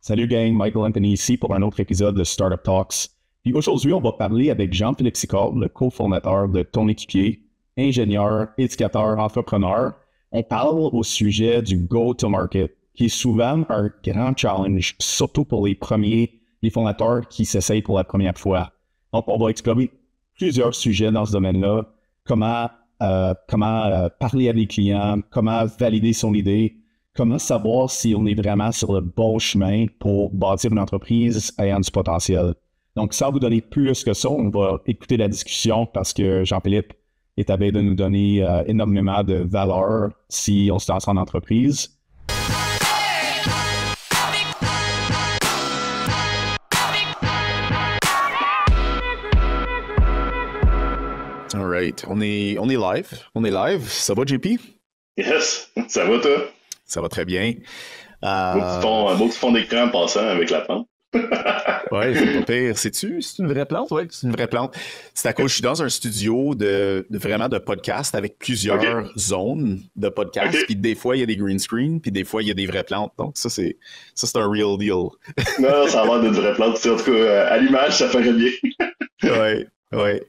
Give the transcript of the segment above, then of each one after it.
Salut gang, Michael Anthony ici pour un autre épisode de Startup Talks. Puis aujourd'hui, on va parler avec Jean-Philippe Sicard, le cofondateur de Ton Équipier, ingénieur, éducateur, entrepreneur. On parle au sujet du go-to-market, qui est souvent un grand challenge, surtout pour les fondateurs qui s'essayent pour la première fois. Donc, on va explorer plusieurs sujets dans ce domaine-là, comment parler à des clients, comment valider son idée, comment savoir si on est vraiment sur le bon chemin pour bâtir une entreprise ayant du potentiel. Donc, sans vous donner plus que ça, on va écouter la discussion parce que Jean-Philippe est à veille de nous donner énormément de valeur si on se lance en entreprise. All right. On est live. Ça va, JP? Yes, ça va toi? Ça va très bien. Un beau petit fond d'écran passant avec la plante. Ouais, c'est pas pire. C'est une vraie plante? Oui, c'est une vraie plante. C'est à cause que je suis dans un studio vraiment de podcast avec plusieurs zones de podcast. Puis des fois, il y a des green screens, puis des fois, il y a des vraies plantes. Donc ça, c'est un real deal. Non, ça a l'air d'une vraie plante. En tout cas, à l'image, ça ferait bien. Ouais. Oui.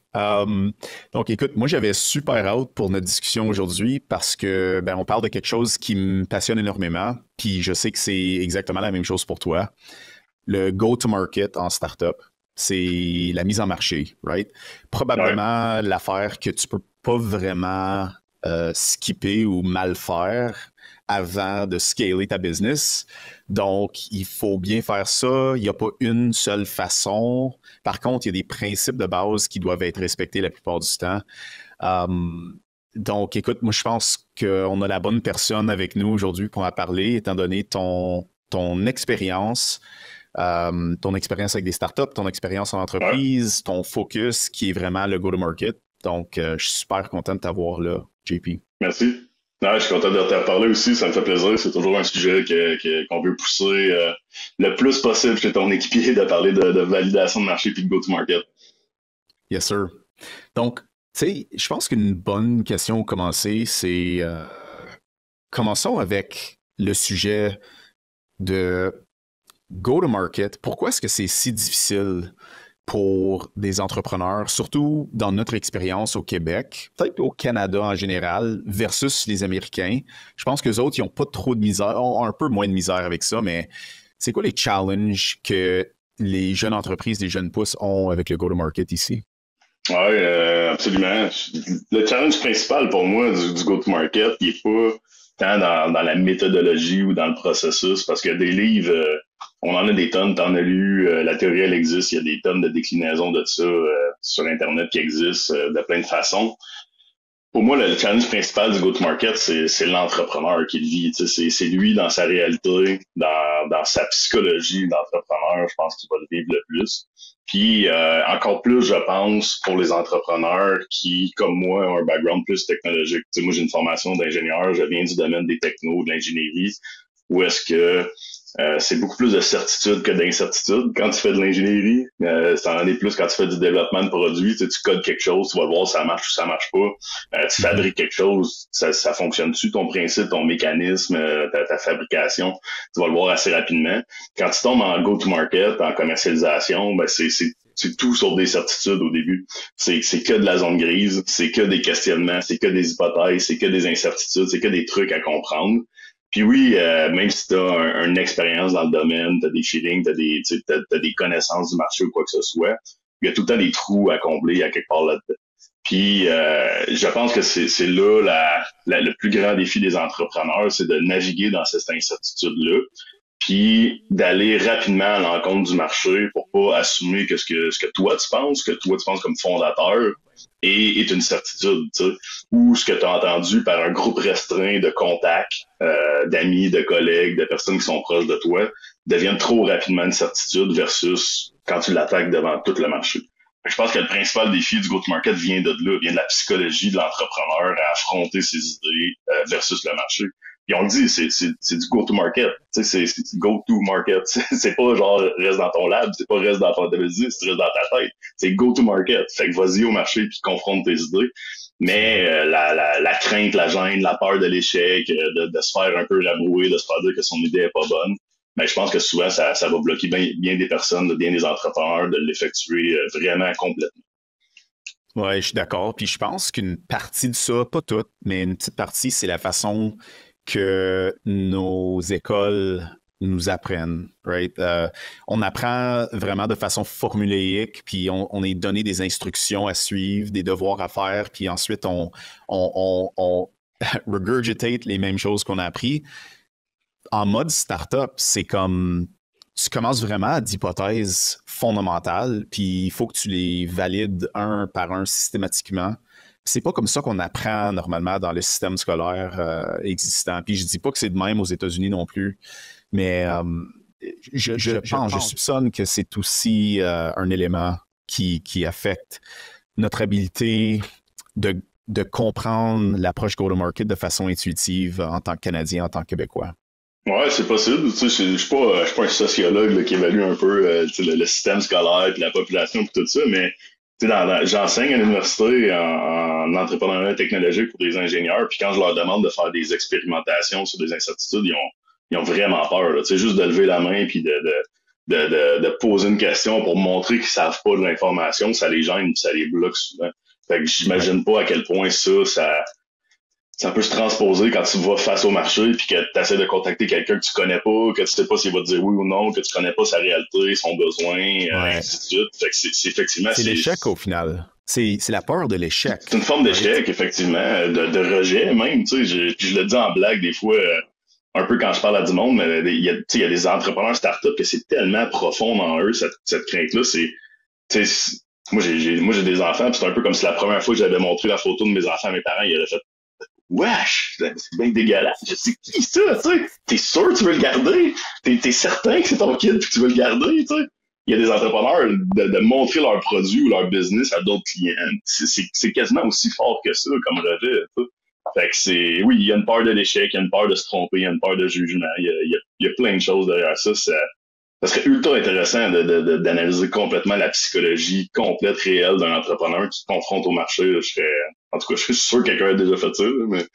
Donc, écoute, moi, j'avais super hâte pour notre discussion aujourd'hui parce que, on parle de quelque chose qui me passionne énormément, puis je sais que c'est exactement la même chose pour toi. Le go-to-market en startup, c'est la mise en marché, right? Probablement l'affaire que tu peux pas vraiment skipper ou mal faire avant de scaler ta business. Donc, il faut bien faire ça. Il n'y a pas une seule façon. Par contre, il y a des principes de base qui doivent être respectés la plupart du temps. Donc, écoute, moi, je pense qu'on a la bonne personne avec nous aujourd'hui pour en parler, étant donné ton expérience, avec des startups, ton expérience en entreprise, ton focus qui est vraiment le go-to-market. Donc, je suis super content de t'avoir là, JP. Merci. Non, je suis content de te reparler aussi, ça me fait plaisir. C'est toujours un sujet qu'on veut pousser le plus possible chez ton équipier, de parler de validation de marché puis de go-to-market. Yes, sir. Donc, tu sais, je pense qu'une bonne question à commencer, c'est commençons avec le sujet de go-to-market. Pourquoi est-ce que c'est si difficile pour des entrepreneurs, surtout dans notre expérience au Québec, peut-être au Canada en général, versus les Américains? Je pense qu'eux autres, ils n'ont pas trop de misère, ont un peu moins de misère avec ça, mais c'est quoi les challenges que les jeunes entreprises, les jeunes pousses ont avec le go-to-market ici? Oui, absolument. Le challenge principal pour moi du go-to-market, il n'est pas tant dans la méthodologie ou dans le processus, parce que des livres, on en a des tonnes, t'en as lu, la théorie, elle existe, il y a des tonnes de déclinaisons de ça sur Internet qui existent de plein de façons. Pour moi, le challenge principal du go-to-market, c'est l'entrepreneur qui le vit. C'est lui dans sa réalité, dans sa psychologie d'entrepreneur, je pense qu'il va le vivre le plus. Puis encore plus, je pense, pour les entrepreneurs qui, comme moi, ont un background plus technologique. Moi, j'ai une formation d'ingénieur, je viens du domaine des technos, de l'ingénierie, où est-ce que c'est beaucoup plus de certitude que d'incertitude quand tu fais de l'ingénierie. Ça en est plus quand tu fais du développement de produits. Tu codes quelque chose, tu vas voir si ça marche ou ça marche pas. Tu fabriques quelque chose, ça fonctionne-tu, ton principe, ton mécanisme, ta fabrication, tu vas le voir assez rapidement. Quand tu tombes en go-to-market, en commercialisation, c'est tout sur des certitudes au début. C'est que de la zone grise, c'est que des questionnements, c'est que des hypothèses, c'est que des incertitudes, c'est que des trucs à comprendre. Puis oui, même si tu as une expérience dans le domaine, tu as des feelings, t'as des connaissances du marché ou quoi que ce soit, il y a tout le temps des trous à combler à quelque part là-dedans. Puis je pense que c'est là le plus grand défi des entrepreneurs, c'est de naviguer dans cette incertitude-là, puis d'aller rapidement à l'encontre du marché pour pas assumer que ce que toi tu penses comme fondateur est une certitude, tu sais, ou ce que tu as entendu par un groupe restreint de contacts, d'amis, de collègues, de personnes qui sont proches de toi, deviennent trop rapidement une certitude versus quand tu l'attaques devant tout le marché. Je pense que le principal défi du go-to-market vient de là, vient de la psychologie de l'entrepreneur à affronter ses idées versus le marché. Puis on le dit, c'est du go-to-market. Tu sais, c'est du go-to-market. C'est pas genre reste dans ton lab, c'est pas reste dans ton WD, c'est reste dans ta tête. C'est go-to-market. Fait que vas-y au marché puis confronte tes idées. Mais la crainte, la gêne, la peur de l'échec, de se faire un peu rabrouer, de se faire dire que son idée est pas bonne, mais je pense que souvent, ça va bloquer bien des personnes, bien des entrepreneurs de l'effectuer vraiment complètement. Oui, je suis d'accord. Puis je pense qu'une partie de ça, pas toute, mais une petite partie, c'est la façon que nos écoles nous apprennent, right? On apprend vraiment de façon formulaïque, puis on est donné des instructions à suivre, des devoirs à faire, puis ensuite on regurgitate les mêmes choses qu'on a appris. En mode startup, c'est comme tu commences vraiment à d'hypothèses fondamentales, puis il faut que tu les valides un par un systématiquement. C'est pas comme ça qu'on apprend normalement dans le système scolaire existant. Puis je dis pas que c'est de même aux États-Unis non plus, mais je soupçonne que c'est aussi un élément qui affecte notre habilité de comprendre l'approche go-to-market de façon intuitive en tant que Canadien, en tant que Québécois. Ouais, c'est possible. Tu sais, je suis pas un sociologue là, qui évalue un peu le système scolaire et la population et tout ça, mais j'enseigne à l'université en entrepreneuriat technologique pour des ingénieurs, puis quand je leur demande de faire des expérimentations sur des incertitudes, ils ont vraiment peur. Là. Tu sais, juste de lever la main puis de poser une question pour montrer qu'ils savent pas de l'information, ça les gêne, ça les bloque souvent. Fait que j'imagine pas à quel point ça peut se transposer quand tu vas face au marché puis que tu essaies de contacter quelqu'un que tu connais pas, que tu sais pas s'il va te dire oui ou non, que tu connais pas sa réalité, son besoin, ainsi de suite. Fait que c'est effectivement... C'est l'échec au final. C'est la peur de l'échec. C'est une forme d'échec, effectivement, de rejet même. Tu sais, puis je le dis en blague des fois, un peu quand je parle à du monde, mais il y a des entrepreneurs startups que c'est tellement profond en eux, cette crainte-là. Moi, j'ai des enfants, puis c'est un peu comme si la première fois que j'avais montré la photo de mes enfants à mes parents, ils auraient fait wesh, c'est bien dégueulasse. Je sais qui ça, tu sais. T'es sûr que tu veux le garder? T'es certain que c'est ton kid et que tu veux le garder, tu sais? Il y a des entrepreneurs de montrer leur produit ou leur business à d'autres clients. C'est quasiment aussi fort que ça comme rejet, tu sais. Fait que oui, il y a une peur de l'échec, il y a une peur de se tromper, il y a une peur de jugement, il y a plein de choses derrière ça. Ça serait ultra intéressant d'analyser complètement la psychologie complète, réelle d'un entrepreneur qui se confronte au marché. Là, en tout cas, je suis sûr que quelqu'un a déjà fait ça. Là, mais...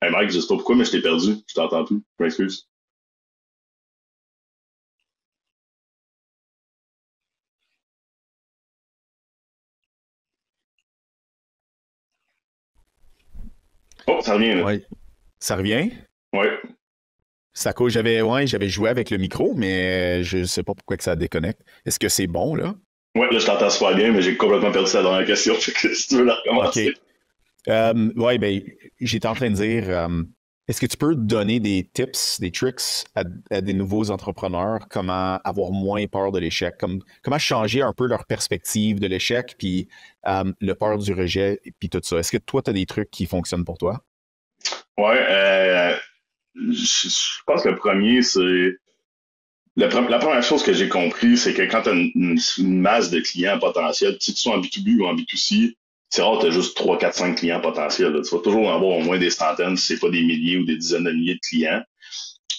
Hey Mike, je sais pas pourquoi, mais je t'ai perdu. Je t'entends plus. Je m'excuse. Oh, ça revient là. Ouais. Ça revient? Ouais. C'est à cause j'avais joué avec le micro, mais je sais pas pourquoi que ça déconnecte. Est-ce que c'est bon, là? Ouais, là, je t'entends super bien, mais j'ai complètement perdu sa dernière question. Fait que si tu veux la recommencer. OK. J'étais en train de dire, est-ce que tu peux donner des tips, des tricks à des nouveaux entrepreneurs, comment avoir moins peur de l'échec, comment changer un peu leur perspective de l'échec, puis le peur du rejet, puis tout ça. Est-ce que toi, tu as des trucs qui fonctionnent pour toi? Ouais, je pense que le premier, c'est... La première chose que j'ai compris, c'est que quand tu as une masse de clients potentiels, que tu sois en B2B ou en B2C, c'est rare que tu as juste 3, 4, 5 clients potentiels. Là. Tu vas toujours en avoir au moins des centaines, si c'est pas des milliers ou des dizaines de milliers de clients.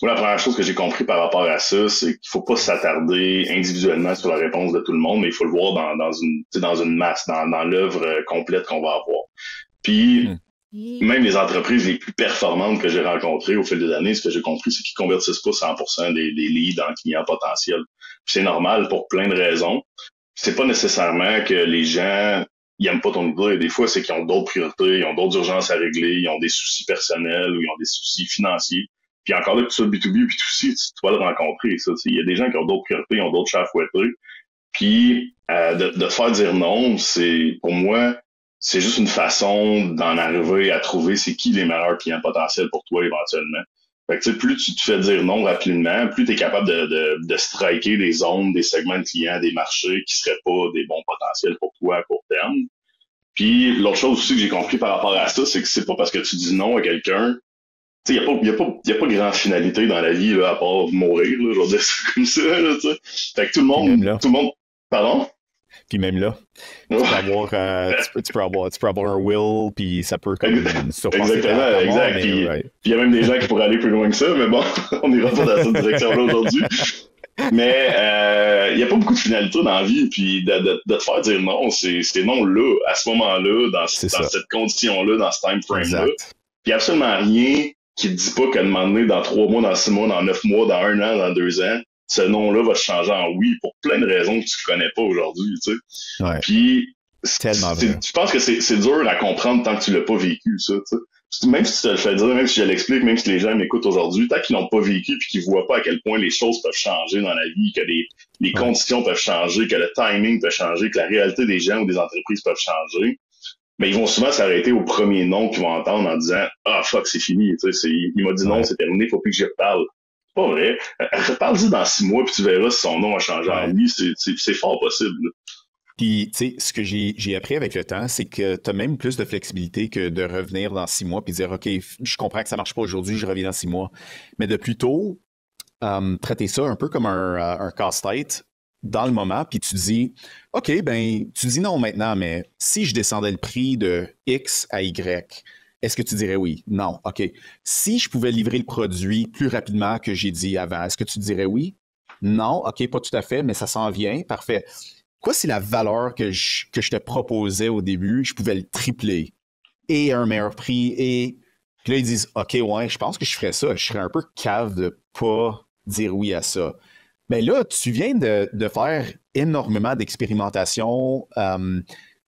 Moi, la première chose que j'ai compris par rapport à ça, c'est qu'il faut pas s'attarder individuellement sur la réponse de tout le monde, mais il faut le voir dans une masse, dans l'œuvre complète qu'on va avoir. Puis, même les entreprises les plus performantes que j'ai rencontrées au fil des années, ce que j'ai compris, c'est qu'ils convertissent pas 100% des leads en clients potentiels. Puis c'est normal pour plein de raisons. C'est pas nécessairement que les gens ils aiment pas ton idée. Des fois, c'est qu'ils ont d'autres priorités, ils ont d'autres urgences à régler, ils ont des soucis personnels ou ils ont des soucis financiers. Puis encore là, que tu sois B2B ou B2C, tu vas le rencontrer. Ça, il y a des gens qui ont d'autres priorités, ils ont d'autres chats à fouetter. Puis de te faire dire non, pour moi, c'est juste une façon d'en arriver à trouver c'est qui les meilleurs clients potentiels pour toi éventuellement. Fait que, plus tu te fais dire non rapidement, plus tu es capable de striker des zones, des segments de clients, des marchés qui seraient pas des bons potentiels pour toi à court terme. Puis l'autre chose aussi que j'ai compris par rapport à ça, c'est que c'est pas parce que tu dis non à quelqu'un, il n'y a pas grande finalité dans la vie là, à part mourir, là, je veux dire ça comme ça. Là, fait que tout le monde... Pardon? Puis même là, tu peux avoir un will, puis ça peut comme surpasser. Exactement, exact. Puis il y a même des gens qui pourraient aller plus loin que ça, mais bon, on n'ira pas dans cette direction-là aujourd'hui. Mais il n'y a pas beaucoup de finalité dans la vie, puis de te faire dire non, c'est non là, à ce moment-là, dans cette condition-là, dans ce time frame-là. Puis absolument rien qui te dit pas qu'à un moment donné, dans 3 mois, dans 6 mois, dans 9 mois, dans 1 an, dans 2 ans, ce nom-là va se changer en oui pour plein de raisons que tu connais pas aujourd'hui, tu sais. Ouais. Puis, tellement vrai. je pense que c'est dur à comprendre tant que tu l'as pas vécu, ça, tu sais. Même si tu te le fais dire, même si je l'explique, même si les gens m'écoutent aujourd'hui, tant qu'ils n'ont pas vécu puis qu'ils voient pas à quel point les choses peuvent changer dans la vie, que les conditions peuvent changer, que le timing peut changer, que la réalité des gens ou des entreprises peuvent changer, mais ils vont souvent s'arrêter au premier nom qu'ils vont entendre en disant « Ah, fuck, c'est fini, tu sais, il m'a dit non, c'est terminé, faut plus que j'y reparle. » C'est pas vrai. Reparle-y dans 6 mois puis tu verras si son nom a changé en oui, c'est fort possible. Là. Puis, tu sais, ce que j'ai appris avec le temps, c'est que tu as même plus de flexibilité que de revenir dans 6 mois puis dire, OK, je comprends que ça marche pas aujourd'hui, je reviens dans 6 mois. Mais de plutôt traiter ça un peu comme un casse-tête dans le moment, puis tu dis, OK, ben, tu dis non maintenant, mais si je descendais le prix de X à Y, est-ce que tu dirais oui? Non. OK. Si je pouvais livrer le produit plus rapidement que j'ai dit avant, est-ce que tu dirais oui? Non. OK, pas tout à fait, mais ça s'en vient. Parfait. Quoi si la valeur que je te proposais au début, je pouvais le tripler et à un meilleur prix et puis là, ils disent, OK, ouais, je pense que je ferais ça. Je serais un peu cave de pas dire oui à ça. Mais là, tu viens de faire énormément d'expérimentation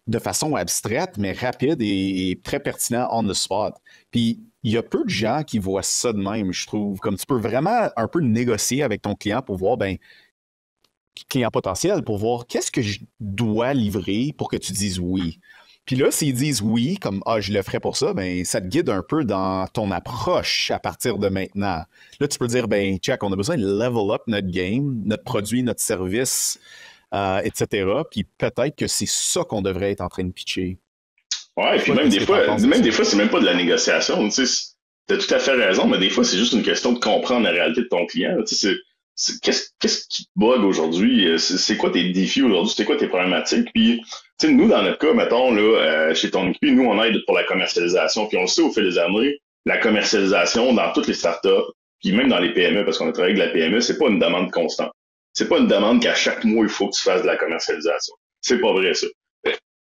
de façon abstraite, mais rapide et très pertinent on the spot. Puis, il y a peu de gens qui voient ça de même, je trouve. Comme tu peux vraiment un peu négocier avec ton client pour voir, ben, client potentiel, pour voir qu'est-ce que je dois livrer pour que tu dises oui. Puis là, s'ils disent oui, comme ah, je le ferai pour ça, ben ça te guide un peu dans ton approche à partir de maintenant. Là, tu peux dire, ben, check, on a besoin de level up notre game, notre produit, notre service, etc. Puis peut-être que c'est ça qu'on devrait être en train de pitcher. Ouais, puis même des fois, c'est même pas de la négociation. Tu sais, t'as tout à fait raison, mais des fois, c'est juste une question de comprendre la réalité de ton client. Tu sais, qu'est-ce qui te bug aujourd'hui? C'est quoi tes défis aujourd'hui? C'est quoi tes problématiques? Puis, tu sais, nous, dans notre cas, mettons, là, chez Ton Équipe, nous, on aide pour la commercialisation. Puis on le sait au fil des années, la commercialisation dans toutes les startups, puis même dans les PME, parce qu'on a travaillé avec la PME, c'est pas une demande constante. C'est pas une demande qu'à chaque mois, il faut que tu fasses de la commercialisation. C'est pas vrai, ça.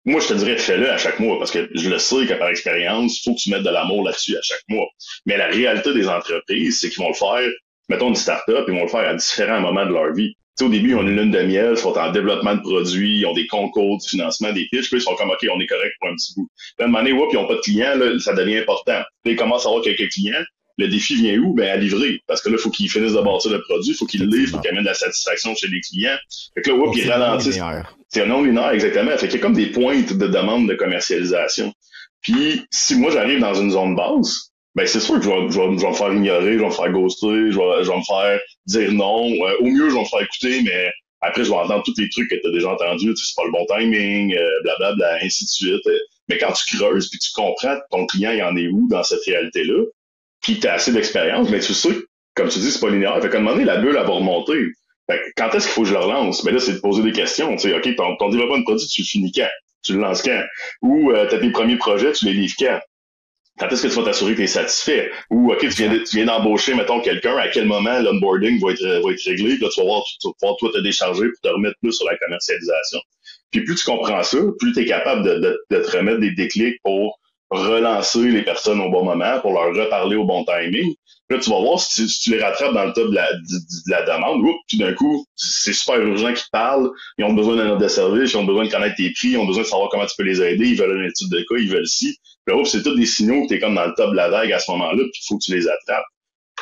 Moi, je te dirais, fais-le à chaque mois, parce que je le sais que par expérience, il faut que tu mettes de l'amour là-dessus à chaque mois. Mais la réalité des entreprises, c'est qu'ils vont le faire, mettons une start-up, ils vont le faire à différents moments de leur vie. Tu sais, au début, ils ont une lune de miel, ils sont en développement de produits, ils ont des concours, du financement, des pitches, puis ils sont comme, OK, on est correct pour un petit bout. Puis à un moment donné, ils n'ont pas de clients, là, ça devient important. Puis ils commencent à avoir quelques clients. Le défi vient où? Ben, à livrer. Parce que là, il faut qu'ils finissent de bâtir le produit, il faut qu'ils le livrent, il faut qu'ils amènent de la satisfaction chez les clients. Fait que là, ils ralentissent. C'est un non linéaire, exactement. Fait qu'il y a comme des pointes de demande de commercialisation. Puis, si moi, j'arrive dans une zone basse, ben, c'est sûr que je vais me faire ignorer, je vais me faire ghoster, je vais me faire dire non. Au mieux, je vais me faire écouter, mais après, je vais entendre tous les trucs que tu as déjà entendus. Tu sais, c'est pas le bon timing, blablabla, ainsi de suite. Mais quand tu creuses puis tu comprends ton client, il en est où dans cette réalité-là, puis tu as assez d'expérience, mais tu sais, comme tu dis, c'est pas linéaire. Fait qu'à un moment donné, la bulle, elle va remonter. Fait que quand est-ce qu'il faut que je le relance? Ben là, c'est de poser des questions. Tu sais, OK, ton développement de produit, tu le finis quand? Tu le lances quand? Ou t'as tes premiers projets, tu les livres quand? Quand est-ce que tu vas t'assurer que tu es satisfait? Ou OK, tu viens d'embaucher, mettons, quelqu'un, à quel moment l'onboarding va être réglé, là, tu vas pouvoir toi te décharger pour te remettre plus sur la commercialisation. Puis plus tu comprends ça, plus tu es capable de te remettre des déclics pour relancer les personnes au bon moment, pour leur reparler au bon timing. Là, tu vas voir si tu les rattrapes dans le top de la demande. Oups, puis d'un coup, c'est super urgent qu'ils te parlent. Ils ont besoin d'un offre de service, ils ont besoin de connaître tes prix, ils ont besoin de savoir comment tu peux les aider, ils veulent une étude de cas, ils veulent ci. Puis là, c'est tous des signaux que tu es comme dans le top de la vague à ce moment-là, puis il faut que tu les attrapes.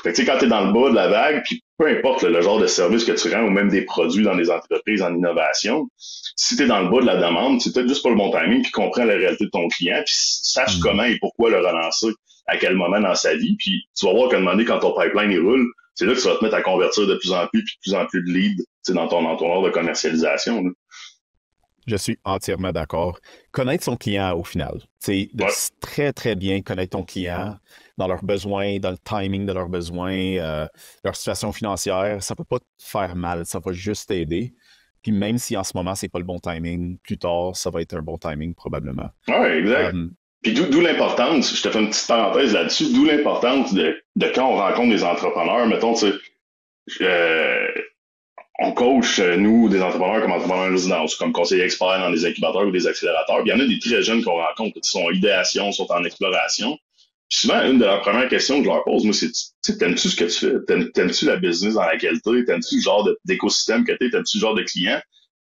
Fait que tu sais, quand tu es dans le bas de la vague, puis peu importe le genre de service que tu rends ou même des produits dans des entreprises en innovation, si tu es dans le bas de la demande, c'est peut-être juste pas le bon timing, puis comprends la réalité de ton client, puis sache comment et pourquoi le relancer, à quel moment dans sa vie, puis tu vas voir qu'à un moment donné, quand ton pipeline il roule, c'est là que tu vas te mettre à convertir de plus en plus, puis de plus en plus de leads dans ton ordre de commercialisation. Là. Je suis entièrement d'accord. Connaître son client au final. C'est très, très bien connaître ton client dans leurs besoins, dans le timing de leurs besoins, leur situation financière. Ça ne peut pas te faire mal, ça va juste t'aider. Puis même si en ce moment, c'est pas le bon timing, plus tard, ça va être un bon timing probablement. Oui, exact. Puis d'où l'importance, je te fais une petite parenthèse là-dessus, d'où l'importance de quand on rencontre des entrepreneurs, mettons, tu sais, on coach, nous, des entrepreneurs comme entrepreneurs en résidence, comme conseillers experts dans des incubateurs ou des accélérateurs. Puis il y en a des très jeunes qu'on rencontre qui sont en idéation, sont en exploration. Puis souvent, une de leurs premières questions que je leur pose, moi, c'est, t'aimes-tu ce que tu fais? T'aimes-tu la business dans laquelle t'es? T'aimes-tu le genre d'écosystème que t'es? T'aimes-tu le genre de client?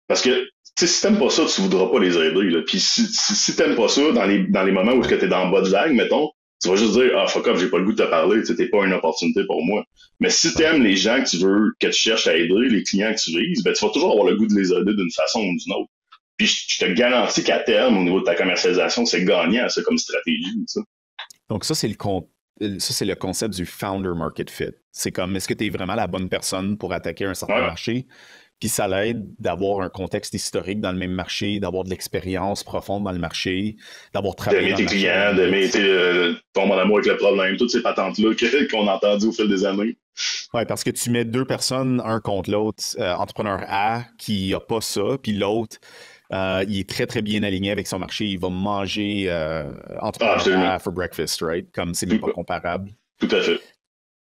Parce que, tu sais, si t'aimes pas ça, tu voudras pas les aider, là. Puis si t'aimes pas ça, dans les moments où t'es dans le bas de vague, mettons, tu vas juste dire, ah, fuck off, j'ai pas le goût de te parler, tu sais, t'es pas une opportunité pour moi. Mais si t'aimes les gens que tu cherches à aider, les clients que tu vises, ben, tu vas toujours avoir le goût de les aider d'une façon ou d'une autre. Puis je te garantis qu'à terme, au niveau de ta commercialisation, c'est gagnant, ça, comme stratégie, ça. Donc, ça, c'est le concept du founder market fit. C'est comme, est-ce que tu es vraiment la bonne personne pour attaquer un certain marché? Puis ça l'aide d'avoir un contexte historique dans le même marché, d'avoir de l'expérience profonde dans le marché, d'avoir travaillé d'aimer tes clients, d'aimer tomber en amour avec le problème, toutes ces patentes-là qu'on a entendues au fil des années. Oui, parce que tu mets deux personnes, un contre l'autre, entrepreneur A qui n'a pas ça, puis l'autre, il est très, très bien aligné avec son marché. Il va manger entrepreneur A for breakfast, right? Comme c'est même pas comparable. Tout à fait.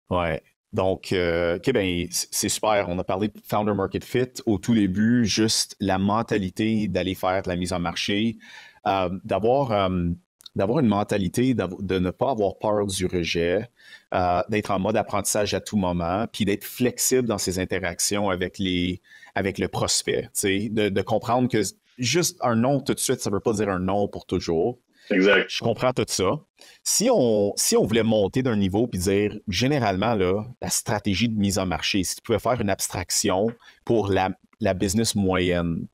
Ouais. Donc, OK, ben, c'est super. On a parlé de Founder Market Fit au tout début, juste la mentalité d'aller faire de la mise en marché, d'avoir une mentalité de ne pas avoir peur du rejet, d'être en mode apprentissage à tout moment, puis d'être flexible dans ses interactions avec le prospect, de comprendre que juste un non tout de suite, ça ne veut pas dire un non pour toujours. Exact. Je comprends tout ça. Si on voulait monter d'un niveau puis dire, généralement, là, la stratégie de mise en marché, si tu pouvais faire une abstraction pour la business moyenne,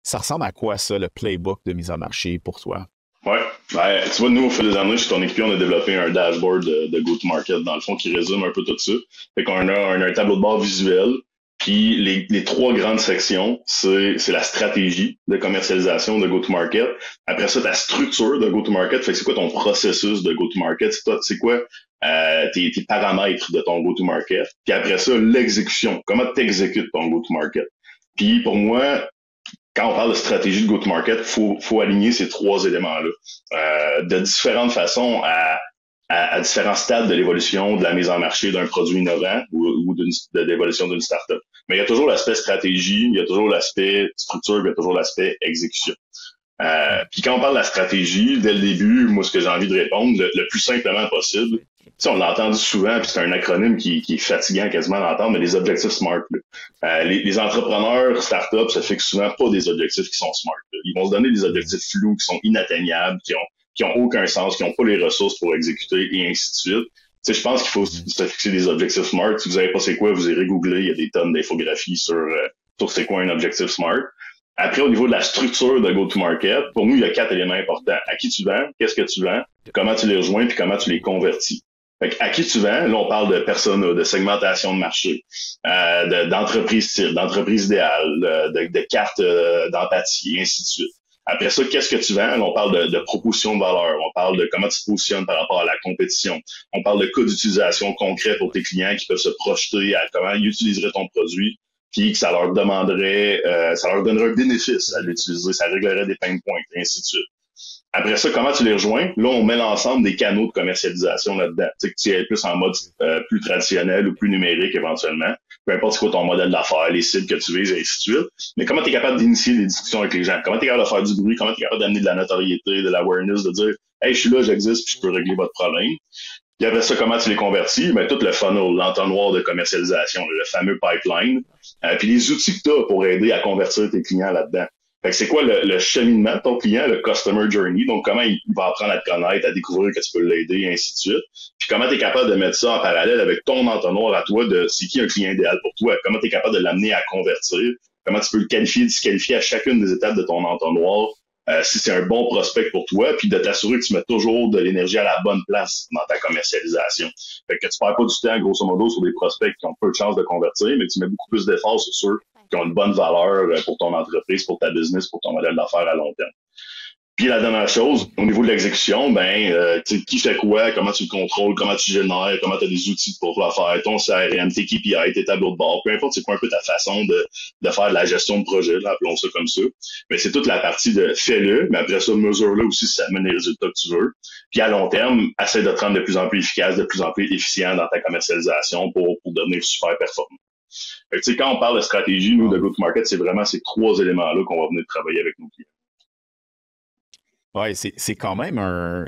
ça ressemble à quoi ça, le playbook de mise en marché pour toi? Oui. Ben, tu vois, nous, au fil des années, chez ton équipe, on a développé un dashboard de go-to-market, dans le fond, qui résume un peu tout ça. Fait qu'on a un tableau de bord visuel. Puis les trois grandes sections, c'est la stratégie de commercialisation de go-to-market. Après ça, ta structure de go-to-market. Fait que c'est quoi ton processus de go-to-market? C'est quoi tes paramètres de ton go-to-market? Puis après ça, l'exécution. Comment tu exécutes ton go-to-market? Puis pour moi, quand on parle de stratégie de go-to-market, faut aligner ces trois éléments-là de différentes façons à différents stades de l'évolution de la mise en marché d'un produit innovant ou de l'évolution d'une startup. Mais il y a toujours l'aspect stratégie, il y a toujours l'aspect structure, il y a toujours l'aspect exécution. Puis quand on parle de la stratégie, dès le début, moi, ce que j'ai envie de répondre, le plus simplement possible, on l'a entendu souvent, puis c'est un acronyme qui est fatigant quasiment d'entendre, mais les objectifs SMART. Les entrepreneurs startups se fixent souvent pas des objectifs qui sont SMART. Ils vont se donner des objectifs flous, qui sont inatteignables, qui ont aucun sens, qui n'ont pas les ressources pour exécuter, et ainsi de suite. Je pense qu'il faut se fixer des objectifs SMART. Si vous savez pas c'est quoi, vous irez googler, il y a des tonnes d'infographies sur c'est quoi un objectif SMART. Après, au niveau de la structure de go-to-market, pour nous, il y a 4 éléments importants. À qui tu vends, qu'est-ce que tu vends, comment tu les rejoins, puis comment tu les convertis. Fait que à qui tu vends, là, on parle de persona, de segmentation de marché, d'entreprise type, d'entreprise idéale, de cartes d'empathie, et ainsi de suite. Après ça, qu'est-ce que tu vends? Là, on parle de proposition de valeur. On parle de comment tu te positionnes par rapport à la compétition. On parle de cas d'utilisation concret pour tes clients qui peuvent se projeter à comment ils utiliseraient ton produit, puis que ça leur donnerait un bénéfice à l'utiliser. Ça réglerait des pain points, et ainsi de suite. Après ça, comment tu les rejoins? Là, on met l'ensemble des canaux de commercialisation là-dedans. Tu sais, que tu es plus en mode plus traditionnel ou plus numérique éventuellement. Peu importe c'est quoi ton modèle d'affaires, les cibles que tu vises, et ainsi de suite. Mais comment tu es capable d'initier des discussions avec les gens? Comment tu es capable de faire du bruit? Comment tu es capable d'amener de la notoriété, de l'awareness, de dire « Hey, je suis là, j'existe, puis je peux régler votre problème. » Puis après ça, comment tu les convertis? Ben, tout le funnel, l'entonnoir de commercialisation, le fameux pipeline. Puis les outils que tu as pour aider à convertir tes clients là-dedans. Fait que c'est quoi le cheminement de ton client, le customer journey? Donc, comment il va apprendre à te connaître, à découvrir que tu peux l'aider, et ainsi de suite. Puis comment tu es capable de mettre ça en parallèle avec ton entonnoir à toi de c'est qui un client idéal pour toi? Comment tu es capable de l'amener à convertir? Comment tu peux le qualifier, disqualifier à chacune des étapes de ton entonnoir si c'est un bon prospect pour toi, puis de t'assurer que tu mets toujours de l'énergie à la bonne place dans ta commercialisation. Fait que tu perds pas du temps, grosso modo, sur des prospects qui ont peu de chances de convertir, mais tu mets beaucoup plus d'efforts sur ceux qui ont une bonne valeur pour ton entreprise, pour ta business, pour ton modèle d'affaires à long terme. Puis la dernière chose, au niveau de l'exécution, qui fait quoi, comment tu le contrôles, comment tu génères, comment tu as des outils pour le faire, ton CRM, tes KPI, tes tableaux de bord, peu importe c'est quoi un peu ta façon de faire de la gestion de projet, là, appelons ça comme ça. Mais c'est toute la partie de fais-le, mais après ça, mesure-le aussi si ça amène les résultats que tu veux. Puis à long terme, essaie de te rendre de plus en plus efficace, de plus en plus efficient dans ta commercialisation pour devenir super performant. Fait que, tu sais, quand on parle de stratégie, nous, de go-to-market, c'est vraiment ces trois éléments-là qu'on va venir travailler avec nos clients. Oui, c'est quand même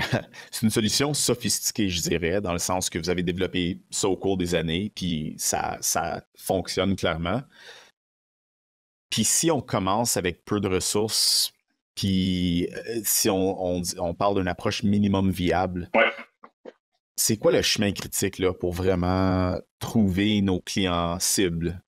c'est une solution sophistiquée, je dirais, dans le sens que vous avez développé ça au cours des années, puis ça fonctionne clairement. Puis si on commence avec peu de ressources, puis si on parle d'une approche minimum viable, ouais. C'est quoi le chemin critique là, pour vraiment trouver nos clients cibles?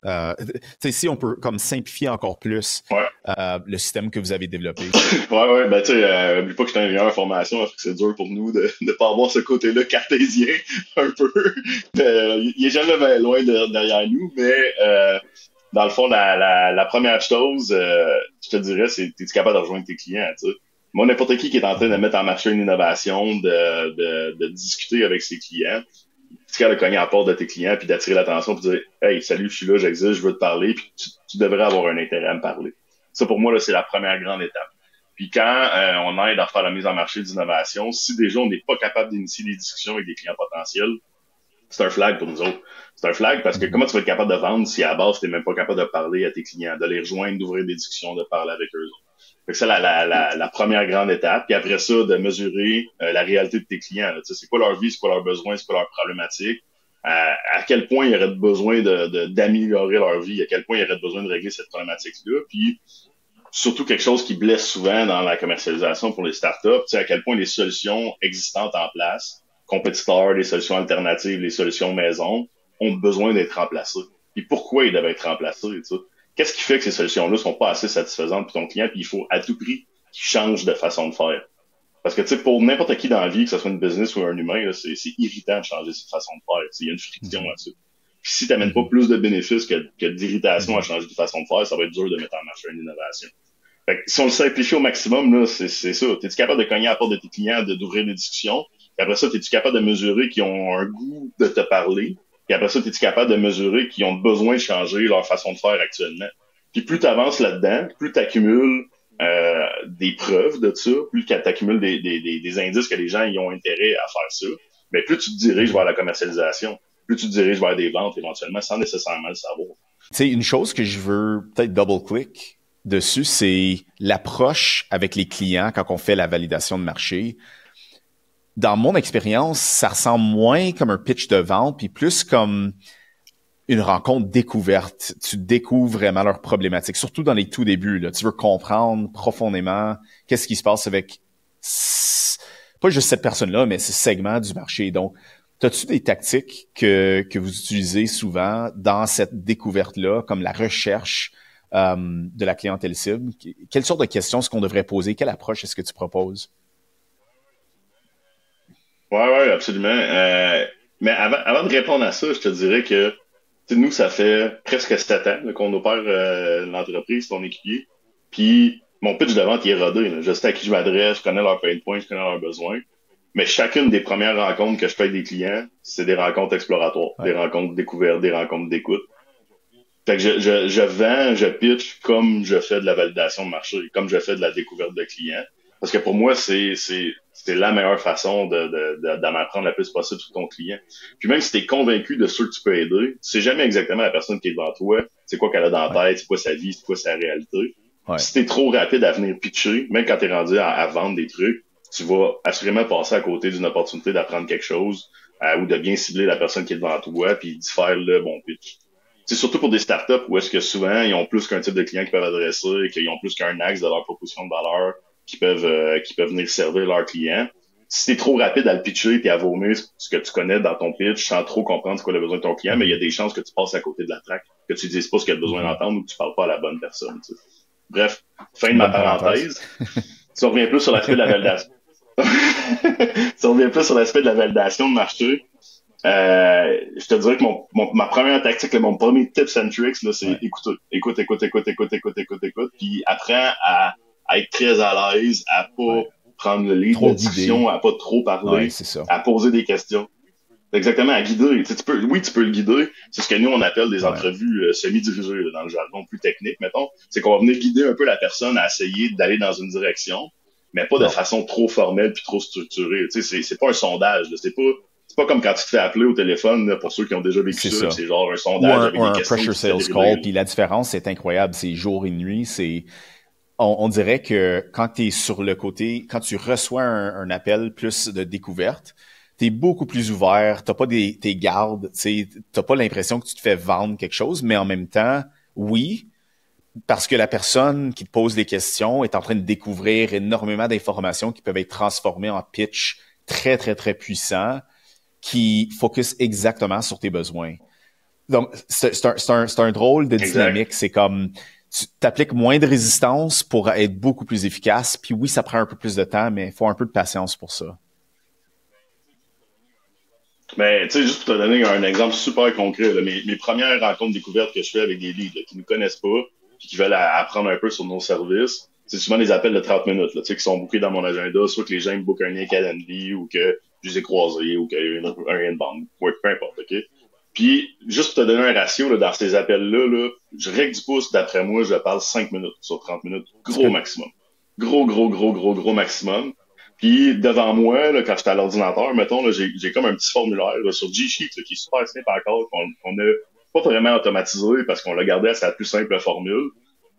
Si on peut comme simplifier encore plus le système que vous avez développé. Ouais, ben tu sais, oublie pas que je suis ingénieur en formation, fait que c'est dur pour nous de ne pas avoir ce côté-là cartésien, un peu. Il est jamais bien loin derrière nous, mais dans le fond, la première chose, je te dirais, c'est es-tu capable de rejoindre tes clients, tu sais? Moi, n'importe qui est en train de mettre en marché une innovation, de discuter avec ses clients, tu capable de cogner à la porte de tes clients puis d'attirer l'attention puis de dire « Hey, salut, je suis là, j'existe, je veux te parler » puis tu devrais avoir un intérêt à me parler. Ça, pour moi, là, c'est la première grande étape. Puis quand on aide à faire la mise en marché d'innovation, si déjà on n'est pas capable d'initier des discussions avec des clients potentiels, c'est un flag pour nous autres. C'est un flag parce que comment tu vas être capable de vendre si à la base, tu n'es même pas capable de parler à tes clients, de les rejoindre, d'ouvrir des discussions, de parler avec eux autres. Fait que c'est la première grande étape. Puis après ça, de mesurer la réalité de tes clients. C'est quoi leur vie, c'est quoi leurs besoins, c'est quoi leurs problématiques. À quel point il y aurait besoin d'améliorer leur vie, à quel point il y aurait besoin de régler cette problématique-là. Puis surtout quelque chose qui blesse souvent dans la commercialisation pour les startups, à quel point les solutions existantes en place, compétiteurs, les solutions alternatives, les solutions maison, ont besoin d'être remplacées. Puis pourquoi ils doivent être remplacés, tu sais? Qu'est-ce qui fait que ces solutions-là sont pas assez satisfaisantes pour ton client, puis il faut à tout prix qu'il change de façon de faire. Parce que, tu sais, pour n'importe qui dans la vie, que ce soit une business ou un humain, là, c'est irritant de changer cette façon de faire. Il y a une friction là-dessus. Puis si tu n'amènes pas plus de bénéfices que d'irritation à changer de façon de faire, ça va être dur de mettre en marché une innovation. Fait que si on le simplifie au maximum, là, c'est ça. T'es-tu capable de cogner à la porte de tes clients, d'ouvrir des discussions? Puis après ça, t'es-tu capable de mesurer qu'ils ont un goût de te parler? Puis après ça, t'es-tu capable de mesurer qu'ils ont besoin de changer leur façon de faire actuellement? Puis plus tu avances là-dedans, plus tu accumules des preuves de ça, plus tu accumules des indices que les gens y ont intérêt à faire ça, mais plus tu te diriges vers la commercialisation, plus tu te diriges vers des ventes éventuellement, sans nécessairement le savoir. Tu sais, une chose que je veux peut-être double-click dessus, c'est l'approche avec les clients quand on fait la validation de marché. Dans mon expérience, ça ressemble moins comme un pitch de vente, puis plus comme une rencontre découverte. Tu découvres vraiment leurs problématiques, surtout dans les tout débuts. Là. Tu veux comprendre profondément qu'est-ce qui se passe avec pas juste cette personne-là, mais ce segment du marché. Donc, as-tu des tactiques que vous utilisez souvent dans cette découverte-là, comme la recherche de la clientèle cible? Quelle sorte de questions est-ce qu'on devrait poser? Quelle approche est-ce que tu proposes? Oui, absolument. Mais avant de répondre à ça, je te dirais que nous, ça fait presque 7 ans qu'on opère l'entreprise, ton équipier. Puis mon pitch de vente, il est rodé. Là. Je sais à qui je m'adresse, je connais leurs pain points, je connais leurs besoins. Mais chacune des premières rencontres que je fais avec des clients, c'est des rencontres exploratoires, des rencontres découvertes, des rencontres d'écoute. Fait que je vends, je pitch comme je fais de la validation de marché, comme je fais de la découverte de clients. Parce que pour moi, c'est la meilleure façon d'en apprendre le plus possible sur ton client. Puis même si tu es convaincu de ceux que tu peux aider, tu sais jamais exactement la personne qui est devant toi, c'est quoi qu'elle a dans la tête, c'est quoi sa vie, c'est quoi sa réalité. Ouais. Si tu es trop rapide à venir pitcher, même quand tu es rendu à vendre des trucs, tu vas assurément passer à côté d'une opportunité d'apprendre quelque chose ou de bien cibler la personne qui est devant toi puis d'y faire le bon pitch. C'est surtout pour des startups où est-ce que souvent, ils ont plus qu'un type de client qu'ils peuvent adresser, qu'ils ont plus qu'un axe de leur proposition de valeur qui peuvent venir servir leurs clients. Si t'es trop rapide à le pitcher et à vomir ce que tu connais dans ton pitch sans trop comprendre ce qu'est le besoin de ton client, mais il y a des chances que tu passes à côté de la traque, que tu dises pas ce qu'il a besoin d'entendre ou que tu parles pas à la bonne personne. Tu sais. Bref, fin de ma parenthèse. Si on revient plus sur l'aspect de la validation. Si on revient plus sur l'aspect de la validation de marché, je te dirais que ma première tactique, mon premier tips and tricks, là, c'est écoute, puis apprends à être très à l'aise, à pas prendre le lead de discussion, à pas trop parler, à poser des questions. Exactement, à guider. Tu peux le guider. C'est ce que nous, on appelle des entrevues semi-dirigées, là, dans le jargon plus technique, mettons. C'est qu'on va venir guider un peu la personne à essayer d'aller dans une direction, mais pas de façon trop formelle puis trop structurée. Tu sais, c'est pas un sondage, là. C'est pas C'est pas comme quand tu te fais appeler au téléphone, là, pour ceux qui ont déjà vécu ça, c'est genre un sondage avec des questions. Ou un pressure sales call, puis la différence, c'est incroyable, c'est jour et nuit, on dirait que quand tu es sur le côté, quand tu reçois un appel plus de découverte, t'es beaucoup plus ouvert, t'as pas tes gardes, t'as pas l'impression que tu te fais vendre quelque chose, mais en même temps, oui, parce que la personne qui te pose des questions est en train de découvrir énormément d'informations qui peuvent être transformées en pitch très, très, très puissant, qui focus exactement sur tes besoins. Donc, c'est un drôle de dynamique. C'est comme, tu t'appliques moins de résistance pour être beaucoup plus efficace, puis oui, ça prend un peu plus de temps, mais il faut un peu de patience pour ça. Mais, tu sais, juste pour te donner un exemple super concret, là, mes premières rencontres découvertes que je fais avec des leads là, qui ne nous connaissent pas puis qui veulent apprendre un peu sur nos services, c'est souvent des appels de 30 minutes là, tu sais, qui sont bookés dans mon agenda, soit que les gens me bookent un lien Calendly ou que je les ai croisés ou qu'il y a eu un inbound, peu importe, OK? Puis, juste pour te donner un ratio, là, dans ces appels-là, là, je règle du pouce, d'après moi, je parle 5 minutes sur 30 minutes, gros maximum. Gros maximum. Puis devant moi, là, quand j'étais à l'ordinateur, mettons, là, j'ai comme un petit formulaire là, sur G-Sheet là, qui est super simple encore, qu'on a pas vraiment automatisé parce qu'on l'a gardé à sa plus simple formule,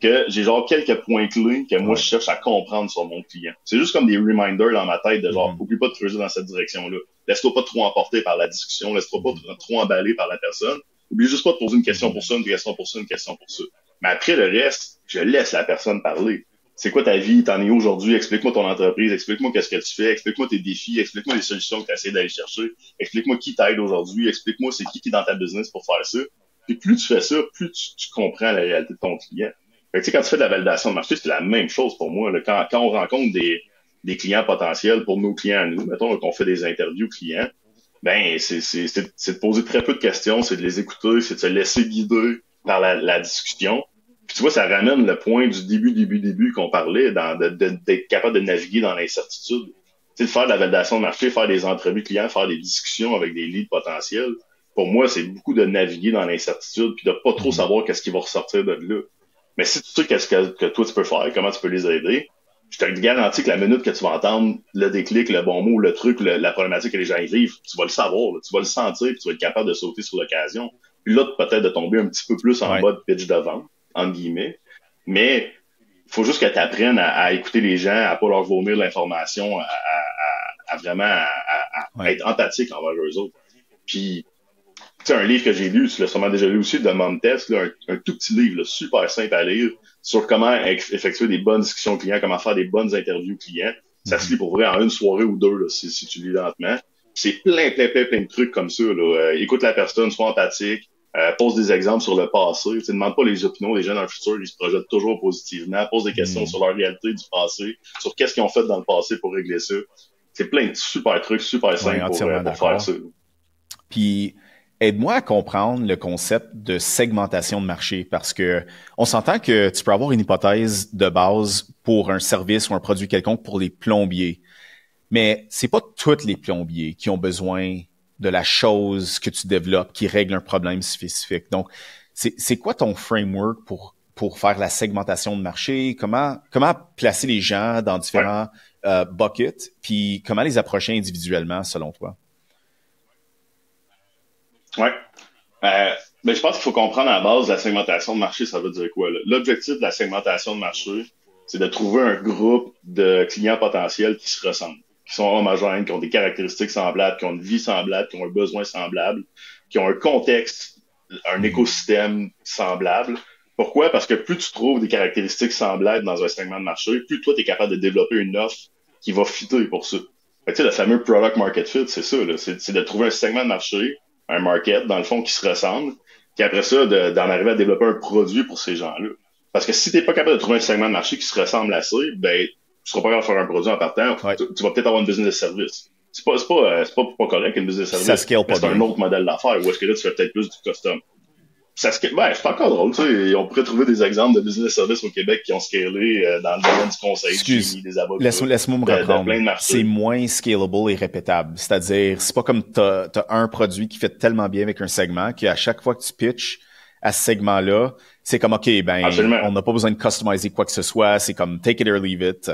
que j'ai genre quelques points clés que moi je cherche à comprendre sur mon client. C'est juste comme des reminders dans ma tête de genre, oublie pas de creuser dans cette direction-là. Laisse-toi pas trop emporter par la discussion, laisse-toi pas trop emballer par la personne. Oublie juste pas de poser une question pour ça, une question pour ça, une question pour ça. Mais après le reste, je laisse la personne parler. C'est quoi ta vie? T'en es où aujourd'hui? Explique-moi ton entreprise. Explique-moi qu'est-ce que tu fais. Explique-moi tes défis. Explique-moi les solutions que tu essaies d'aller chercher. Explique-moi qui t'aide aujourd'hui. Explique-moi c'est qui est dans ta business pour faire ça. Puis plus tu fais ça, plus tu comprends la réalité de ton client. Fait que, tu sais, quand tu fais de la validation de marché, c'est la même chose pour moi. Là. Quand on rencontre des clients potentiels pour nos clients à nous, mettons qu'on fait des interviews clients, ben c'est de poser très peu de questions, c'est de les écouter, c'est de se laisser guider par la discussion. Puis tu vois, ça ramène le point du début qu'on parlait, d'être capable de naviguer dans l'incertitude. Tu sais, de faire de la validation de marché, faire des entrevues clients, faire des discussions avec des leads potentiels. Pour moi, c'est beaucoup de naviguer dans l'incertitude puis de pas trop savoir qu'est-ce qui va ressortir de là. Mais si tu sais qu'est-ce que toi tu peux faire, comment tu peux les aider, je te garantis que la minute que tu vas entendre le déclic, le bon mot, le truc, la problématique que les gens y vivent, tu vas le savoir, là, tu vas le sentir, puis tu vas être capable de sauter sur l'occasion. Puis là, peut-être de tomber un petit peu plus en mode pitch de vente, entre guillemets. Mais il faut juste que tu apprennes à écouter les gens, à pas leur vomir l'information, à vraiment être empathique envers eux autres. Puis, tu sais, un livre que j'ai lu, tu l'as sûrement déjà lu aussi, de Montes, là, un tout petit livre, là, super simple à lire, sur comment effectuer des bonnes discussions clients, comment faire des bonnes interviews clients. Ça se lit pour vrai en une soirée ou deux, là, si tu lis lentement. C'est plein de trucs comme ça, là. Écoute la personne, sois empathique, pose des exemples sur le passé. Tu demande pas les opinions des gens dans le futur, ils se projettent toujours positivement, pose des questions sur leur réalité du passé, sur qu'est-ce qu'ils ont fait dans le passé pour régler ça. C'est plein de super trucs, super simples pour faire ça. Puis, aide-moi à comprendre le concept de segmentation de marché parce que on s'entend que tu peux avoir une hypothèse de base pour un service ou un produit quelconque pour les plombiers. Mais c'est pas tous les plombiers qui ont besoin de la chose que tu développes qui règle un problème spécifique. Donc, c'est quoi ton framework pour faire la segmentation de marché? Comment placer les gens dans différents buckets? Puis comment les approcher individuellement selon toi? Ouais. Mais je pense qu'il faut comprendre à la base la segmentation de marché, ça veut dire quoi? L'objectif de la segmentation de marché, c'est de trouver un groupe de clients potentiels qui se ressemblent, qui sont homogènes, qui ont des caractéristiques semblables, qui ont une vie semblable, qui ont un besoin semblable, qui ont un contexte, un écosystème semblable. Pourquoi? Parce que plus tu trouves des caractéristiques semblables dans un segment de marché, plus toi, tu es capable de développer une offre qui va fitter pour ça. Fait que, tu sais, le fameux product market fit, c'est ça, là. C'est de trouver un segment de marché, un market, dans le fond, qui se ressemble, puis après ça, d'en arriver à développer un produit pour ces gens-là. Parce que si t'es pas capable de trouver un segment de marché qui se ressemble assez, ben, tu seras pas capable de faire un produit en partant. Ouais. Tu vas peut-être avoir une business de service. C'est pas correct, une business de service. Ça scale pas. C'est un autre modèle d'affaires. Ou est-ce que là, tu fais peut-être plus du custom? Ça scale, ben, c'est encore drôle, tu sais. On pourrait trouver des exemples de business de service au Québec qui ont scalé dans le domaine du conseil, des avocats. Laisse-moi me reprendre. C'est moins scalable et répétable. C'est-à-dire, c'est pas comme t'as un produit qui fait tellement bien avec un segment qu'à chaque fois que tu pitches à ce segment-là, c'est comme, OK, ben, Absolument. on n'a pas besoin de customiser quoi que ce soit. C'est comme take it or leave it.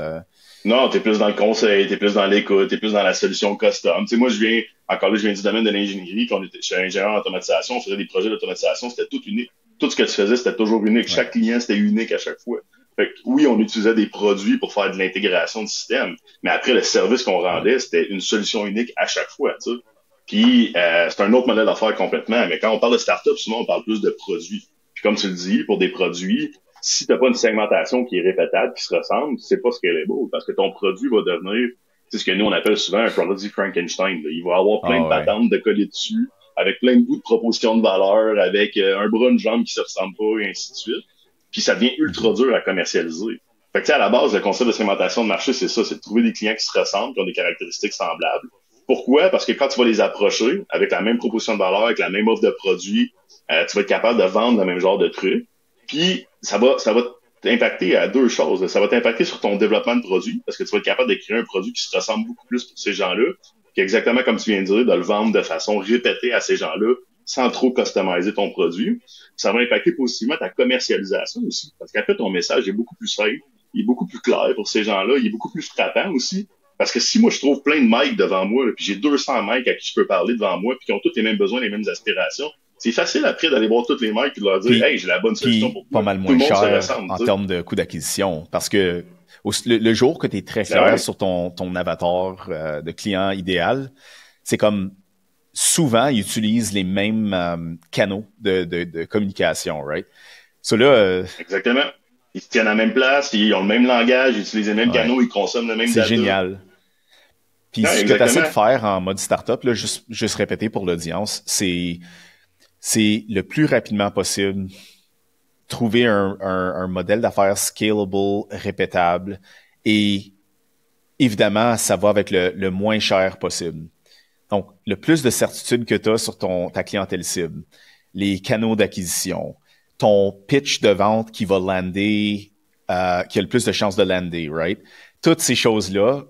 Non, t'es plus dans le conseil, t'es plus dans l'écoute, t'es plus dans la solution custom. Tu sais, moi, je viens du domaine de l'ingénierie, puis j'étais ingénieur en automatisation, on faisait des projets d'automatisation, c'était tout unique. Tout ce que tu faisais, c'était toujours unique. Chaque client, c'était unique à chaque fois. Fait que, oui, on utilisait des produits pour faire de l'intégration de système, mais après, le service qu'on rendait, c'était une solution unique à chaque fois, tu sais. Puis, c'est un autre modèle d'affaires complètement, mais quand on parle de start-up, souvent, on parle plus de produits. Puis, comme tu le dis, pour des produits, si t'as pas une segmentation qui est répétable, qui se ressemble, c'est pas scalable, parce que ton produit va devenir, c'est ce que nous on appelle souvent un produit Frankenstein. Là. Il va avoir plein de patentes de coller dessus, avec plein de bouts de propositions de valeur, avec un bras, une jambe qui se ressemble pas, et ainsi de suite. Puis ça devient ultra dur à commercialiser. Fait que à la base, le concept de segmentation de marché, c'est ça, c'est de trouver des clients qui se ressemblent, qui ont des caractéristiques semblables. Pourquoi? Parce que quand tu vas les approcher avec la même proposition de valeur, avec la même offre de produit, tu vas être capable de vendre le même genre de truc. Puis, ça va t'impacter à deux choses. Ça va t'impacter sur ton développement de produit, parce que tu vas être capable de créer un produit qui se ressemble beaucoup plus pour ces gens-là, qui est exactement comme tu viens de dire, de le vendre de façon répétée à ces gens-là, sans trop customiser ton produit. Ça va impacter positivement ta commercialisation aussi, parce qu'après, ton message est beaucoup plus simple, il est beaucoup plus clair pour ces gens-là, il est beaucoup plus frappant aussi. Parce que si moi, je trouve plein de mecs devant moi, là, puis j'ai 200 mecs à qui je peux parler devant moi, puis qui ont tous les mêmes besoins, les mêmes aspirations, c'est facile après d'aller voir tous les mecs et de leur dire « Hey, j'ai la bonne solution pour toi. » Pas mal moins cher en termes de coût d'acquisition. Parce que le jour que tu es très fier sur ton avatar de client idéal, c'est comme souvent, ils utilisent les mêmes canaux de communication, right? So là, exactement. Ils se tiennent à la même place, ils ont le même langage, ils utilisent les mêmes canaux, ils consomment le même data. C'est génial. Puis ce que tu essaies de faire en mode startup, là, juste répéter pour l'audience, c'est le plus rapidement possible trouver un modèle d'affaires scalable, répétable, et évidemment, ça va avec le moins cher possible. Donc, le plus de certitude que tu as sur ta clientèle cible, les canaux d'acquisition, ton pitch de vente qui va lander, qui a le plus de chances de lander, right? Toutes ces choses-là,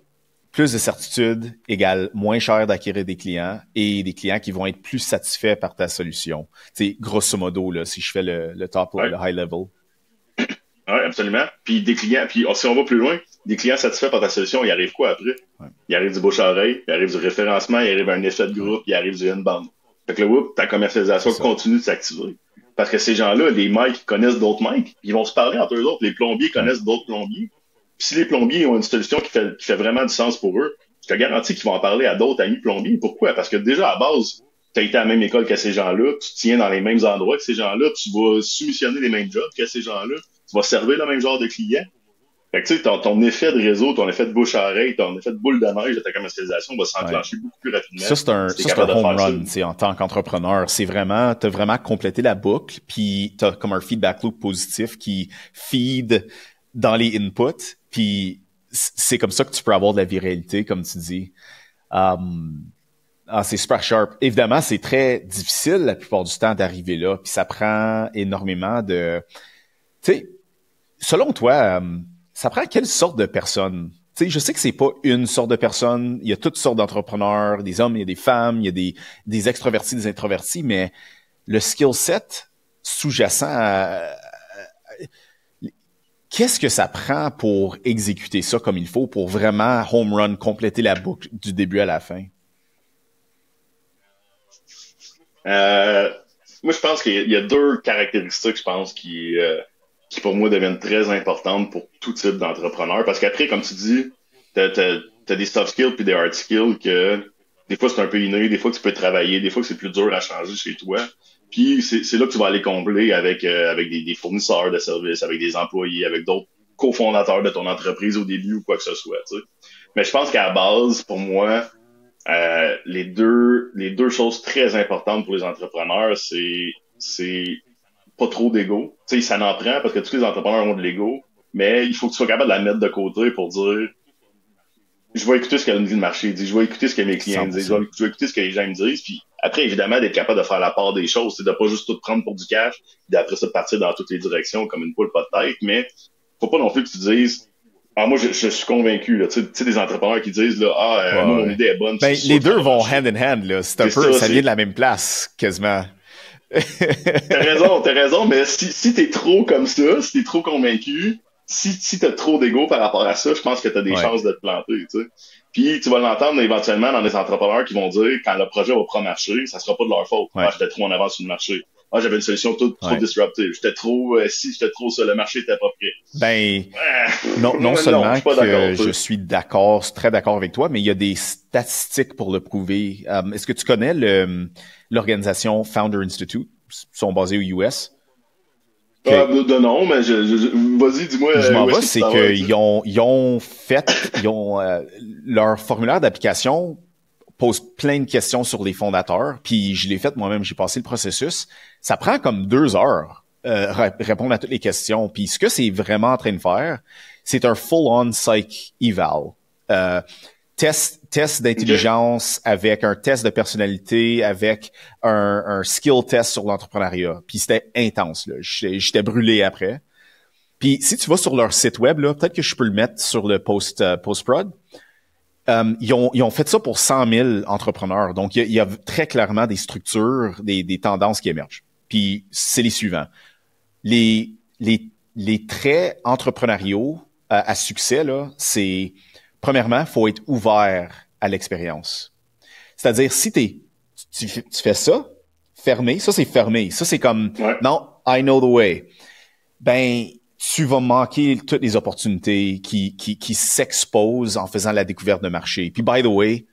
plus de certitude égale moins cher d'acquérir des clients et des clients qui vont être plus satisfaits par ta solution. C'est grosso modo, là, si je fais le top, le high level. Oui, absolument. Puis des clients, puis si on va plus loin, des clients satisfaits par ta solution, il arrive quoi après? Ouais. Il arrive du bouche à oreille, il arrive du référencement, il arrive un effet de groupe, il arrive du inbound. Fait que là, ta commercialisation continue de s'activer. Parce que ces gens-là, les mecs connaissent d'autres mecs, ils vont se parler entre eux autres. Les plombiers connaissent d'autres plombiers. Puis si les plombiers ont une solution qui fait vraiment du sens pour eux, je te garantis qu'ils vont en parler à d'autres amis plombiers. Pourquoi? Parce que déjà, à base, tu as été à la même école que ces gens-là, tu te tiens dans les mêmes endroits que ces gens-là, tu vas soumissionner les mêmes jobs que ces gens-là, tu vas servir le même genre de clients. Fait que tu sais, ton effet de réseau, ton effet de bouche à oreille, ton effet de boule de neige de ta commercialisation va s'enclencher beaucoup plus rapidement. Ça, c'est un home run, en tant qu'entrepreneur. C'est vraiment, t'as vraiment complété la boucle, puis t'as comme un feedback loop positif qui feed dans les inputs, puis c'est comme ça que tu peux avoir de la viralité, comme tu dis. C'est super sharp. Évidemment, c'est très difficile la plupart du temps d'arriver là, puis ça prend énormément de... Tu sais, selon toi, ça prend quelle sorte de personne? Tu sais, je sais que c'est pas une sorte de personne. Il y a toutes sortes d'entrepreneurs, des hommes, il y a des femmes, il y a des extrovertis, des introvertis, mais le skill set sous-jacent qu'est-ce que ça prend pour exécuter ça comme il faut, pour vraiment home run, compléter la boucle du début à la fin? Moi, je pense qu'il y a deux caractéristiques, je pense, qui pour moi deviennent très importantes pour tout type d'entrepreneur. Parce qu'après, comme tu dis, t'as des soft skills puis des hard skills que des fois c'est un peu inné, des fois que tu peux travailler, des fois que c'est plus dur à changer chez toi. Puis c'est là que tu vas aller combler avec des fournisseurs de services, avec des employés, avec d'autres cofondateurs de ton entreprise au début ou quoi que ce soit. Tu sais. Mais je pense qu'à la base, pour moi, les deux choses très importantes pour les entrepreneurs, c'est pas trop d'ego. Tu sais, ça n'en prend parce que tous les entrepreneurs ont de l'ego, mais il faut que tu sois capable de la mettre de côté pour dire je vais écouter ce que la vie de marché dit, je vais écouter ce que mes clients disent, je vais écouter ce que les gens me disent, puis après, évidemment, d'être capable de faire la part des choses, c'est de pas juste tout prendre pour du cash, puis d'après ça, partir dans toutes les directions comme une poule pas de tête, mais faut pas non plus que tu dises moi, je suis convaincu, là. Tu sais, des entrepreneurs qui disent, là, moi, mon idée est bonne. Ben, les deux vont hand in hand, là. C'est un peu, ça vient de la même place, quasiment. T'as raison, mais si t'es trop comme ça, si t'es trop convaincu, si t'as trop d'ego par rapport à ça, je pense que t'as des Ouais, chances de te planter, tu sais. Puis tu vas l'entendre éventuellement dans des entrepreneurs qui vont dire quand le projet va pas marcher, ça sera pas de leur faute. Ah, ouais, j'étais trop en avance sur le marché. Ah, j'avais une solution trop ouais. disruptive. J'étais trop j'étais trop ça, le marché était pas prêt. Ben, Ah, non non, je seulement suis pas d'accord. que je suis d'accord, très d'accord avec toi, mais il y a des statistiques pour le prouver. Est-ce que tu connais l'organisation Founder Institute? Ils sont basés aux US. Ah, OK. de non, mais vas-y, dis-moi Où je m'en où vais, est-ce que tu c'est t'en vas avec ça? ils ont leur formulaire d'application pose plein de questions sur les fondateurs, puis je l'ai fait moi-même, j'ai passé le processus. Ça prend comme 2 heures répondre à toutes les questions. Puis ce que c'est vraiment en train de faire, c'est un full-on psych eval. Euh, test OK. d'intelligence avec un test de personnalité, avec un skill test sur l'entrepreneuriat. Puis c'était intense, là. J'étais brûlé après. Puis si tu vas sur leur site web, là, peut-être que je peux le mettre sur le post-prod. Ils ont fait ça pour 100 000 entrepreneurs. Donc, il y a très clairement des structures, des tendances qui émergent. Puis, c'est les suivants. Les, les traits entrepreneuriaux à succès, là, c'est, premièrement, faut être ouvert à l'expérience. C'est-à-dire, si tu fais ça, fermé, ça c'est fermé. Ça c'est comme, Ouais. non, I know the way. Ben, tu vas manquer toutes les opportunités qui s'exposent en faisant la découverte de marché. Puis, by the way,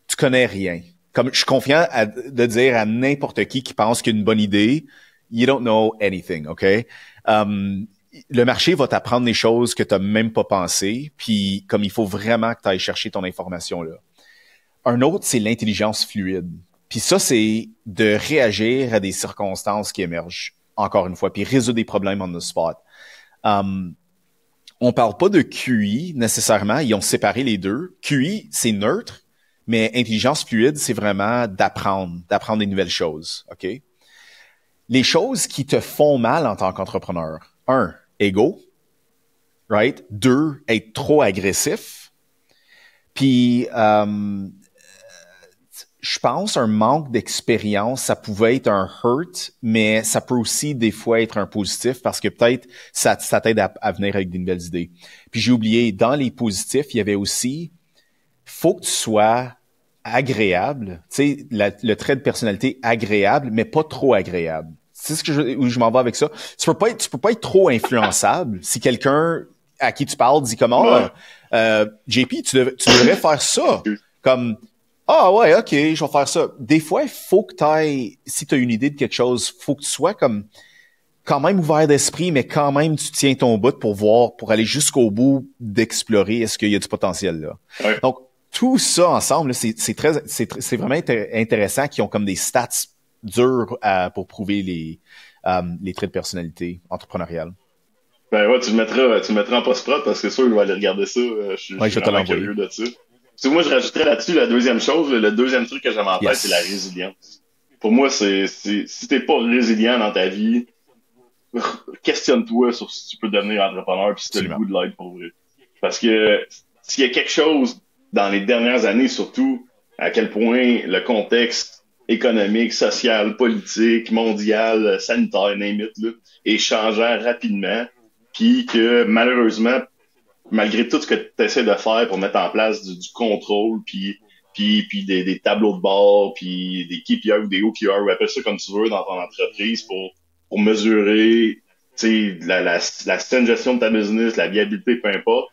tu connais rien. Comme je suis confiant de dire à n'importe qui pense qu'il y a une bonne idée, you don't know anything, OK? Le marché va t'apprendre des choses que tu n'as même pas pensé, puis comme il faut vraiment que tu ailles chercher ton information là. Un autre, c'est l'intelligence fluide. Puis ça, c'est de réagir à des circonstances qui émergent, encore une fois, puis résoudre des problèmes on the spot. On parle pas de QI nécessairement, ils ont séparé les deux. QI, c'est neutre, mais intelligence fluide, c'est vraiment d'apprendre des nouvelles choses, OK? Les choses qui te font mal en tant qu'entrepreneur. 1, ego, right? 2, être trop agressif. Puis, je pense un manque d'expérience, ça pouvait être un hurt, mais ça peut aussi des fois être un positif parce que peut-être ça t'aide à venir avec des nouvelles idées. Puis j'ai oublié, dans les positifs, il y avait aussi, faut que tu sois agréable, tu sais, le trait de personnalité agréable, mais pas trop agréable. C'est ce que où je m'en vais avec ça. Tu peux pas être trop influençable. Si quelqu'un à qui tu parles dit comme, Ouais. JP, tu devrais faire ça. Comme, ah ouais, ok, je vais faire ça. Des fois, il faut que tu ailles, si tu as une idée de quelque chose, faut que tu sois comme quand même ouvert d'esprit, mais quand même tu tiens ton bout pour voir, pour aller jusqu'au bout d'explorer est-ce qu'il y a du potentiel là. Ouais. Donc tout ça ensemble, là, c'est vraiment intéressant qu'ils ont comme des stats durs pour prouver les traits de personnalité entrepreneuriale. Ben ouais, tu le mettras en post-prod parce que c'est sûr, je vais aller regarder ça. Je Ouais, suis je vais te vraiment l'envoyer. curieux de ça. Parce que moi, je rajouterais là-dessus la deuxième chose, le deuxième truc que j'avais en tête, c'est la Yes. résilience. Pour moi, si t'es pas résilient dans ta vie, questionne-toi sur si tu peux devenir entrepreneur puis si t'as le Absolument. goût de l'aide pour vrai. Parce que s'il y a quelque chose dans les dernières années, surtout, à quel point le contexte économique, social, politique, mondial, sanitaire, name it, là, est changeant rapidement, puis que malheureusement, malgré tout ce que tu essaies de faire pour mettre en place du contrôle, puis des tableaux de bord, puis des KPI ou des OKR, ou appelle ça comme tu veux dans ton entreprise pour mesurer la saine gestion de ta business, la viabilité, peu importe.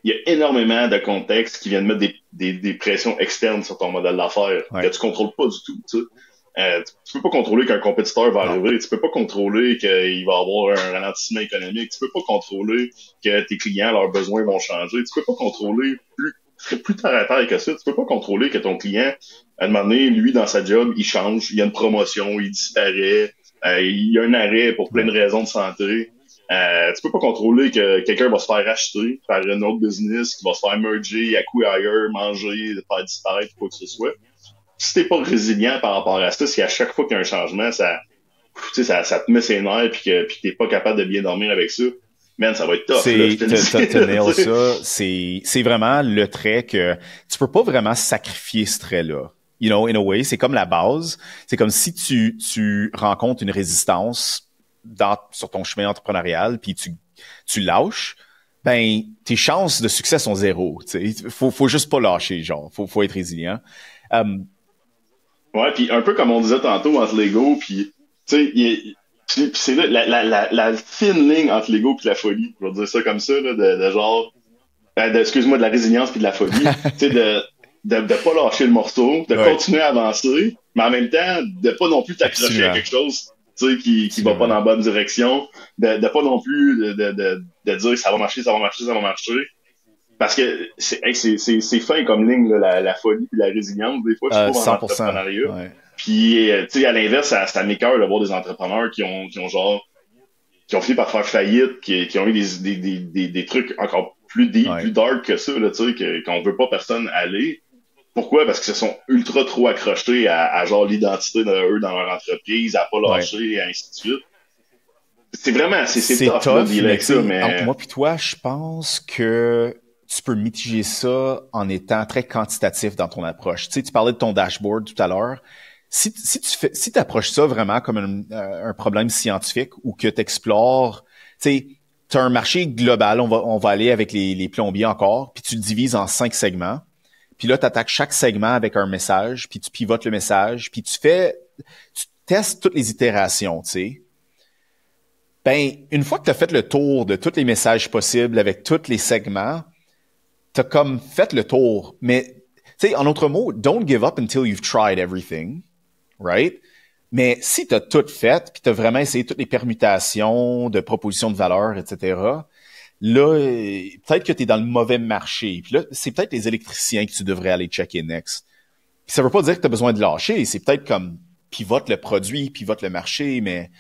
Il y a énormément de contextes qui viennent mettre des pressions externes sur ton modèle d'affaires que Ouais. tu contrôles pas du tout. Tu sais. Tu peux pas contrôler qu'un compétiteur va Non. arriver. Tu peux pas contrôler qu'il va avoir un ralentissement économique. Tu peux pas contrôler que tes clients, leurs besoins vont changer. Tu peux pas contrôler plus terre à terre que ça. Tu peux pas contrôler que ton client, à un moment donné, lui, dans sa job, il change, il y a une promotion, il disparaît, il y a un arrêt pour plein Ouais. de raisons de santé. Tu peux pas contrôler que quelqu'un va se faire acheter par un autre business, qui va se faire merger, acquire, manger, faire disparaître, quoi que ce soit. Si t'es pas résilient par rapport à ça, si à chaque fois qu'il y a un changement, ça te met ses nerfs puis que t'es pas capable de bien dormir avec ça, man, ça va être tough, là, je te le T'as nail dis. ça. C'est vraiment le trait que tu peux pas vraiment sacrifier ce trait-là. in a way. C'est comme la base. C'est comme si tu rencontres une résistance sur ton chemin entrepreneurial, puis tu lâches, ben, tes chances de succès sont zéro. Faut juste pas lâcher, genre. Faut être résilient. Ouais, puis un peu comme on disait tantôt entre l'ego, puis tu sais, c'est là la fine ligne entre l'ego et la folie. Je vais dire ça comme ça, là, de genre, excuse-moi, de la résilience puis de la folie. Tu sais, de pas lâcher le morceau, de continuer à avancer, mais en même temps, de pas non plus t'accrocher à quelque chose, tu sais, qui va pas dans la bonne direction, de pas non plus de dire ça va marcher, ça va marcher, ça va marcher. Parce que c'est fin comme ligne, là, la folie et la résilience, des fois, je trouve, en entrepreneuriat. Ouais. Puis, tu sais, à l'inverse, ça m'écoeure de voir des entrepreneurs qui ont fini par faire faillite, qui ont eu des trucs encore plus deep, plus dark que ça, là, tu sais, qu'on veut pas personne aller. Pourquoi? Parce qu'ils se sont ultra trop accrochés à genre l'identité d'eux dans leur entreprise, à pas lâcher, et ainsi de suite. C'est vraiment, c'est tough, là, de avec ça, mais... Entre moi puis toi, je pense que tu peux mitiger ça en étant très quantitatif dans ton approche. Tu sais, tu parlais de ton dashboard tout à l'heure. Si tu approches ça vraiment comme un problème scientifique ou que tu explores, tu sais, tu as un marché global, on va aller avec les plombiers encore, puis tu le divises en 5 segments. Puis là, tu attaques chaque segment avec un message, puis tu pivotes le message, puis tu testes toutes les itérations, tu sais. Ben, une fois que tu as fait le tour de tous les messages possibles avec tous les segments, tu as comme fait le tour. Mais, tu sais, en d'autres mots, don't give up until you've tried everything, right? Mais si tu as tout fait, puis tu as vraiment essayé toutes les permutations de propositions de valeur, etc., là, peut-être que tu es dans le mauvais marché. Puis là, c'est peut-être les électriciens que tu devrais aller checker next. Puis ça veut pas dire que tu as besoin de lâcher. C'est peut-être comme pivote le produit, pivote le marché, mais...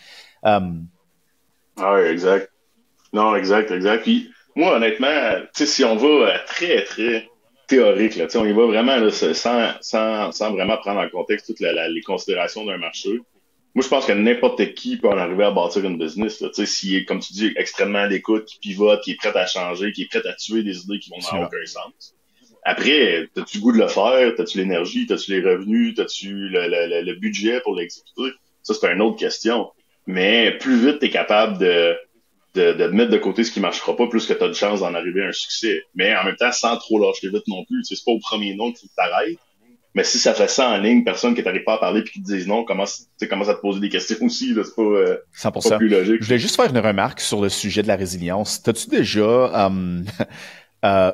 Ah oui, exact. Non, exact. Puis moi, honnêtement, tu sais, si on va très, très théorique, là, tu sais, on y va vraiment là, sans vraiment prendre en contexte toutes les considérations d'un marché. Moi, je pense que n'importe qui peut en arriver à bâtir une business. Là. Tu sais, s'il est, comme tu dis, extrêmement à l'écoute, qui pivote, qui est prêt à changer, qui est prêt à tuer des idées qui vont dans aucun sens. Après, t'as-tu le goût de le faire? T'as-tu l'énergie? T'as-tu les revenus? T'as-tu le budget pour l'exécuter? Ça, c'est une autre question. Mais plus vite t'es capable de mettre de côté ce qui marchera pas, plus que t'as de chances d'en arriver à un succès. Mais en même temps, sans trop lâcher vite non plus. Tu sais, c'est pas au premier nom qu'il faut que t'arrêtes. Mais si ça fait ça en ligne, personne qui t'arrive pas à parler puis qui te disent non, commence à te poser des questions aussi, là, c'est pas plus logique. Je voulais juste faire une remarque sur le sujet de la résilience. T'as-tu déjà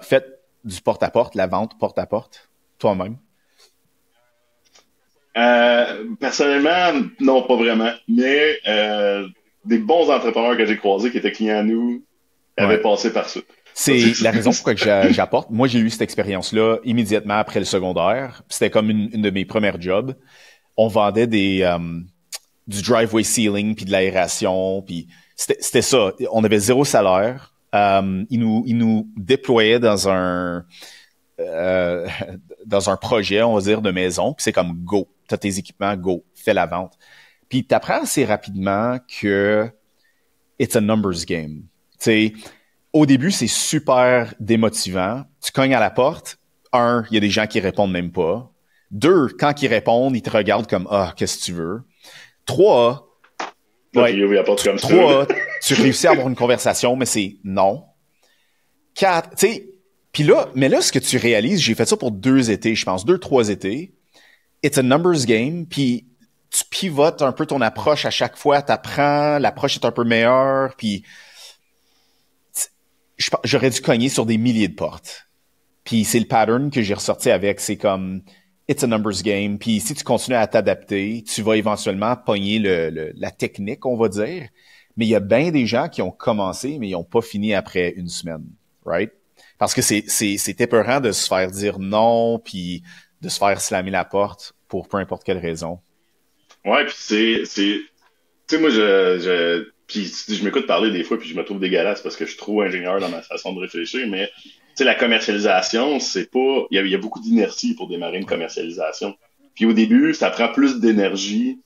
fait du porte-à-porte, la vente porte-à-porte, toi-même? Personnellement, non, pas vraiment. Mais des bons entrepreneurs que j'ai croisés qui étaient clients à nous avaient passé par ça. C'est la raison pourquoi j'apporte. Moi, j'ai eu cette expérience-là immédiatement après le secondaire. C'était comme une de mes premières jobs. On vendait du driveway sealing puis de l'aération. Puis c'était ça. On avait 0 salaire. Ils nous déployaient dans un projet, on va dire, de maison. Puis c'est comme go. T'as tes équipements, go. Fais la vente. Puis t'apprends assez rapidement que it's a numbers game. Tu sais, au début, c'est super démotivant. Tu cognes à la porte. 1, il y a des gens qui répondent même pas. 2, quand ils répondent, ils te regardent comme « Ah, qu'est-ce que tu veux? » 3, tu réussis à avoir une conversation, mais c'est non. 4, tu sais, puis là, mais là, ce que tu réalises, j'ai fait ça pour 2 étés, je pense, 2-3 étés. It's a numbers game, puis tu pivotes un peu ton approche à chaque fois, t'apprends, l'approche est un peu meilleure, puis j'aurais dû cogner sur des milliers de portes. Puis c'est le pattern que j'ai ressorti avec, c'est comme it's a numbers game. Puis si tu continues à t'adapter, tu vas éventuellement pogner la technique, on va dire. Mais il y a bien des gens qui ont commencé, mais ils n'ont pas fini après une semaine, right? Parce que c'est épeurant de se faire dire non, puis de se faire slammer la porte pour peu importe quelle raison. Ouais, puis tu sais, moi, puis je m'écoute parler des fois, puis je me trouve dégueulasse parce que je suis trop ingénieur dans ma façon de réfléchir, mais tu sais, la commercialisation, c'est pas... Il y a beaucoup d'inertie pour démarrer une commercialisation. Puis au début, ça prend plus d'énergie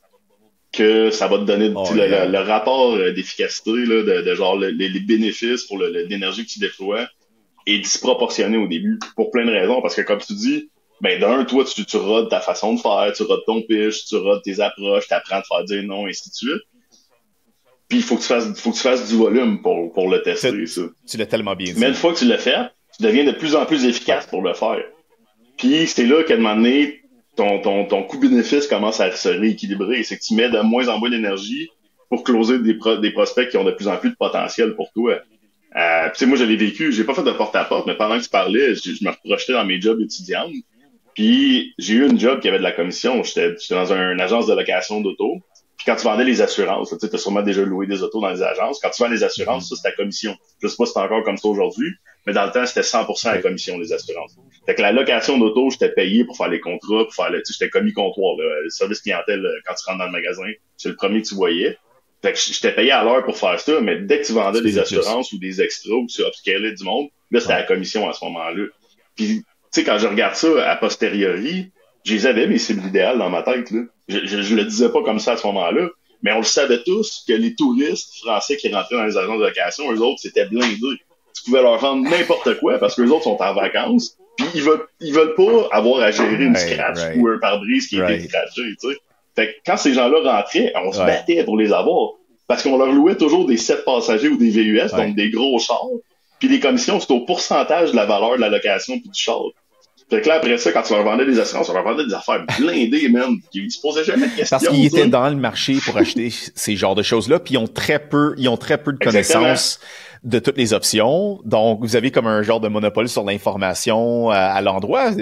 que ça va te donner le rapport d'efficacité, là, de genre les bénéfices pour l'énergie que tu déploies est disproportionné au début, pour plein de raisons, parce que comme tu dis, ben d'un, toi, tu rodes ta façon de faire, tu rodes ton pitch, tu rodes tes approches, tu apprends à te faire dire non, et ainsi de suite. Puis il faut que tu fasses du volume pour le tester, ça. Tu l'as tellement bien Mais dit. une fois que tu l'as fait, tu deviens de plus en plus efficace pour le faire. Puis c'est là qu'à un moment donné, ton coût-bénéfice commence à se rééquilibrer. C'est que tu mets de moins en moins d'énergie pour closer des prospects qui ont de plus en plus de potentiel pour toi. Tu sais, moi, je l'ai vécu. J'ai pas fait de porte-à-porte, mais pendant que tu parlais, je me reprojetais dans mes jobs étudiants. Puis j'ai eu une job qui avait de la commission. J'étais dans une agence de location d'auto. Puis quand tu vendais les assurances, tu as sûrement déjà loué des autos dans les agences. Quand tu vends les assurances, ça, c'est ta commission. Je sais pas si c'est encore comme ça aujourd'hui, mais dans le temps, c'était 100% à la commission, les assurances. Fait que la location d'auto, j'étais payé pour faire les contrats, pour faire j'étais commis comptoir, là, le service clientèle, quand tu rentres dans le magasin, c'est le premier que tu voyais. Fait que j'étais payé à l'heure pour faire ça, mais dès que tu vendais des assurances ou des extras ou tu upscalais du monde, là, c'était la commission à ce moment-là. Puis, tu sais, quand je regarde ça a posteriori, je les avais mes cibles idéales dans ma tête, là. Je le disais pas comme ça à ce moment-là, mais on le savait tous que les touristes français qui rentraient dans les agences de location, eux autres, c'était blindé. Tu pouvais leur vendre n'importe quoi parce que les autres sont en vacances, puis ils veulent pas avoir à gérer une scratch ou un pare-brise qui a été scratché, tu sais. Fait que quand ces gens-là rentraient, on se battait pour les avoir. Parce qu'on leur louait toujours des 7 passagers ou des VUS, donc des gros chars. Puis les commissions, c'était au pourcentage de la valeur de la location puis du char. Fait que là, après ça, quand tu leur vendais des assurances, on leur vendait des affaires blindées, man. Ils se posaient jamais de questions. Parce qu'ils étaient dans le marché pour acheter ces genres de choses-là, puis ils ont très peu de connaissances de toutes les options. Donc, vous avez comme un genre de monopole sur l'information à l'endroit.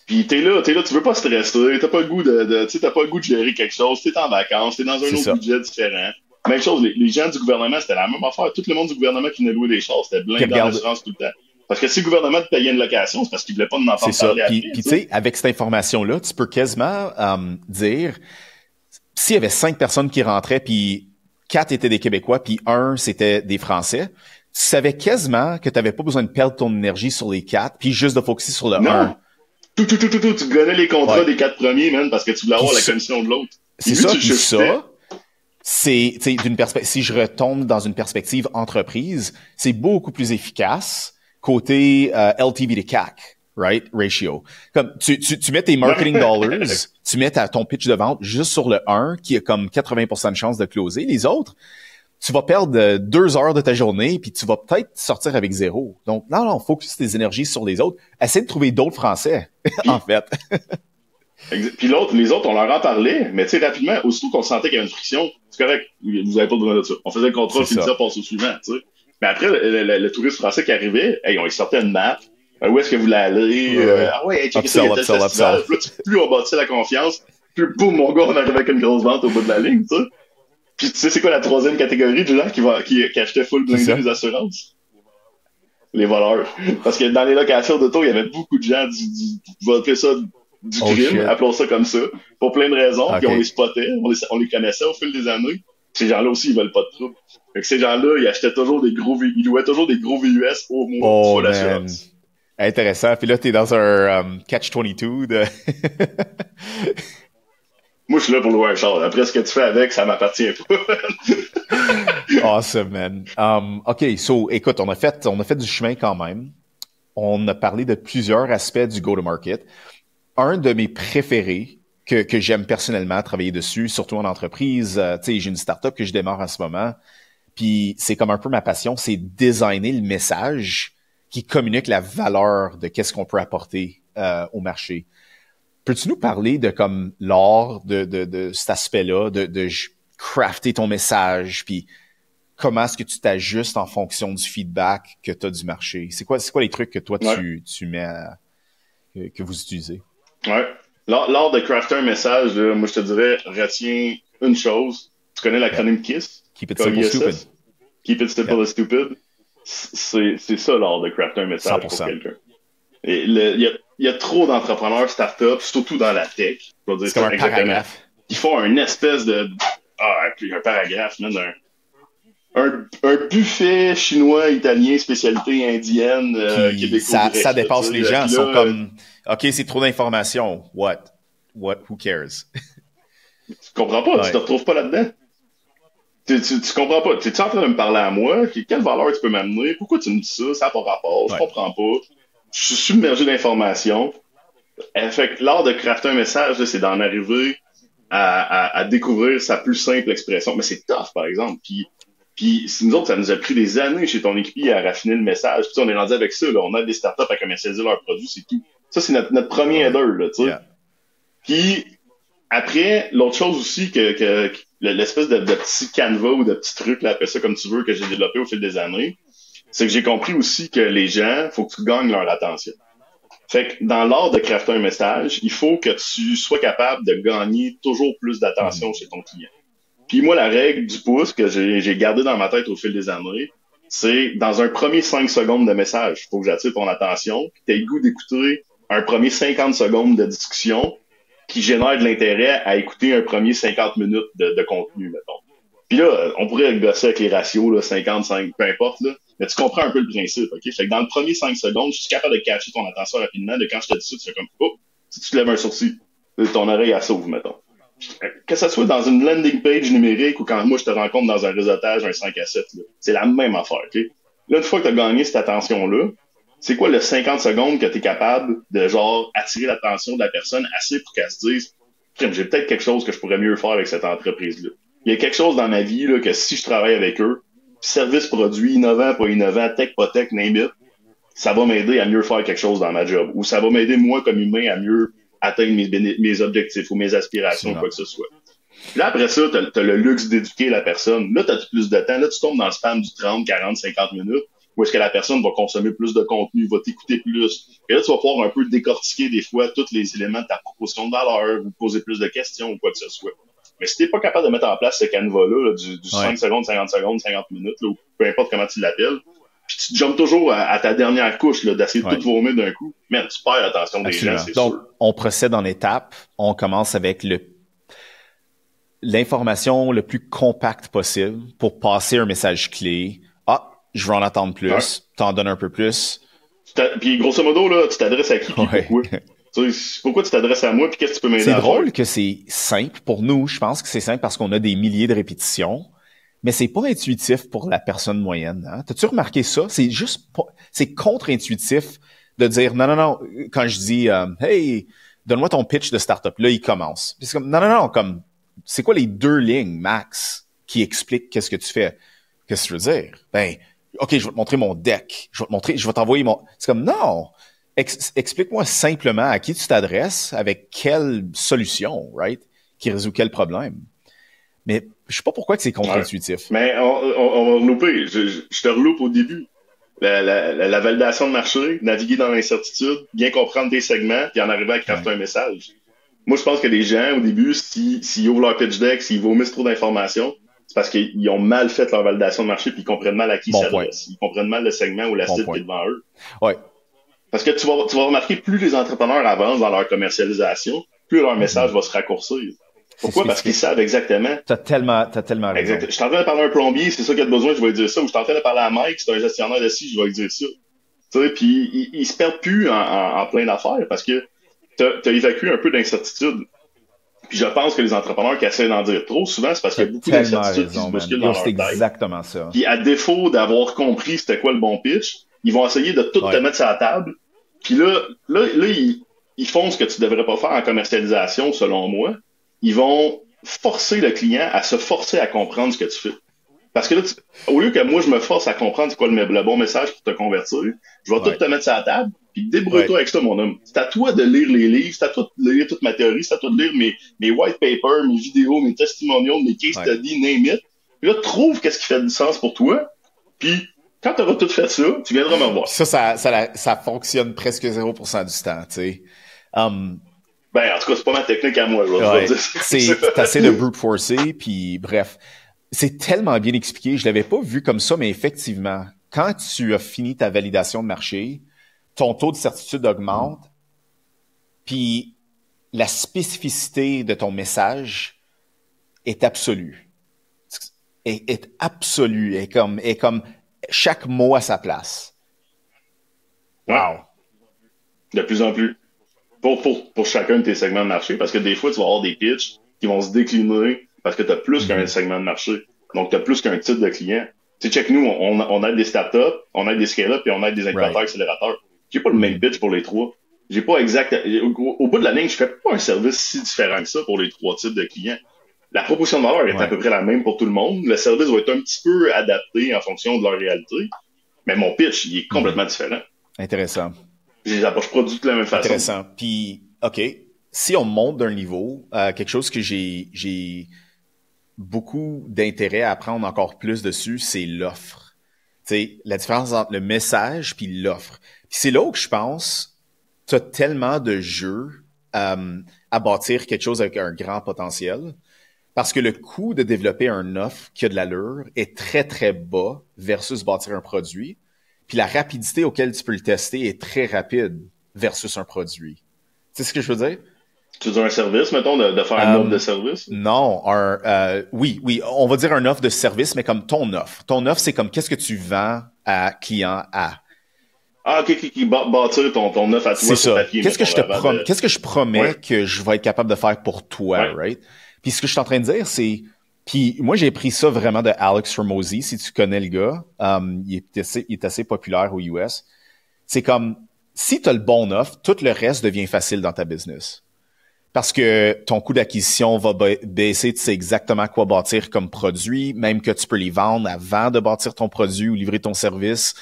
Puis t'es là, tu veux pas stresser, t'as pas le goût t'as pas le goût de gérer quelque chose, t'es en vacances, t'es dans un autre budget différent. Même chose, les gens du gouvernement, c'était la même affaire. Tout le monde du gouvernement qui venait louer des chars, c'était blindé dans l'assurance tout le temps. Parce que si le gouvernement te payait une location, c'est parce qu'il voulait pas en entendre parler après. Puis tu sais, avec cette information-là, tu peux quasiment dire, s'il y avait 5 personnes qui rentraient, puis 4 étaient des Québécois, puis 1, c'était des Français, tu savais quasiment que tu n'avais pas besoin de perdre ton énergie sur les 4, puis juste de focusser sur le 1. Tu gagnais les contrats des 4 premiers, man, parce que tu voulais avoir la commission de l'autre. C'est ça, puis ça, c'est, tu sais, si je retombe dans une perspective entreprise, c'est beaucoup plus efficace côté LTV to CAC, right? Ratio. Comme tu mets tes marketing dollars, tu mets ton pitch de vente juste sur le 1 qui a comme 80% de chance de closer. Les autres, tu vas perdre 2 heures de ta journée puis tu vas peut-être sortir avec 0. Donc, non, focus tes énergies sur les autres. Essaie de trouver d'autres Français, en fait. Puis les autres, on leur en parlait, mais tu sais, rapidement, aussitôt qu'on sentait qu'il y avait une friction, c'est correct, vous avez pas besoin de ça. On faisait le contrat, puis ça passe au suivant, tu sais. Mais après, le touriste français qui arrivait, on lui sortait une map. Où est-ce que vous voulez aller? Checker ça, il y a tel festival. Plus on bâtissait la confiance, plus boum, mon gars, on arrivait avec une grosse vente au bout de la ligne, tu sais. Puis tu sais, c'est quoi la troisième catégorie de gens qui achetaient full blindé des assurances? Les voleurs. Parce que dans les locations d'auto, il y avait beaucoup de gens on va appeler ça du crime, appelons ça comme ça, pour plein de raisons, puis on les spottait, on les connaissait au fil des années. Ces gens-là aussi, ils veulent pas de trouble. Fait que ces gens-là, ils achetaient toujours ils louaient toujours des gros VUS au mois sur l'assurance. Intéressant. Puis là, t'es dans un catch-22 de... Moi, je suis là pour louer un char. Après, ce que tu fais avec, ça m'appartient pas. Awesome, man. OK, so, écoute, on a fait du chemin quand même. On a parlé de plusieurs aspects du go-to-market. Un de mes préférés, que j'aime personnellement travailler dessus, surtout en entreprise. Tu sais, j'ai une startup que je démarre en ce moment. Puis c'est comme un peu ma passion, c'est designer le message qui communique la valeur de qu'est-ce qu'on peut apporter au marché. Peux-tu nous parler de comme l'art de cet aspect-là, de crafter ton message, puis comment est-ce que tu t'ajustes en fonction du feedback que tu as du marché? C'est quoi les trucs que toi tu mets que vous utilisez? Ouais. L'art de crafter un message, là, moi je te dirais, retiens une chose. Tu connais l'acronyme KISS? Keep it simple, stupid. Keep it simple and stupid. C'est ça l'art de crafter un message 100%. Pour quelqu'un. Et il y a trop d'entrepreneurs startups, surtout dans la tech. C'est comme un paragraphe. Ils font une espèce de... un paragraphe, même un buffet chinois, italien, spécialité indienne, québécois. Ça dépasse les gens. Ils sont comme, OK, c'est trop d'informations. What? Who cares? Tu comprends pas, tu te retrouves pas là-dedans. Tu comprends pas. Tu es en train de me parler à moi? Quelle valeur tu peux m'amener? Pourquoi tu me dis ça? Ça n'a pas rapport. Je comprends pas. Je suis submergé d'informations. Fait que l'art de crafter un message, là, c'est d'en arriver à découvrir sa plus simple expression. Mais c'est tough, par exemple. Puis nous autres, ça nous a pris des années chez ton équipe à raffiner le message. Puis on est rendu avec ça. Là. On a des startups à commercialiser leurs produits, c'est tout. Ça, c'est notre premier header, là, tu sais. Yeah. Puis après, l'autre chose aussi que l'espèce de petit canevas ou de petit truc, là, appelle ça comme tu veux, que j'ai développé au fil des années, c'est que j'ai compris aussi que les gens, faut que tu gagnes leur attention. Fait que dans l'art de crafter un message, il faut que tu sois capable de gagner toujours plus d'attention chez ton client. Puis moi, la règle du pouce que j'ai gardée dans ma tête au fil des années, c'est dans un premier 5 secondes de message, il faut que j'attire ton attention, que tu aies le goût d'écouter un premier 50 secondes de discussion qui génère de l'intérêt à écouter un premier 50 minutes de contenu, mettons. Puis là, on pourrait gosser avec les ratios, là, 55, peu importe, là, mais tu comprends un peu le principe, OK? Fait que dans le premier 5 secondes, je suis capable de catcher ton attention rapidement, de quand je te dis ça, tu fais comme, oh, si tu te lèves un sourcil, ton oreille, elle s'ouvre, mettons. Que ce soit dans une landing page numérique ou quand moi je te rencontre dans un réseautage, un 5 à 7, là, c'est la même affaire, OK? Là, une fois que tu as gagné cette attention-là, c'est quoi le 50 secondes que tu es capable de, genre, attirer l'attention de la personne assez pour qu'elle se dise, j'ai peut-être quelque chose que je pourrais mieux faire avec cette entreprise-là. Il y a quelque chose dans ma vie, là, que si je travaille avec eux, service produit, innovant, pas innovant, tech, pas tech, name it, ça va m'aider à mieux faire quelque chose dans ma job. Ou ça va m'aider, moi, comme humain, à mieux atteindre mes objectifs ou mes aspirations, ou quoi que ce soit. Puis là, après ça, t'as le luxe d'éduquer la personne. Là, t'as plus de temps. Là, tu tombes dans le spam du 30, 40, 50 minutes, où est-ce que la personne va consommer plus de contenu, va t'écouter plus. Et là, tu vas pouvoir un peu décortiquer des fois tous les éléments de ta proposition de valeur, ou poser plus de questions, ou quoi que ce soit. Mais si t'es pas capable de mettre en place ce canevas-là, là, du 5 secondes, 50 secondes, 50 minutes, là, ou peu importe comment tu l'appelles, puis tu jumpes toujours à ta dernière couche, là, d'essayer de tout vomir d'un coup, man, tu perds l'attention des gens, c'est Donc, sûr. on procède en étapes. On commence avec l'information le plus compacte possible pour passer un message clé. Ah, je veux en attendre plus. T'en donnes un peu plus. Puis grosso modo, là, tu t'adresses à qui, puis pourquoi? Pourquoi tu t'adresses à moi, puis qu'est-ce que tu peux m'aider à faire? C'est drôle que c'est simple. Pour nous, je pense que c'est simple parce qu'on a des milliers de répétitions, mais c'est pas intuitif pour la personne moyenne. Hein? T'as-tu remarqué ça? C'est juste pas, c'est contre-intuitif de dire non, quand je dis hey, donne-moi ton pitch de startup. Là, il commence. Puis c'est comme non, comme c'est quoi les 2 lignes max qui expliquent qu'est-ce que tu fais? Qu'est-ce que tu veux dire? Ben, OK, je vais te montrer mon deck. Je vais t'envoyer mon. C'est comme non. Explique-moi simplement à qui tu t'adresses, avec quelle solution, right, qui résout quel problème. Mais je sais pas pourquoi que c'est contre-intuitif. Mais on va relouper. Je te reloupe au début. La validation de marché, naviguer dans l'incertitude, bien comprendre tes segments, puis en arriver à crafter un message. Moi, je pense que les gens, au début, s'ils ouvrent leur pitch deck, s'ils vomissent trop d'informations, c'est parce qu'ils ont mal fait leur validation de marché, puis ils comprennent mal à qui ils s'adressent. Ils comprennent mal le segment ou la cible qui est devant eux. Ouais. Parce que tu vas remarquer, plus les entrepreneurs avancent dans leur commercialisation, plus leur message va se raccourcir. Pourquoi? Parce qu'ils savent exactement. T'as tellement raison. Exact. Je suis en train de parler à un plombier, c'est ça qu'il a besoin, je vais lui dire ça. Ou je suis en train de parler à Mike, c'est un gestionnaire de ci, je vais lui dire ça. Tu sais, puis ils se perdent plus en plein d'affaires parce que t'as évacué un peu d'incertitude. Puis je pense que les entrepreneurs qui essaient d'en dire trop, souvent, c'est parce qu'il y a beaucoup d'incertitudes qui se bousculent dans leur tête. C'est exactement ça. Puis à défaut d'avoir compris c'était quoi le bon pitch, ils vont essayer de tout te mettre sur la table. Puis là, ils font ce que tu devrais pas faire en commercialisation, selon moi. Ils vont forcer le client à se forcer à comprendre ce que tu fais. Parce que là, au lieu que moi, je me force à comprendre c'est quoi le bon message pour te convertir, je vais tout te mettre sur la table, puis débrouille-toi avec ça, mon homme. C'est à toi de lire les livres, c'est à toi de lire toute ma théorie, c'est à toi de lire mes white papers, mes vidéos, mes testimonials, mes case studies, name it. Puis là, trouve qu'est-ce qui fait du sens pour toi, puis quand tu auras tout fait ça, tu viendras me revoir. Ça fonctionne presque 0% du temps, tu sais. Ben, en tout cas, c'est pas ma technique à moi, je vais dire. C'est assez de brute forcer, puis bref. C'est tellement bien expliqué. Je l'avais pas vu comme ça, mais effectivement, quand tu as fini ta validation de marché, ton taux de certitude augmente, puis la spécificité de ton message est absolue. Est absolue. Est comme chaque mot à sa place. Wow. De plus en plus. Pour chacun de tes segments de marché, parce que des fois, tu vas avoir des pitchs qui vont se décliner parce que tu as plus qu'un segment de marché. Donc, tu as plus qu'un type de client. Tu sais, check nous, on aide des startups, on aide des scale-up et on aide des incubateurs accélérateurs. J'ai pas le même pitch pour les trois. j'ai pas exact. Au bout de la ligne, je fais pas un service si différent que ça pour les trois types de clients. La proposition de valeur est à Ouais, peu près la même pour tout le monde. Le service va être un petit peu adapté en fonction de leur réalité. Mais mon pitch, il est mhm. complètement différent. Intéressant. Je les approche pas du tout de la même façon. Intéressant. Puis, OK, si on monte d'un niveau, quelque chose que j'ai beaucoup d'intérêt à apprendre encore plus dessus, c'est l'offre. Tu sais, la différence entre le message puis l'offre. Puis c'est là où je pense, tu as tellement de jeux à bâtir quelque chose avec un grand potentiel. Parce que le coût de développer un offre qui a de l'allure est très, très bas versus bâtir un produit. Puis la rapidité auquel tu peux le tester est très rapide versus un produit. Tu sais ce que je veux dire? Tu veux dire un service, mettons, de faire une offre Euh, de service? non, oui, on va dire un offre de service, mais comme ton offre. Ton offre, c'est comme qu'est-ce que tu vends à client A. Ah, ok, bâtir ton offre à C'est toi sur ça. papier, mettons, avant de... Qu'est-ce que je promets Ouais, que je vais être capable de faire pour toi, ouais. right? Puis ce que je suis en train de dire, c'est, puis moi j'ai pris ça vraiment de Alex Hormozy, si tu connais le gars, il est assez populaire aux US. C'est comme, si tu as le bon offre, tout le reste devient facile dans ta business. Parce que ton coût d'acquisition va baisser, tu sais exactement quoi bâtir comme produit, même que tu peux les vendre avant de bâtir ton produit ou livrer ton service.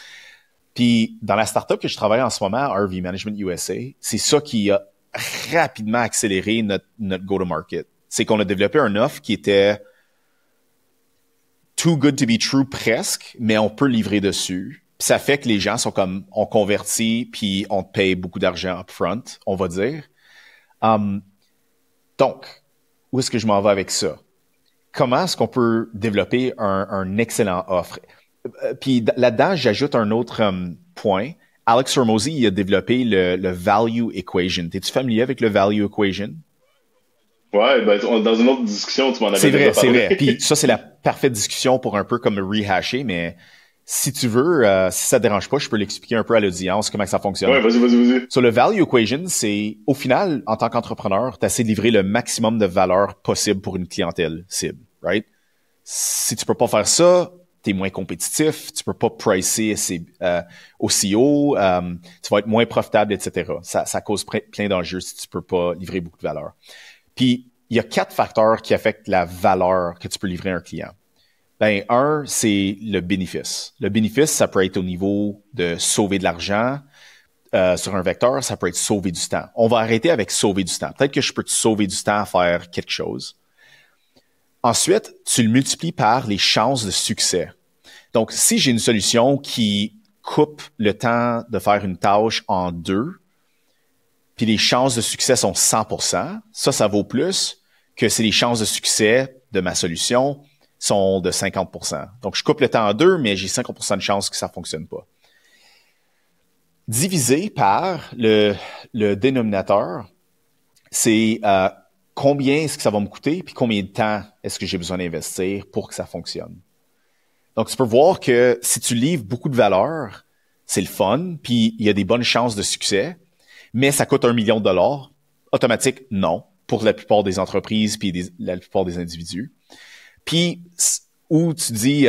Puis dans la startup que je travaille en ce moment, RV Management USA, c'est ça qui a rapidement accéléré notre go-to-market. C'est qu'on a développé un offre qui était too good to be true presque, mais on peut livrer dessus. Puis ça fait que les gens sont comme, on convertit, puis on te paye beaucoup d'argent upfront, on va dire. Um, donc, où est-ce que je m'en vais avec ça? Comment est-ce qu'on peut développer un excellent offre? Puis là-dedans, j'ajoute un autre point. Alex Hormozy, il a développé le value equation. Es-tu familier avec le value equation? Ouais, ben, dans une autre discussion, tu m'en avais déjà C'est parlé. vrai. Puis ça, c'est la parfaite discussion pour un peu comme rehasher, mais si tu veux, si ça te dérange pas, je peux l'expliquer un peu à l'audience, comment ça fonctionne. Ouais, vas-y. So, le value equation, c'est, au final, en tant qu'entrepreneur, tu essaies de livrer le maximum de valeur possible pour une clientèle cible, right? Si tu peux pas faire ça, tu es moins compétitif, tu peux pas pricer aussi haut, tu vas être moins profitable, etc. Ça cause plein d'enjeux si tu peux pas livrer beaucoup de valeur. Puis, il y a 4 facteurs qui affectent la valeur que tu peux livrer à un client. Ben, un, c'est le bénéfice. Le bénéfice, ça peut être au niveau de sauver de l'argent. Sur un vecteur, ça peut être sauver du temps. On va arrêter avec sauver du temps. Peut-être que je peux te sauver du temps à faire quelque chose. Ensuite, tu le multiplies par les chances de succès. Donc, si j'ai une solution qui coupe le temps de faire une tâche en 2, puis les chances de succès sont 100%, ça vaut plus que si les chances de succès de ma solution sont de 50%. Donc, je coupe le temps en 2, mais j'ai 50% de chances que ça fonctionne pas. Divisé par le dénominateur, c'est combien est-ce que ça va me coûter, puis combien de temps est-ce que j'ai besoin d'investir pour que ça fonctionne. Donc, tu peux voir que si tu livres beaucoup de valeur, c'est le fun, puis il y a des bonnes chances de succès, mais ça coûte $1 million. Automatique, non, pour la plupart des entreprises puis la plupart des individus. Puis, où tu dis,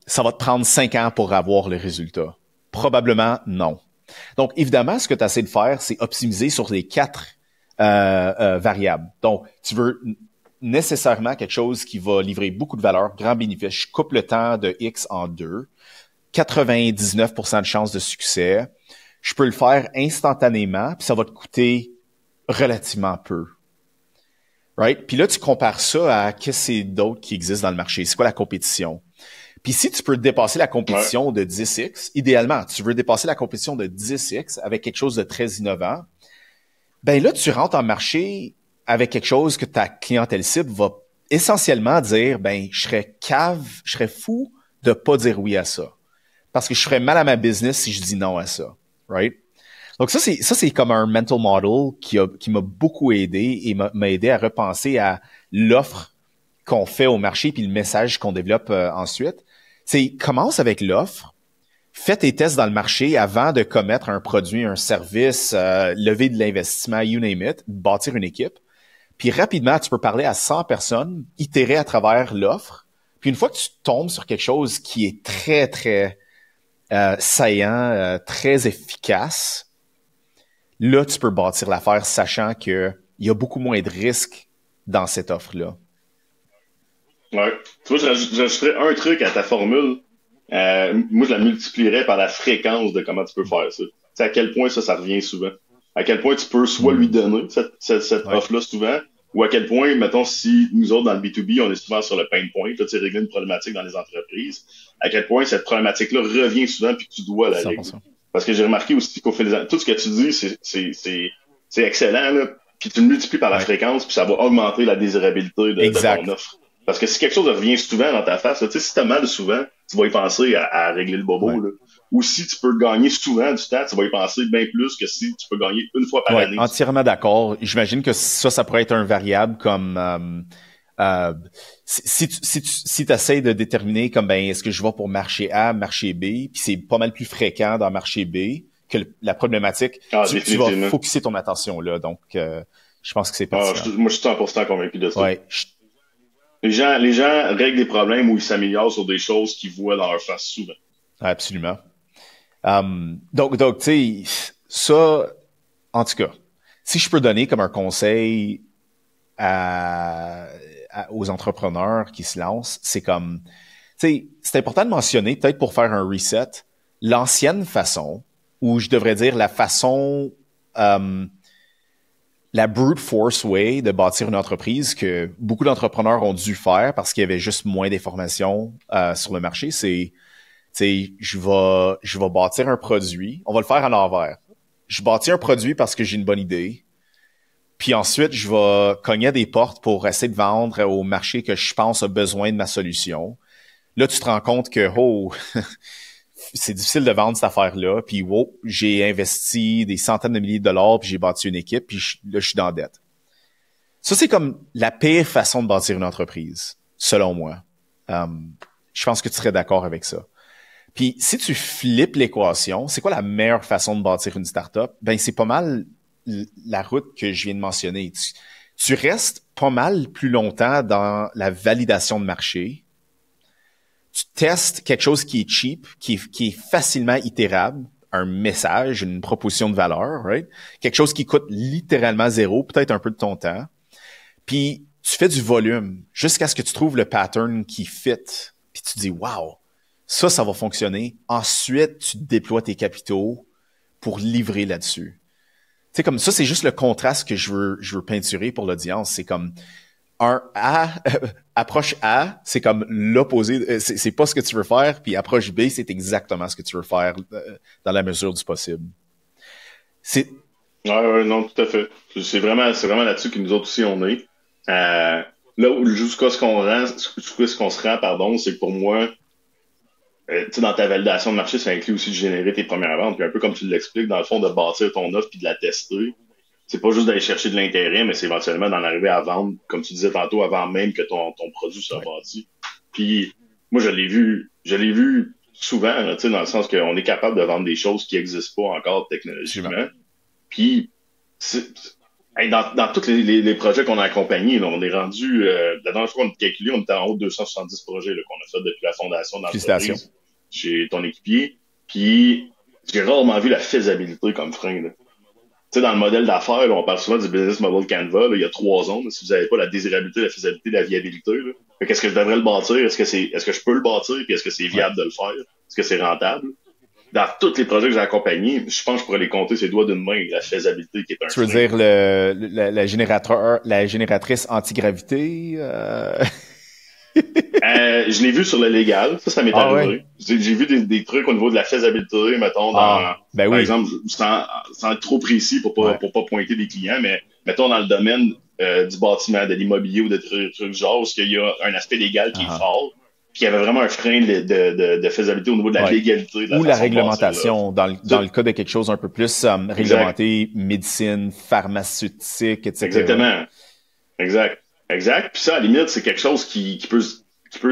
ça va te prendre 5 ans pour avoir le résultat. Probablement, non. Donc, évidemment, ce que tu essaies de faire, c'est optimiser sur les 4 variables. Donc, tu veux nécessairement quelque chose qui va livrer beaucoup de valeur, grand bénéfice. Je coupe le temps de X en 2, 99% de chances de succès. Je peux le faire instantanément, puis ça va te coûter relativement peu. Right? Puis là, tu compares ça à qu'est-ce que c'est d'autre qui existe dans le marché. C'est quoi la compétition? Puis si tu peux dépasser la compétition de 10x, idéalement, tu veux dépasser la compétition de 10x avec quelque chose de très innovant, ben là, tu rentres en marché avec quelque chose que ta clientèle cible va essentiellement dire, ben, je serais fou de pas dire oui à ça. Parce que je ferais mal à ma business si je dis non à ça. Right? Donc ça, c'est comme un mental model qui m'a beaucoup aidé et m'a aidé à repenser à l'offre qu'on fait au marché puis le message qu'on développe ensuite. C'est commence avec l'offre, fais tes tests dans le marché avant de commettre un produit, un service, lever de l'investissement, you name it, bâtir une équipe. Puis rapidement, tu peux parler à 100 personnes, itérer à travers l'offre. Puis une fois que tu tombes sur quelque chose qui est très, très saillant, très efficace, là, tu peux bâtir l'affaire sachant qu'il y a beaucoup moins de risques dans cette offre-là. Ouais. Tu vois, j'ajouterais un truc à ta formule. Moi, je la multiplierais par la fréquence de comment tu peux faire ça. Tu sais, à quel point ça revient souvent. À quel point tu peux soit lui donner cette Ouais. offre-là souvent, ou à quel point, mettons, si nous autres, dans le B2B, on est souvent sur le pain point, là, tu sais, régler une problématique dans les entreprises, à quel point cette problématique-là revient souvent puis que tu dois la régler. 100%. Parce que j'ai remarqué aussi qu'au fil des années, tout ce que tu dis, c'est excellent, là, puis tu le multiplies par la Ouais. fréquence, puis ça va augmenter la désirabilité de Exact. ton offre. Parce que si quelque chose revient souvent dans ta face, là, tu sais, si t'as mal souvent, tu vas y penser à régler le bobo, Ouais. là. Ou si tu peux gagner souvent du temps, tu vas y penser bien plus que si tu peux gagner une fois par Ouais, année. entièrement d'accord. J'imagine que ça pourrait être un variable comme si tu essaies de déterminer comme ben est-ce que je vais pour marché A, marché B, puis c'est pas mal plus fréquent dans marché B que la problématique, Ah, tu vas définitivement. focuser ton attention là. Donc je pense que c'est Ah, pertinent. moi, je suis 100% convaincu de ça. Ouais, Les gens règlent des problèmes où ils s'améliorent sur des choses qu'ils voient dans leur face souvent. absolument. Donc tu sais, ça, en tout cas, si je peux donner comme un conseil aux entrepreneurs qui se lancent, c'est comme, tu sais, c'est important de mentionner, peut-être pour faire un reset, l'ancienne façon, ou je devrais dire la façon, la brute force way de bâtir une entreprise que beaucoup d'entrepreneurs ont dû faire parce qu'il y avait juste moins d'informations sur le marché, c'est tu sais, je vais bâtir un produit. On va le faire à l'envers. Je bâtis un produit parce que j'ai une bonne idée. Puis ensuite, je vais cogner à des portes pour essayer de vendre au marché que je pense a besoin de ma solution. Là, tu te rends compte que, c'est difficile de vendre cette affaire-là. Puis, j'ai investi des centaines de milliers de dollars, puis j'ai bâti une équipe, puis là, je suis dans la dette. Ça, c'est comme la pire façon de bâtir une entreprise, selon moi. Je pense que tu serais d'accord avec ça. Puis, si tu flippes l'équation, c'est quoi la meilleure façon de bâtir une startup? Ben, c'est pas mal la route que je viens de mentionner. Tu restes pas mal plus longtemps dans la validation de marché. Tu testes quelque chose qui est cheap, qui est facilement itérable, un message, une proposition de valeur, right? Quelque chose qui coûte littéralement zéro, peut-être un peu de ton temps. Puis, tu fais du volume jusqu'à ce que tu trouves le pattern qui fit. Puis tu te dis, wow, ça va fonctionner. Ensuite, tu déploies tes capitaux pour livrer là-dessus. Tu sais, comme ça, c'est juste le contraste que je veux peinturer pour l'audience. C'est comme approche A, c'est comme l'opposé, c'est pas ce que tu veux faire, puis approche B, c'est exactement ce que tu veux faire dans la mesure du possible. Ouais, non, tout à fait. C'est vraiment là-dessus que nous autres aussi on est. Là où jusqu'à ce qu'on se rend, pardon, c'est que pour moi, tu sais, dans ta validation de marché, ça inclut aussi de générer tes premières ventes. Puis un peu comme tu l'expliques, dans le fond, de bâtir ton offre puis de la tester. C'est pas juste d'aller chercher de l'intérêt, mais c'est éventuellement d'en arriver à vendre, comme tu disais tantôt, avant même que ton produit soit bâti. Puis moi, je l'ai vu souvent, là, tu sais, dans le sens qu'on est capable de vendre des choses qui n'existent pas encore technologiquement. Puis dans tous les projets qu'on a accompagnés, là, on est rendu, la dernière fois qu'on a calculé, on était en haut de 270 projets là, qu'on a fait depuis la fondation de l'entreprise chez ton équipier. Puis j'ai rarement vu la faisabilité comme frein. Là. Tu sais, dans le modèle d'affaires, là, on parle souvent du business model Canva. Là, il y a 3 zones. Là, si vous n'avez pas la désirabilité, la faisabilité, la viabilité, là. Fait qu'est-ce que je devrais le bâtir? Est-ce que je peux le bâtir? Puis est-ce que c'est viable de le faire? Est-ce que c'est rentable? Dans tous les projets que j'ai accompagnés, je pense que je pourrais les compter ses doigts d'une main, la faisabilité qui est un Tu veux frein. dire la génératrice antigravité? Je l'ai vu sur le légal, ça m'est arrivé. Ouais. J'ai vu des trucs au niveau de la faisabilité, mettons, par exemple, sans être trop précis pour pas pointer des clients, mais mettons dans le domaine du bâtiment, de l'immobilier ou de trucs genre, parce qu'il y a un aspect légal qui est fort, puis il y avait vraiment un frein de faisabilité au niveau de la légalité. De ou la réglementation, dans le cas de quelque chose un peu plus réglementé, médecine, pharmaceutique, etc. Exactement. Exact. Puis ça, à la limite, c'est quelque chose qui peut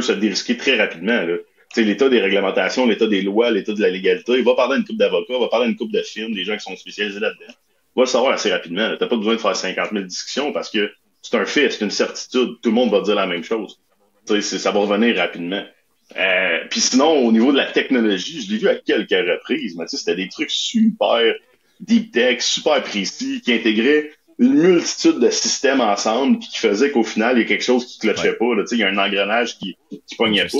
se dérisquer très rapidement. Là. Tu sais, l'état des réglementations, l'état des lois, l'état de la légalité, il va parler à une couple d'avocats, il va parler à une couple de firmes, des gens qui sont spécialisés là-dedans. Il va le savoir assez rapidement. Tu n'as pas besoin de faire 50 000 discussions parce que c'est un fait, c'est une certitude. Tout le monde va dire la même chose. Tu sais, ça va revenir rapidement. Puis sinon, au niveau de la technologie, je l'ai vu à quelques reprises, mais tu sais, c'était des trucs super deep tech, super précis, qui intégrait une multitude de systèmes ensemble, puis qui faisait qu'au final, il y a quelque chose qui clochait pas. Là. Il y a un engrenage qui pognait pas.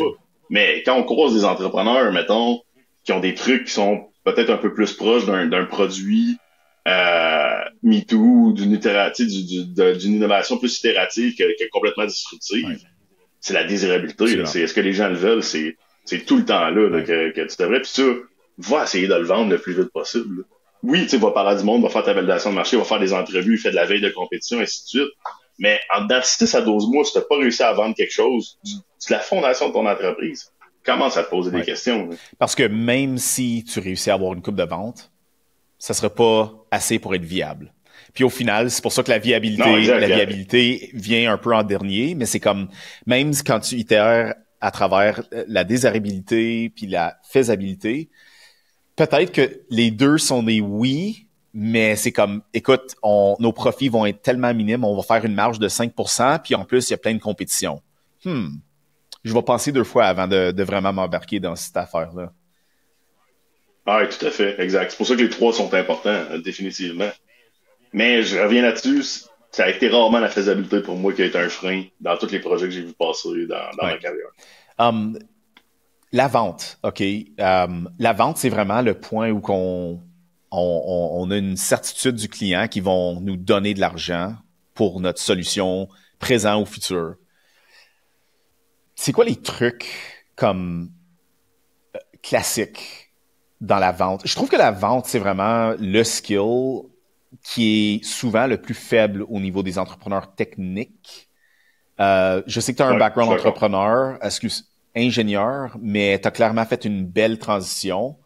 Mais quand on croise des entrepreneurs, mettons, qui ont des trucs qui sont peut-être un peu plus proches d'un produit MeToo, d'une innovation plus itérative que complètement disruptive, c'est la désirabilité. C'est est-ce que les gens le veulent? C'est tout le temps là, que tu devrais. Puis ça, va essayer de le vendre le plus vite possible. Là. Oui, tu sais, va parler du monde, va faire ta validation de marché, va faire des entrevues, fait de la veille de compétition, ainsi de suite. Mais en dedans de 6 à 12 mois, si tu n'as pas réussi à vendre quelque chose, c'est la fondation de ton entreprise. Commence à te poser des questions. Là. Parce que même si tu réussis à avoir une coupe de vente, ça serait pas assez pour être viable. Puis au final, c'est pour ça que la viabilité vient un peu en dernier, mais c'est comme, même quand tu itères à travers la désirabilité puis la faisabilité, peut-être que les deux sont des oui, mais c'est comme, écoute, nos profits vont être tellement minimes, on va faire une marge de 5%, puis en plus, il y a plein de compétition. Je vais penser 2 fois avant de vraiment m'embarquer dans cette affaire-là. Ah oui, tout à fait, exact. C'est pour ça que les 3 sont importants, définitivement. Mais je reviens là-dessus, ça a été rarement la faisabilité pour moi qui a été un frein dans tous les projets que j'ai vu passer dans ma carrière. La vente, OK. La vente, c'est vraiment le point où on a une certitude du client qui vont nous donner de l'argent pour notre solution présent ou futur. C'est quoi les trucs comme classiques dans la vente? Je trouve que la vente, c'est vraiment le skill qui est souvent le plus faible au niveau des entrepreneurs techniques. Je sais que tu as un background entrepreneur, ingénieur, mais tu as clairement fait une belle transition.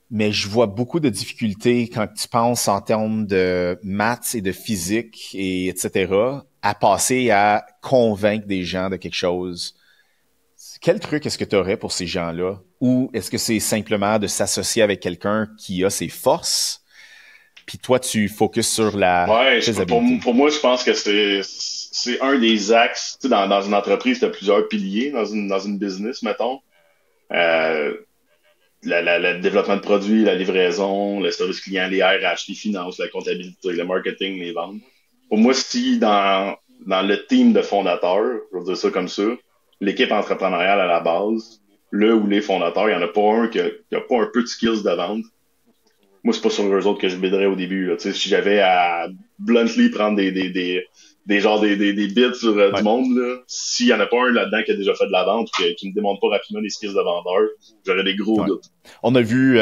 Mais je vois beaucoup de difficultés quand tu penses en termes de maths et de physique et etc. à passer à convaincre des gens de quelque chose. Quel truc est-ce que tu aurais pour ces gens-là? Ou est-ce que c'est simplement de s'associer avec quelqu'un qui a ses forces? Puis toi, tu focuses sur la faisabilité. Pour moi, je pense que c'est un des axes. Tu sais, dans une entreprise, tu as plusieurs piliers dans une business, mettons. Le développement de produits, la livraison, le service client, les RH, les finances, la comptabilité, le marketing, les ventes. Pour moi, si dans le team de fondateurs, je veux dire ça comme ça, l'équipe entrepreneuriale à la base, le ou les fondateurs, il n'y en a pas un qui a pas un peu de skills de vente. Moi, c'est pas sur eux autres que je biderais au début. Là. Si j'avais à bluntly prendre des bits sur du monde, là, s'il y en a pas un là-dedans qui a déjà fait de la vente qui me démontre pas rapidement les skills de vendeur, j'aurais des gros doutes. On a vu...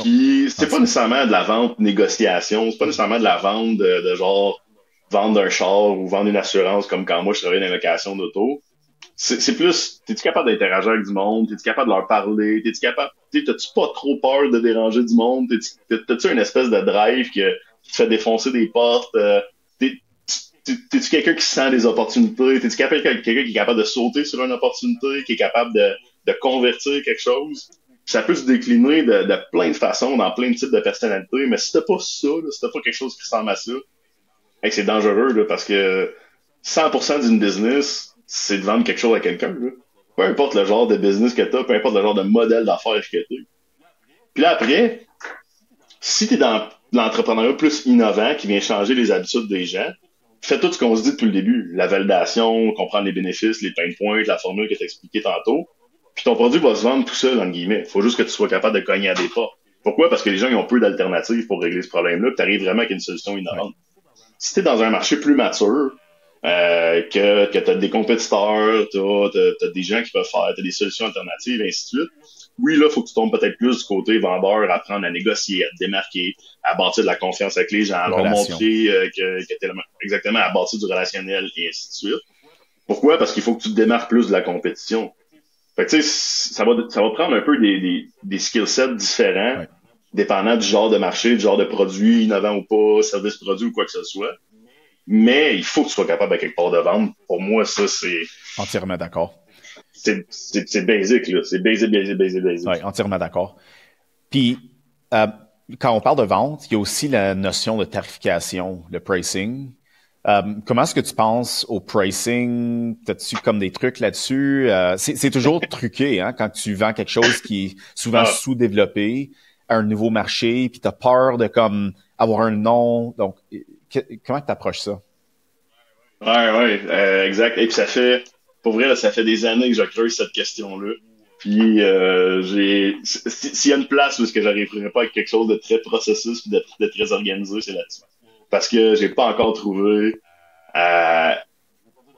Puis c'est pas nécessairement de la vente négociation, c'est pas nécessairement de la vente de genre vendre un char ou vendre une assurance comme quand moi je travaillais dans la location d'auto. C'est plus, t'es-tu capable d'interagir avec du monde? T'es-tu capable de leur parler? T'as-tu pas trop peur de déranger du monde? T'as-tu une espèce de drive qui te fait défoncer des portes? T'es-tu quelqu'un qui sent des opportunités? T'es-tu quelqu'un qui est capable de sauter sur une opportunité, qui est capable de convertir quelque chose? Ça peut se décliner de plein de façons, dans plein de types de personnalités, mais si t'as pas ça, là, si t'as pas quelque chose qui ressemble à ça, c'est dangereux, là, parce que 100% d'une business, c'est de vendre quelque chose à quelqu'un. Là. Peu importe le genre de business que t'as, peu importe le genre de modèle d'affaires que t'as. Puis là, après, si t'es dans l'entrepreneuriat plus innovant, qui vient changer les habitudes des gens, fais tout ce qu'on se dit depuis le début. La validation, comprendre les bénéfices, les pain points, la formule que t'as expliqué tantôt. Puis ton produit va se vendre tout seul, entre guillemets. Faut juste que tu sois capable de cogner à des portes. Pourquoi? Parce que les gens ils ont peu d'alternatives pour régler ce problème-là, puis t'arrives vraiment avec une solution innovante. Si t'es dans un marché plus mature, que t'as des compétiteurs, t'as des gens qui peuvent faire, t'as des solutions alternatives, et ainsi de suite. Oui, là, faut que tu tombes peut-être plus du côté vendeur, apprendre à négocier, à te démarquer, à bâtir de la confiance avec les gens, à leur montrer que t'es exactement à bâtir du relationnel, et ainsi de suite. Pourquoi? Parce qu'il faut que tu te démarques plus de la compétition. Fait que tu sais, ça va prendre un peu des skill sets différents, dépendant du genre de marché, du genre de produit, innovant ou pas, service produit ou quoi que ce soit. Mais il faut que tu sois capable à quelque part de vendre. Pour moi, ça, c'est... Entièrement d'accord. C'est basic, là. C'est basic. Oui, entièrement d'accord. Puis, quand on parle de vente, il y a aussi la notion de tarification, le pricing. Comment est-ce que tu penses au pricing? T'as-tu comme des trucs là-dessus? C'est toujours truqué, hein, quand tu vends quelque chose qui est souvent sous-développé. à un nouveau marché, puis tu as peur de comme avoir un nom. Donc, comment tu approches ça? Ouais, exact. Et puis pour vrai, là, ça fait des années que je creuse cette question-là. Puis s'il y a une place où est-ce que j'arriverai pas avec quelque chose de très processus puis de très organisé, c'est là-dessus. Parce que j'ai pas encore trouvé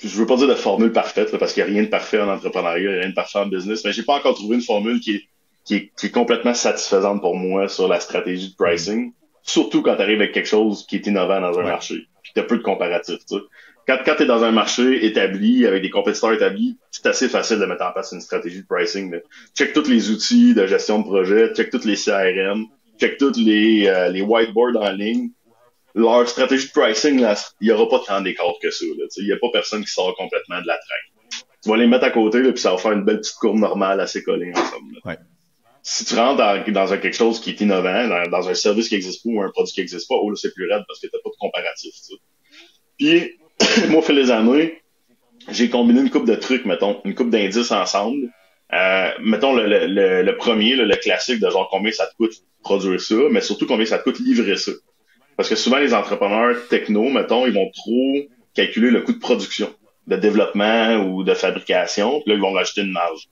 je veux pas dire de formule parfaite, là, parce qu'il n'y a rien de parfait en entrepreneuriat, il n'y a rien de parfait en business, mais j'ai pas encore trouvé une formule qui est complètement satisfaisante pour moi sur la stratégie de pricing, surtout quand tu arrives avec quelque chose qui est innovant dans un marché, puis tu as peu de comparatifs. Tu sais. Quand tu es dans un marché établi, avec des compétiteurs établis, c'est assez facile de mettre en place une stratégie de pricing. Là. Check tous les outils de gestion de projet, check tous les CRM, check tous les whiteboards en ligne. Leur stratégie de pricing, là, il n'y aura pas tant d'écart que ça. Il n'y a pas personne qui sort complètement de la traque. Tu vas les mettre à côté, là, puis ça va faire une belle petite courbe normale assez collée ensemble. Ouais. Si tu rentres dans quelque chose qui est innovant, dans un service qui n'existe pas ou un produit qui n'existe pas, là, c'est plus raide parce que tu n'as pas de comparatif. T'sais. Puis, moi, au fil des années, j'ai combiné une couple de trucs, mettons, une couple d'indices ensemble. Mettons le premier, le classique de genre combien ça te coûte produire ça, mais surtout combien ça te coûte livrer ça. Parce que souvent, les entrepreneurs techno, mettons, ils vont trop calculer le coût de production, de développement ou de fabrication. Puis là, ils vont rajouter une marge.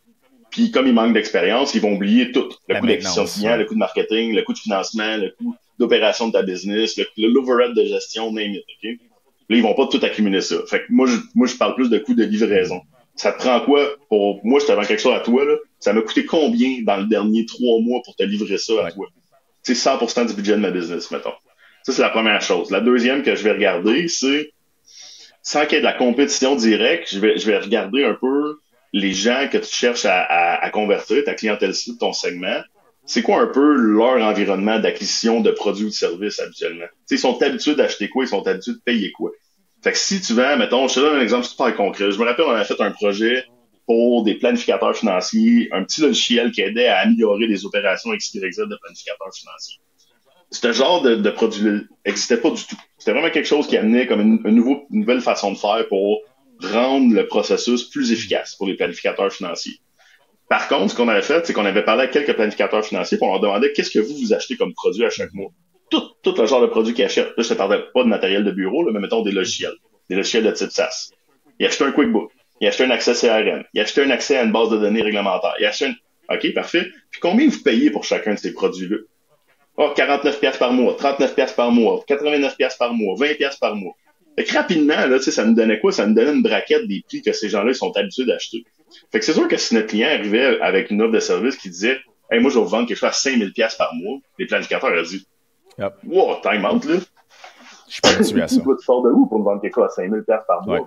Puis comme ils manquent d'expérience, ils vont oublier tout. Le coût d'acquisition client, le coût de marketing, le coût de financement, le coût d'opération de ta business, l'overhead de gestion, name it, OK? Là, ils vont pas tout accumuler ça. Fait que moi, je parle plus de coût de livraison. Ça te prend quoi pour... Moi, je te vends quelque chose à toi, là. Ça m'a coûté combien dans le dernier 3 mois pour te livrer ça à toi? C'est 100% du budget de ma business, mettons. Ça, c'est la première chose. La deuxième que je vais regarder, c'est, sans qu'il y ait de la compétition directe, je vais regarder un peu les gens que tu cherches à convertir, ta clientèle cible, ton segment. C'est quoi un peu leur environnement d'acquisition de produits ou de services habituellement? T'sais, ils sont habitués d'acheter quoi? Ils sont habitués de payer quoi? Fait que si tu vends, mettons, je te donne un exemple super concret. Je me rappelle, on avait fait un projet pour des planificateurs financiers, un petit logiciel qui aidait à améliorer les opérations XYZ de planificateurs financiers. Ce genre de produit n'existait pas du tout. C'était vraiment quelque chose qui amenait comme une nouvelle façon de faire pour rendre le processus plus efficace pour les planificateurs financiers. Par contre, ce qu'on avait fait, c'est qu'on avait parlé à quelques planificateurs financiers pour leur demander qu'est-ce que vous achetez comme produit à chaque mois. Tout le genre de produit qu'ils achètent. Là, je te parlais pas de matériel de bureau, là, mais mettons des logiciels de type SaaS. Ils achetaient un QuickBook, ils achetaient un accès CRM, ils achetaient un accès à une base de données réglementaire, ils achetaient OK, parfait. Puis combien vous payez pour chacun de ces produits-là? Oh, 49$ par mois, 39$ par mois, 89$ par mois, 20$ par mois. Fait que rapidement, là, ça nous donnait quoi? Ça nous donnait une braquette des prix que ces gens-là sont habitués d'acheter. Fait que c'est sûr que si notre client arrivait avec une offre de service qui disait hey, moi, je vais vous vendre quelque chose à 5000$ par mois, les planificateurs auraient dit wow, time out, là. Je suis pas habitué à ça. Tu sors de où pour me vendre quelque chose à 5000$ par mois? Ouais.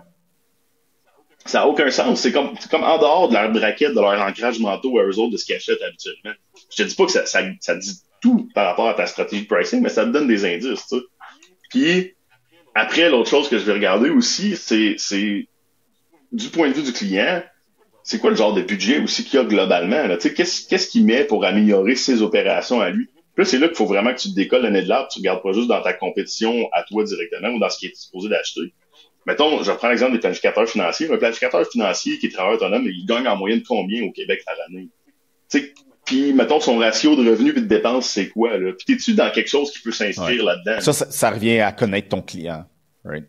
Ça n'a aucun sens. C'est comme en dehors de leur braquette, de leur ancrage mentaux à eux autres, de ce qu'ils achètent habituellement. Je te dis pas que ça dit tout par rapport à ta stratégie de pricing, mais ça te donne des indices, tu sais. Puis, après, l'autre chose que je vais regarder aussi, c'est du point de vue du client, c'est quoi le genre de budget aussi qu'il y a globalement, là? Tu sais, qu'est-ce qu'il met pour améliorer ses opérations à lui? Puis là, c'est là qu'il faut vraiment que tu te décolles le nez de l'arbre, tu regardes pas juste dans ta compétition à toi directement ou dans ce qui est supposé d'acheter. Mettons, je reprends l'exemple des planificateurs financiers. Un planificateur financier qui est travailleur autonome, il gagne en moyenne combien au Québec par année? Tu sais, puis, mettons, son ratio de revenus et de dépenses, c'est quoi, là? Puis, t'es-tu dans quelque chose qui peut s'inscrire là-dedans? Ça revient à connaître ton client, right?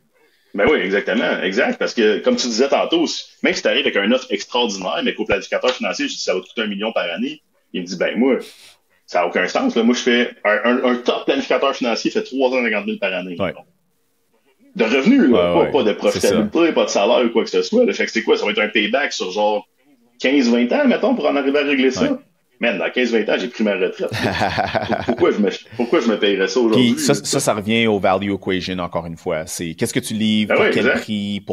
Ben oui, exactement, exact. Parce que, comme tu disais tantôt, même si tu arrives avec une offre extraordinaire, mais qu'au planificateur financier, ça va te coûter 1 million par année, il me dit, ben moi, ça n'a aucun sens. Là. Moi, je fais un top planificateur financier fait 350 000 par année. Ouais. De revenus, là, pas de profitabilité, pas de salaire ou quoi que ce soit. Là. Fait que c'est quoi? Ça va être un payback sur genre 15-20 ans, mettons, pour en arriver à régler ça. Ouais. Man, dans 15-20 ans, j'ai pris ma retraite. Pourquoi je me payerais ça aujourd'hui? Puis ça revient au value equation, encore une fois. C'est qu'est-ce que tu livres, à quel prix,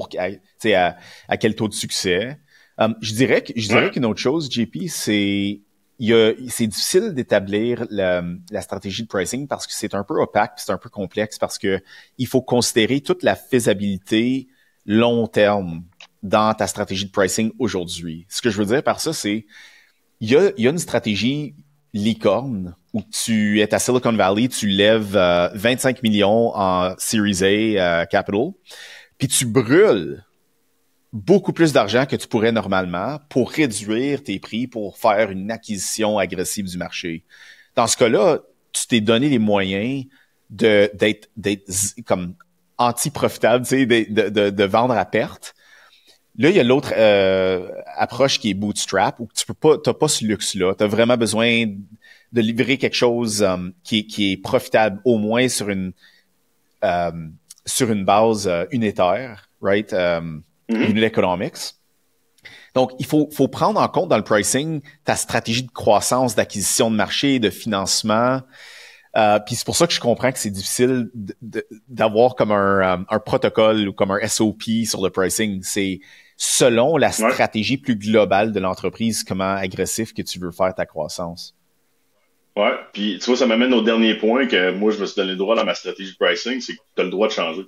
à quel taux de succès. Je dirais qu'une autre chose, JP, c'est difficile d'établir la stratégie de pricing parce que c'est un peu opaque, c'est un peu complexe parce que il faut considérer toute la faisabilité long terme dans ta stratégie de pricing aujourd'hui. Ce que je veux dire par ça, c'est il y a une stratégie licorne où tu es à Silicon Valley, tu lèves 25 millions en Series A capital, puis tu brûles beaucoup plus d'argent que tu pourrais normalement pour réduire tes prix, pour faire une acquisition agressive du marché. dans ce cas-là, tu t'es donné les moyens d'être comme anti-profitable, tu sais, de vendre à perte. Là, il y a l'autre approche qui est bootstrap, où t'as pas ce luxe-là. Tu as vraiment besoin de livrer quelque chose qui est profitable, au moins sur une base unitaire, right? Unit economics. Donc, il faut prendre en compte dans le pricing ta stratégie de croissance, d'acquisition de marché, de financement. Puis c'est pour ça que je comprends que c'est difficile d'avoir comme un protocole ou comme un SOP sur le pricing. C'est selon la stratégie plus globale de l'entreprise, comment agressif que tu veux faire ta croissance. Ouais, puis tu vois, ça m'amène au dernier point que moi, je me suis donné le droit dans ma stratégie de pricing, c'est que tu as le droit de changer.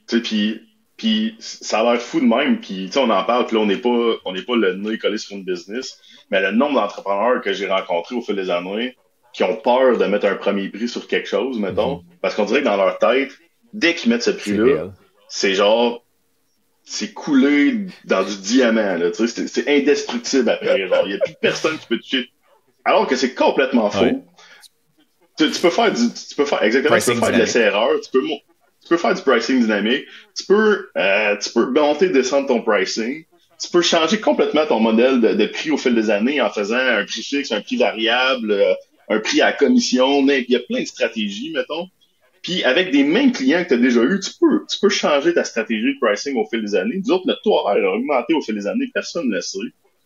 Tu sais, puis ça a l'air fou de même, puis tu sais, on en parle, puis là, on n'est pas le nez collé sur une business, mais le nombre d'entrepreneurs que j'ai rencontrés au fil des années qui ont peur de mettre un premier prix sur quelque chose, mettons, parce qu'on dirait que dans leur tête, dès qu'ils mettent ce prix-là, c'est genre, c'est coulé dans du diamant, là, tu sais, c'est indestructible après, genre, il n'y a plus personne qui peut toucher. Alors que c'est complètement faux. Ouais. Tu peux faire exactement, tu peux faire de l'essai-erreur, tu peux faire du pricing dynamique, tu peux monter, descendre ton pricing, tu peux changer complètement ton modèle de prix au fil des années en faisant un prix fixe, un prix variable, un prix à commission, mais il y a plein de stratégies, mettons. Puis avec des mêmes clients que tu as déjà eu, tu peux changer ta stratégie de pricing au fil des années. Nous autres, notre taux horaire a augmenté au fil des années, personne ne le sait.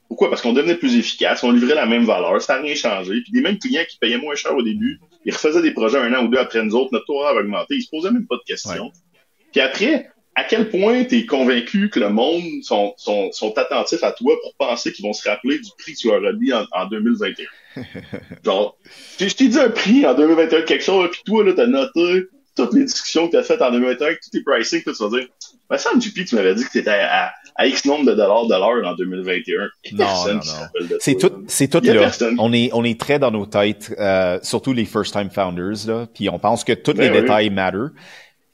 Pourquoi? Parce qu'on devenait plus efficace, on livrait la même valeur, ça n'a rien changé. Puis des mêmes clients qui payaient moins cher au début, ils refaisaient des projets 1 an ou 2 après nous autres, notre taux horaire a augmenté, ils se posaient même pas de questions. Ouais. Puis après, à quel point tu es convaincu que le monde sont attentifs à toi pour penser qu'ils vont se rappeler du prix que tu leur as dit en 2021? Genre, je t'ai dit un prix en 2021 de quelque chose, puis toi, là, t'as noté toutes les discussions que t'as faites en 2021, tous tes pricing, tout, tu vas dire, ben, ça, JP, tu m'avais dit que t'étais à X nombre de dollars de l'heure en 2021. Non. C'est tout là. On est très dans nos têtes, surtout les first-time founders, là, puis on pense que tous les détails matter.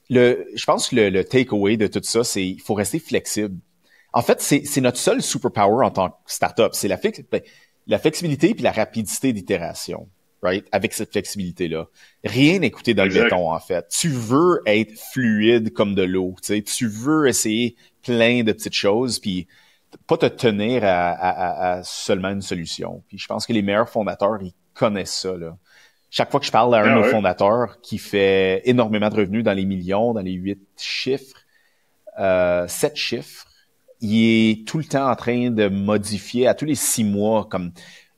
Je pense que le takeaway de tout ça, c'est il faut rester flexible. En fait, c'est notre seul superpower en tant que startup, c'est la flexibilité puis la rapidité d'itération, right? Avec cette flexibilité-là, rien n'est coûté dans le béton, en fait. Tu veux être fluide comme de l'eau, tu sais, tu veux essayer plein de petites choses, puis pas te tenir à seulement une solution. Puis je pense que les meilleurs fondateurs, ils connaissent ça, là. Chaque fois que je parle à un de nos fondateurs qui fait énormément de revenus dans les millions, dans les 7 chiffres, il est tout le temps en train de modifier à tous les 6 mois, comme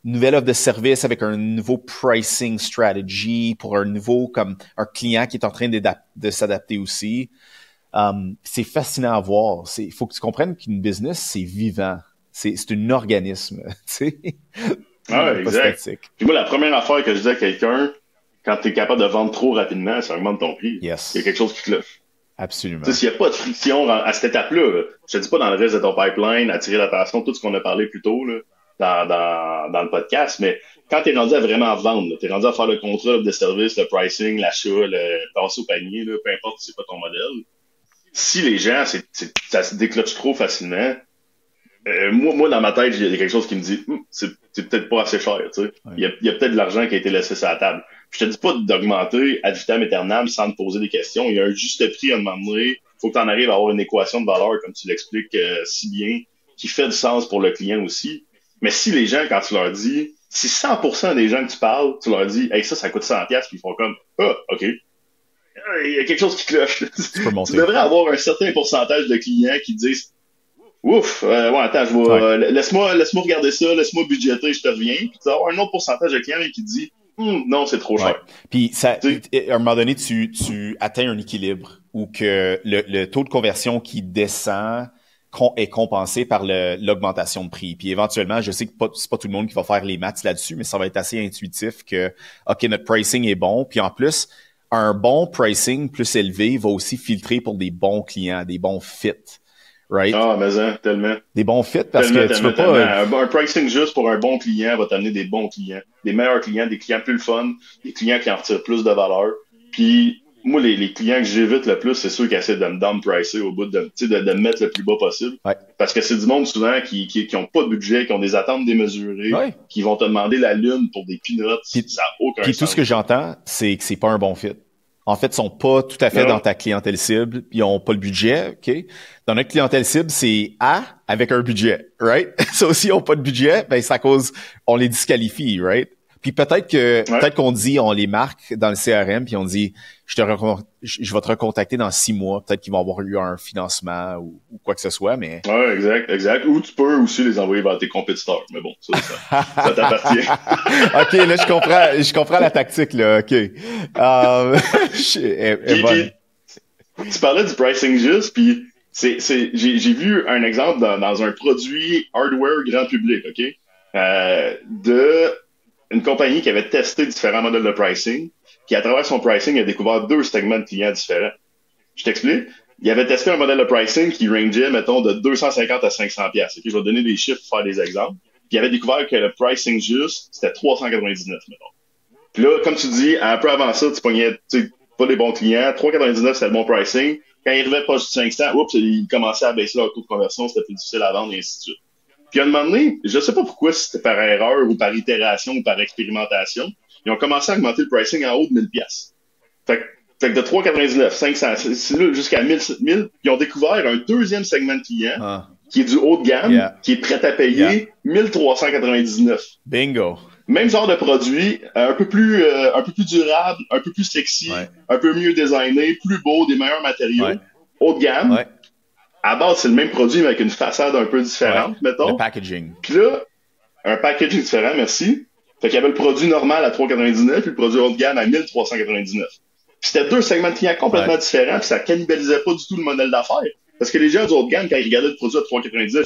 nouvelle offre de service avec un nouveau pricing strategy pour un nouveau, comme un client qui est en train de s'adapter aussi. C'est fascinant à voir. Il faut que tu comprennes qu'une business, c'est vivant. C'est un organisme, tu sais. Ah ouais, exact. Puis moi, la première affaire que je dis à quelqu'un, quand tu es capable de vendre trop rapidement, ça augmente ton prix. Yes. Il y a quelque chose qui cloche. Absolument. Tu sais, s'il n'y a pas de friction à cette étape-là, je te dis pas dans le reste de ton pipeline, attirer l'attention, tout ce qu'on a parlé plus tôt là, dans le podcast, mais quand tu es rendu à vraiment vendre, tu es rendu à faire le contrat de service, le pricing, l'achat, le passer au panier, là, peu importe si c'est pas ton modèle. Si les gens, ça se décloche trop facilement, moi, dans ma tête, il y a quelque chose qui me dit c'est peut-être pas assez cher, tu sais. Ouais. Il y a peut-être de l'argent qui a été laissé sur la table. Je te dis pas d'augmenter ad vitam aeternam sans te poser des questions. Il y a un juste prix à demander. Faut que tu en arrives à avoir une équation de valeur, comme tu l'expliques si bien, qui fait du sens pour le client aussi. Mais si les gens, quand tu leur dis, si 100% des gens que tu parles, tu leur dis, hey, ça coûte 100$, puis ils font comme, OK. Il y a quelque chose qui cloche. Tu devrais avoir un certain pourcentage de clients qui disent, ouf, attends, laisse-moi regarder ça, laisse-moi budgéter, je te reviens. Puis tu vas avoir un autre pourcentage de clients qui dit, non, c'est trop cher. Ouais. Puis ça, à un moment donné, tu atteins un équilibre où que le taux de conversion qui descend est compensé par l'augmentation de prix. Puis éventuellement, je sais que c'est pas tout le monde qui va faire les maths là-dessus, mais ça va être assez intuitif que, OK, notre pricing est bon. Puis en plus, un bon pricing plus élevé va aussi filtrer pour des bons clients, des bons fits. Right? Ah, mais tellement. Des bons fits parce que tu veux pas... Un pricing juste pour un bon client va t'amener des bons clients, des meilleurs clients, des clients plus fun, des clients qui en retirent plus de valeur. Puis moi, les clients que j'évite le plus, c'est ceux qui essaient de me down-pricer au bout de me mettre le plus bas possible. Ouais. Parce que c'est du monde souvent qui ont pas de budget, qui ont des attentes démesurées, Ouais. qui vont te demander la lune pour des peanuts. Puis, ça n'a aucun puis sens. tout ce que j'entends, c'est que c'est pas un bon fit. En fait, ils sont pas tout à fait Non. dans ta clientèle cible, puis ils ont pas le budget, OK? Dans notre clientèle cible, c'est A avec un budget, right? Ça aussi, ils ont pas de budget, ben c'est à cause, on les disqualifie, right? Puis peut-être qu'on dit, on les marque dans le CRM, puis on dit, je vais te recontacter dans 6 mois, peut-être qu'ils vont avoir eu un financement ou quoi que ce soit, mais... Ouais, exact. Ou tu peux aussi les envoyer vers tes compétiteurs, mais bon, ça t'appartient. OK, là, je comprends la tactique, là, OK. Puis, tu parlais du pricing juste, puis j'ai vu un exemple dans un produit hardware grand public, OK? De une compagnie qui avait testé différents modèles de pricing, qui, à travers son pricing, a découvert 2 segments de clients différents. Je t'explique. Il avait testé un modèle de pricing qui rangeait, mettons, de 250 à 500 pièces. Okay? Je vais donner des chiffres pour faire des exemples. Puis il avait découvert que le pricing juste, c'était 399, mettons. Puis là, comme tu dis, un peu avant ça, tu pognais pas des bons clients. 399, c'était le bon pricing. Quand il arrivait proche du 500, oups, il commençait à baisser leur taux de conversion, c'était plus difficile à vendre, et ainsi de suite. Puis à un moment donné, je sais pas pourquoi, si c'était par erreur ou par itération ou par expérimentation, ils ont commencé à augmenter le pricing en haut de 1000 pièces. Fait que de 3,99, 500, jusqu'à 1000, ils ont découvert un deuxième segment de clients qui est du haut de gamme, qui est prêt à payer 1399. Bingo. Même genre de produit, un peu plus durable, un peu plus sexy, un peu mieux designé, plus beau, des meilleurs matériaux, haut de gamme. Ouais. À base, c'est le même produit, mais avec une façade un peu différente, mettons. Le packaging. Puis là, un packaging différent, merci. Fait qu'il y avait le produit normal à 3,99 puis le produit haut de gamme à 1399. Puis c'était 2 segments de clients complètement différents, puis ça cannibalisait pas du tout le modèle d'affaires. Parce que les gens du haut de gamme, quand ils regardaient le produit à 3,99, ils disaient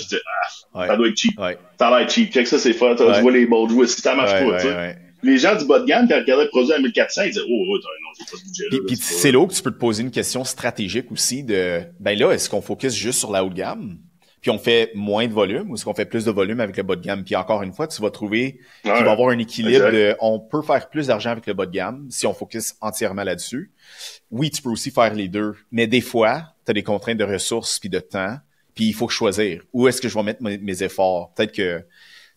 ça doit être cheap. Ça a l'air cheap. Fait que ça, c'est fun. Tu vois les beaux jouets, si ça marche pas, tu sais. Les gens du bas de gamme, quand ils regardaient le produit à 1400, ils disaient non, j'ai pas ce budget-là. Puis c'est là où tu peux te poser une question stratégique aussi de, ben là, est-ce qu'on focus juste sur la haut de gamme? Puis on fait moins de volume ou est-ce qu'on fait plus de volume avec le bas de gamme? Puis encore une fois, tu vas trouver qu'il va y avoir un équilibre de, on peut faire plus d'argent avec le bas de gamme si on focus entièrement là-dessus. Oui, tu peux aussi faire les deux, mais des fois, tu as des contraintes de ressources puis de temps, puis il faut choisir. Où est-ce que je vais mettre mes efforts? Peut-être que, tu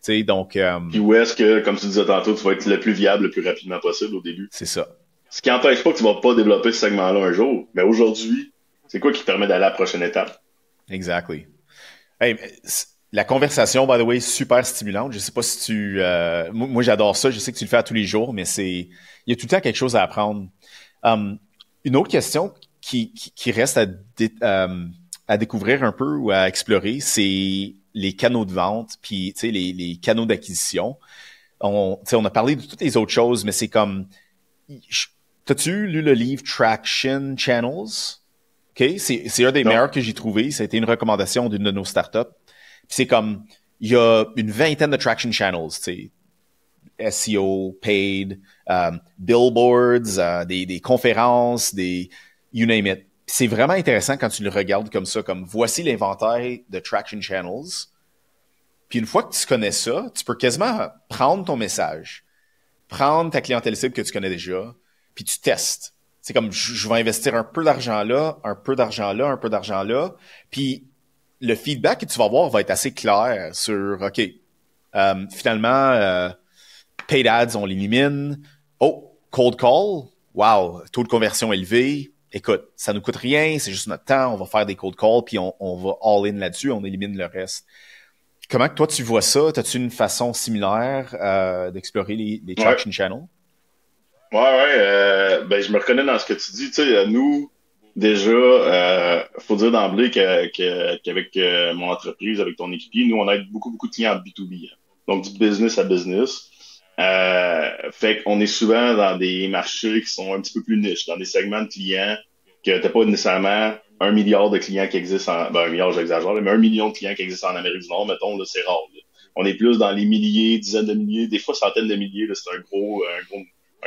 sais, donc... Puis où est-ce que, comme tu disais tantôt, tu vas être le plus viable le plus rapidement possible au début? C'est ça. Ce qui n'empêche pas que tu vas pas développer ce segment-là un jour, mais aujourd'hui, c'est quoi qui te permet d'aller à la prochaine étape? Exactly. Hey, la conversation, by the way, super stimulante. Je sais pas si tu... moi, j'adore ça. Je sais que tu le fais à tous les jours, mais il y a tout le temps quelque chose à apprendre. Une autre question qui reste à découvrir un peu ou à explorer, c'est les canaux de vente, puis les canaux d'acquisition. On a parlé de toutes les autres choses, mais c'est comme... T'as-tu lu le livre Traction Channels? OK? C'est un des meilleurs que j'ai trouvé. Ça a été une recommandation d'une de nos startups. Puis c'est comme, il y a une vingtaine de Traction Channels, tu sais, SEO, paid, billboards, des conférences, you name it. C'est vraiment intéressant quand tu le regardes comme ça, comme voici l'inventaire de Traction Channels. Puis une fois que tu connais ça, tu peux quasiment prendre ton message, prendre ta clientèle cible que tu connais déjà, puis tu testes. C'est comme, je vais investir un peu d'argent là, un peu d'argent là, un peu d'argent là. Puis le feedback que tu vas avoir va être assez clair sur, OK, finalement, paid ads, on l'élimine. Oh, cold call, wow, taux de conversion élevé. Écoute, ça nous coûte rien, c'est juste notre temps, on va faire des cold calls, puis on va all-in là-dessus, on élimine le reste. Comment que toi, tu vois ça? As-tu une façon similaire d'explorer les Traction Channels? Ben, je me reconnais dans ce que tu dis. Tu sais, nous, déjà, faut dire d'emblée qu'avec mon entreprise, avec ton équipier, nous, on aide beaucoup de clients B2B. Hein. Donc, du business à business. Fait qu'on est souvent dans des marchés qui sont un petit peu plus niches, dans des segments de clients que t'as pas nécessairement 1 milliard de clients qui existent 1 milliard, j'exagère, mais 1 million de clients qui existent en Amérique du Nord, mettons, là, c'est rare. Là. On est plus dans les milliers, dizaines de milliers, des fois centaines de milliers, là, c'est un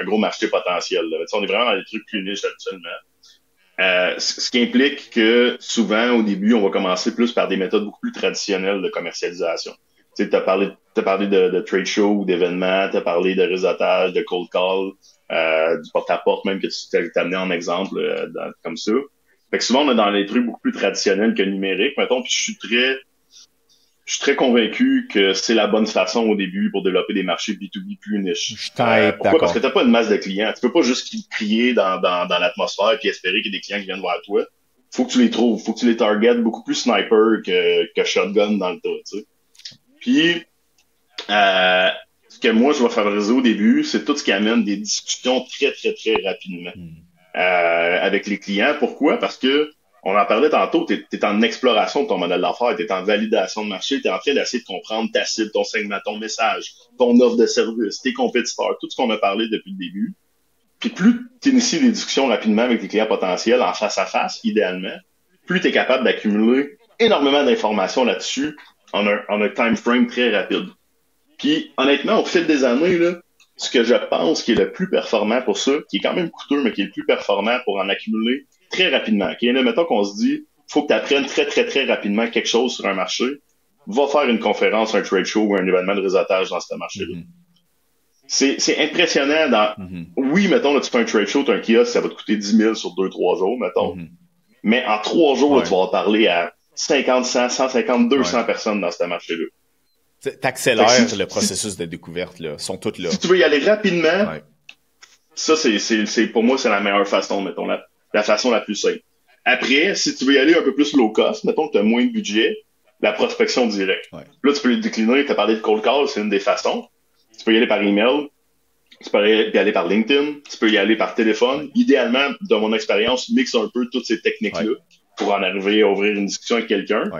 gros marché potentiel. Là. On est vraiment dans des trucs plus niches actuellement. Ce qui implique que souvent, au début, on va commencer plus par des méthodes beaucoup plus traditionnelles de commercialisation. Tu sais, t'as parlé de trade show ou d'événements, t'as parlé de réseautage, de cold call. du porte-à-porte, même que tu t'as amené en exemple comme ça. Fait que souvent, on est dans les trucs beaucoup plus traditionnels que numériques, mettons, puis je suis très convaincu que c'est la bonne façon au début pour développer des marchés B2B plus niches. Je suis Pourquoi? Parce que t'as pas une masse de clients. Tu peux pas juste crier dans l'atmosphère puis espérer qu'il y ait des clients qui viennent voir toi. Faut que tu les trouves. Faut que tu les targetes beaucoup plus sniper que shotgun dans le tas, tu sais. Puis, ce que moi, je vais favoriser au début, c'est tout ce qui amène des discussions très, très, très rapidement avec les clients. Pourquoi? Parce que on en parlait tantôt, tu es en exploration de ton modèle d'affaires, tu es en validation de marché, tu es en train d'essayer de comprendre ta cible, ton segment, ton message, ton offre de service, tes compétiteurs, tout ce qu'on a parlé depuis le début. Puis plus tu inities des discussions rapidement avec tes clients potentiels, en face à face, idéalement, plus tu es capable d'accumuler énormément d'informations là-dessus en un time frame très rapide. Puis honnêtement, au fil des années, là, ce que je pense qui est le plus performant pour ça, qui est quand même coûteux, mais qui est le plus performant pour en accumuler très rapidement. Okay? Là, mettons qu'on se dit, faut que tu apprennes très, très, très rapidement quelque chose sur un marché. Va faire une conférence, un trade show ou un événement de réseautage dans ce marché-là. C'est impressionnant. Oui, mettons, là, tu fais un trade show, tu as un kiosque, ça va te coûter 10 000 sur 2-3 jours, mettons. Mais en 3 jours, là, tu vas parler à 50, 100, 150, 200 personnes dans ce marché-là. T'accélères le processus de découverte, là. Ils sont toutes là. Si tu veux y aller rapidement, ça, c'est pour moi, c'est la meilleure façon, mettons, la façon la plus simple. Après, si tu veux y aller un peu plus low cost, mettons que tu as moins de budget, la prospection directe. Là, tu peux le décliner, tu as parlé de cold call, c'est une des façons. Tu peux y aller par email, tu peux y aller par LinkedIn, tu peux y aller par téléphone. Idéalement, de mon expérience, mixe un peu toutes ces techniques-là pour en arriver à ouvrir une discussion avec quelqu'un.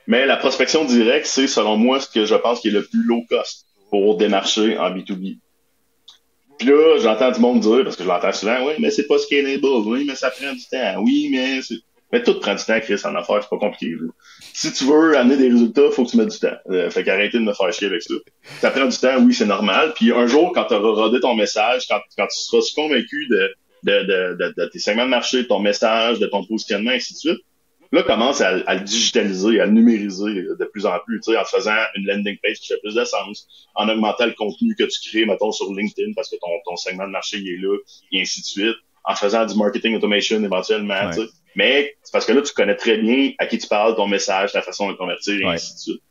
Mais la prospection directe, c'est, selon moi, ce que je pense qui est le plus low cost pour démarcher en B2B. Puis là, j'entends du monde dire, parce que je l'entends souvent, oui, mais c'est pas scalable, oui, mais ça prend du temps, oui, mais tout prend du temps, Chris, en affaires, c'est pas compliqué. Là. Si tu veux amener des résultats, faut que tu mettes du temps. Fait qu'arrêtez de me faire chier avec ça. Ça prend du temps, oui, c'est normal. Puis un jour, quand tu auras rodé ton message, quand tu seras convaincu de tes segments de marché, de ton message, de ton positionnement, ainsi de suite, là, commence à le digitaliser, à le numériser de plus en plus, tu sais, en faisant une landing page qui fait plus de sens, en augmentant le contenu que tu crées, mettons, sur LinkedIn, parce que ton segment de marché, il est là, et ainsi de suite, en faisant du marketing automation éventuellement, tu sais. Mais c'est parce que là, tu connais très bien à qui tu parles, ton message, ta façon de convertir, et ainsi de suite.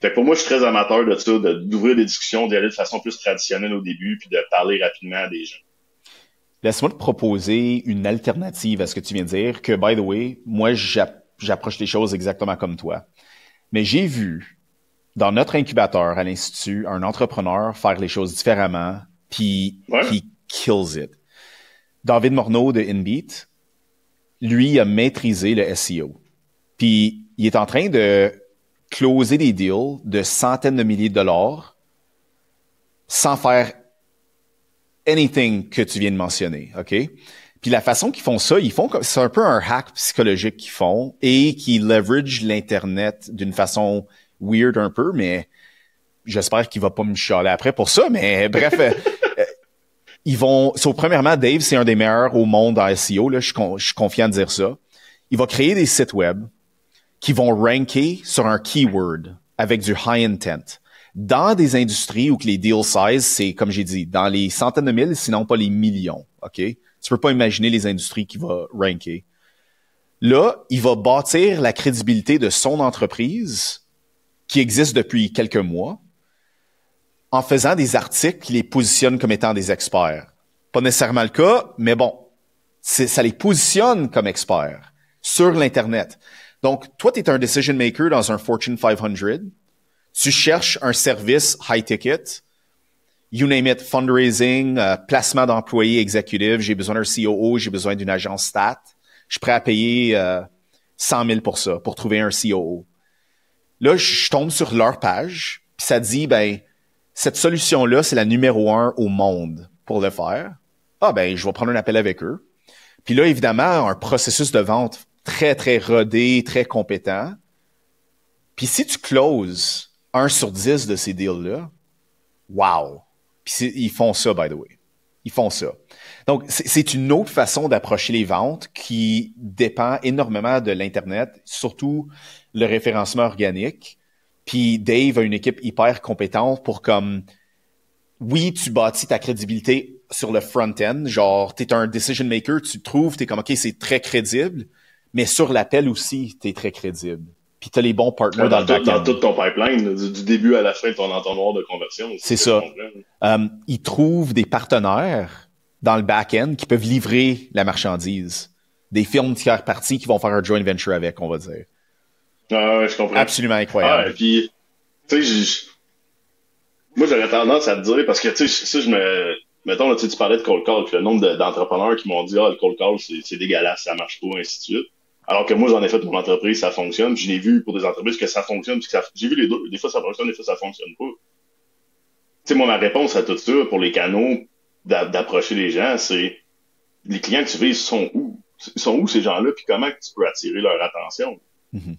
Fait que pour moi, je suis très amateur de ça, d'ouvrir des discussions, d'y aller de façon plus traditionnelle au début, puis de parler rapidement à des gens. Laisse-moi te proposer une alternative à ce que tu viens de dire, que, by the way, moi, j'approche les choses exactement comme toi. Mais j'ai vu, dans notre incubateur à l'Institut, un entrepreneur faire les choses différemment, puis he kills it. David Morneau de InBeat, lui, a maîtrisé le SEO. Puis, il est en train de closer des deals de centaines de milliers de dollars sans faire anything que tu viens de mentionner, OK? Puis la façon qu'ils font ça, c'est un peu un hack psychologique qu'ils font et qui leverage l'Internet d'une façon weird un peu, mais j'espère qu'il va pas me chialer après pour ça, mais bref, premièrement, Dave, c'est un des meilleurs au monde en SEO, là, je suis confiant de dire ça. Il va créer des sites web qui vont ranker sur un keyword avec du high intent. Dans des industries où que les deal size, c'est, comme j'ai dit, dans les centaines de mille, sinon pas les millions, OK? Tu peux pas imaginer les industries qu'il va ranker. Là, il va bâtir la crédibilité de son entreprise qui existe depuis quelques mois en faisant des articles qui les positionnent comme étant des experts. Pas nécessairement le cas, mais bon, ça les positionne comme experts sur l'Internet. Donc, toi, tu es un decision maker dans un Fortune 500. Tu cherches un service high ticket, you name it, fundraising, placement d'employés exécutifs, j'ai besoin d'un COO, j'ai besoin d'une agence stat. Je suis prêt à payer 100 000 pour ça, pour trouver un COO. Là, je tombe sur leur page, puis ça dit, ben, cette solution-là, c'est la numéro 1 au monde pour le faire. Ah, ben, je vais prendre un appel avec eux. Puis là, évidemment, un processus de vente très, très rodé, très compétent. Puis si tu closes 1 sur 10 de ces deals-là, wow! Puis ils font ça, by the way. Ils font ça. Donc, c'est une autre façon d'approcher les ventes qui dépend énormément de l'Internet, surtout le référencement organique. Puis Dave a une équipe hyper compétente pour comme, oui, tu bâtis ta crédibilité sur le front-end, genre, t'es un decision maker, tu trouves, t'es comme, OK, c'est très crédible, mais sur l'appel aussi, t'es très crédible. Puis t'as les bons partners dans le back-end. Dans tout ton pipeline, du début à la fin de ton entonnoir de conversion. C'est ça. Ils trouvent des partenaires dans le back-end qui peuvent livrer la marchandise. Des firmes tiers parties qui vont faire un joint venture avec, on va dire. Ah ouais, je comprends. Absolument incroyable. Ah, et puis, tu sais, moi, j'aurais tendance à te dire, parce que, tu sais, ça, mettons, là, tu parlais de cold call, puis le nombre d'entrepreneurs qui m'ont dit, ah, le cold call, c'est dégueulasse, ça marche pas, ainsi de suite. Alors que moi, j'en ai fait pour mon entreprise, ça fonctionne. Puis je l'ai vu pour des entreprises que ça fonctionne. Puis j'ai vu les deux. Des fois, ça fonctionne, des fois, ça fonctionne pas. Tu sais, moi, ma réponse à tout ça, pour les canaux d'approcher les gens, c'est les clients que tu vises sont où? Ils sont où, ces gens-là? Puis comment tu peux attirer leur attention?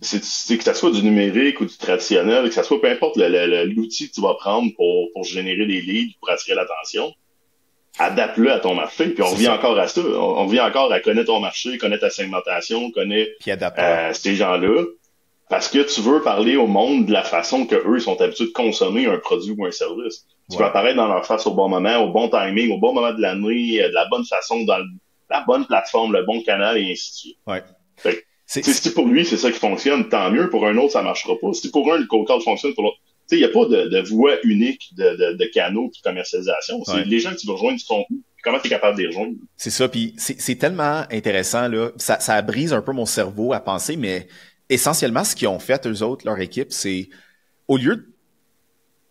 C'est que ça soit du numérique ou du traditionnel, que ça soit peu importe l'outil que tu vas prendre pour générer des leads, pour attirer l'attention. Adapte-le à ton marché, puis on revient encore à ça. On revient encore à connaître ton marché, connaître ta segmentation, connaître ces gens-là, parce que tu veux parler au monde de la façon que eux sont habitués de consommer un produit ou un service. Tu veux apparaître dans leur face au bon moment, au bon timing, au bon moment de l'année, de la bonne façon, dans la bonne plateforme, le bon canal, et ainsi de suite. Ouais. Fait, si pour lui, c'est ça qui fonctionne, tant mieux. Pour un autre, ça marchera pas. Si pour un, le cold call fonctionne, pour l'autre, tu sais, il n'y a pas de voie unique de canaux de commercialisation. C'est les gens que tu veux rejoindre, ils sont où? Comment tu es capable de les rejoindre? C'est ça, puis c'est tellement intéressant, là. Ça brise un peu mon cerveau à penser, mais essentiellement, ce qu'ils ont fait, eux autres, leur équipe, c'est, au lieu de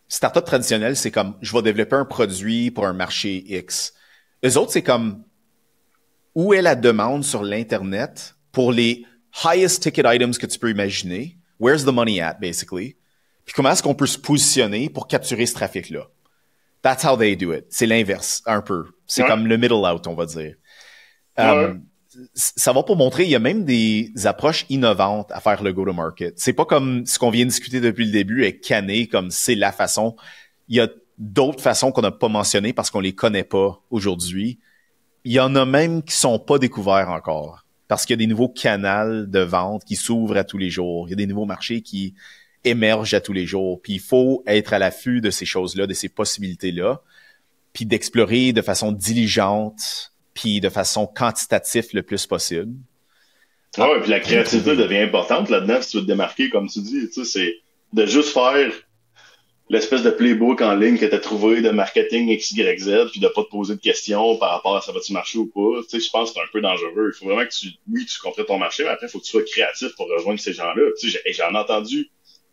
start-up traditionnel, c'est comme, je vais développer un produit pour un marché X. Eux autres, c'est comme, où est la demande sur l'Internet pour les highest ticket items que tu peux imaginer? Where's the money at, basically? Puis comment est-ce qu'on peut se positionner pour capturer ce trafic-là? That's how they do it. C'est l'inverse, un peu. C'est comme le middle out, on va dire. Ça va pour montrer, il y a même des approches innovantes à faire le go-to-market. C'est pas comme ce qu'on vient de discuter depuis le début avec Cané, comme c'est la façon. Il y a d'autres façons qu'on n'a pas mentionnées parce qu'on les connaît pas aujourd'hui. Il y en a même qui sont pas découverts encore. Parce qu'il y a des nouveaux canaux de vente qui s'ouvrent à tous les jours. Il y a des nouveaux marchés qui émergent à tous les jours. Puis il faut être à l'affût de ces choses-là, de ces possibilités-là, puis d'explorer de façon diligente, puis de façon quantitative le plus possible. Ah ouais, puis la créativité devient importante là-dedans si tu veux te démarquer, comme tu dis. Tu sais, c'est de juste faire l'espèce de playbook en ligne que tu as trouvé de marketing XYZ, puis de pas te poser de questions par rapport à ça va-tu marcher ou pas. Tu sais, je pense que c'est un peu dangereux. Il faut vraiment que tu comprends ton marché, mais après, il faut que tu sois créatif pour rejoindre ces gens-là. Tu sais, j'en ai entendu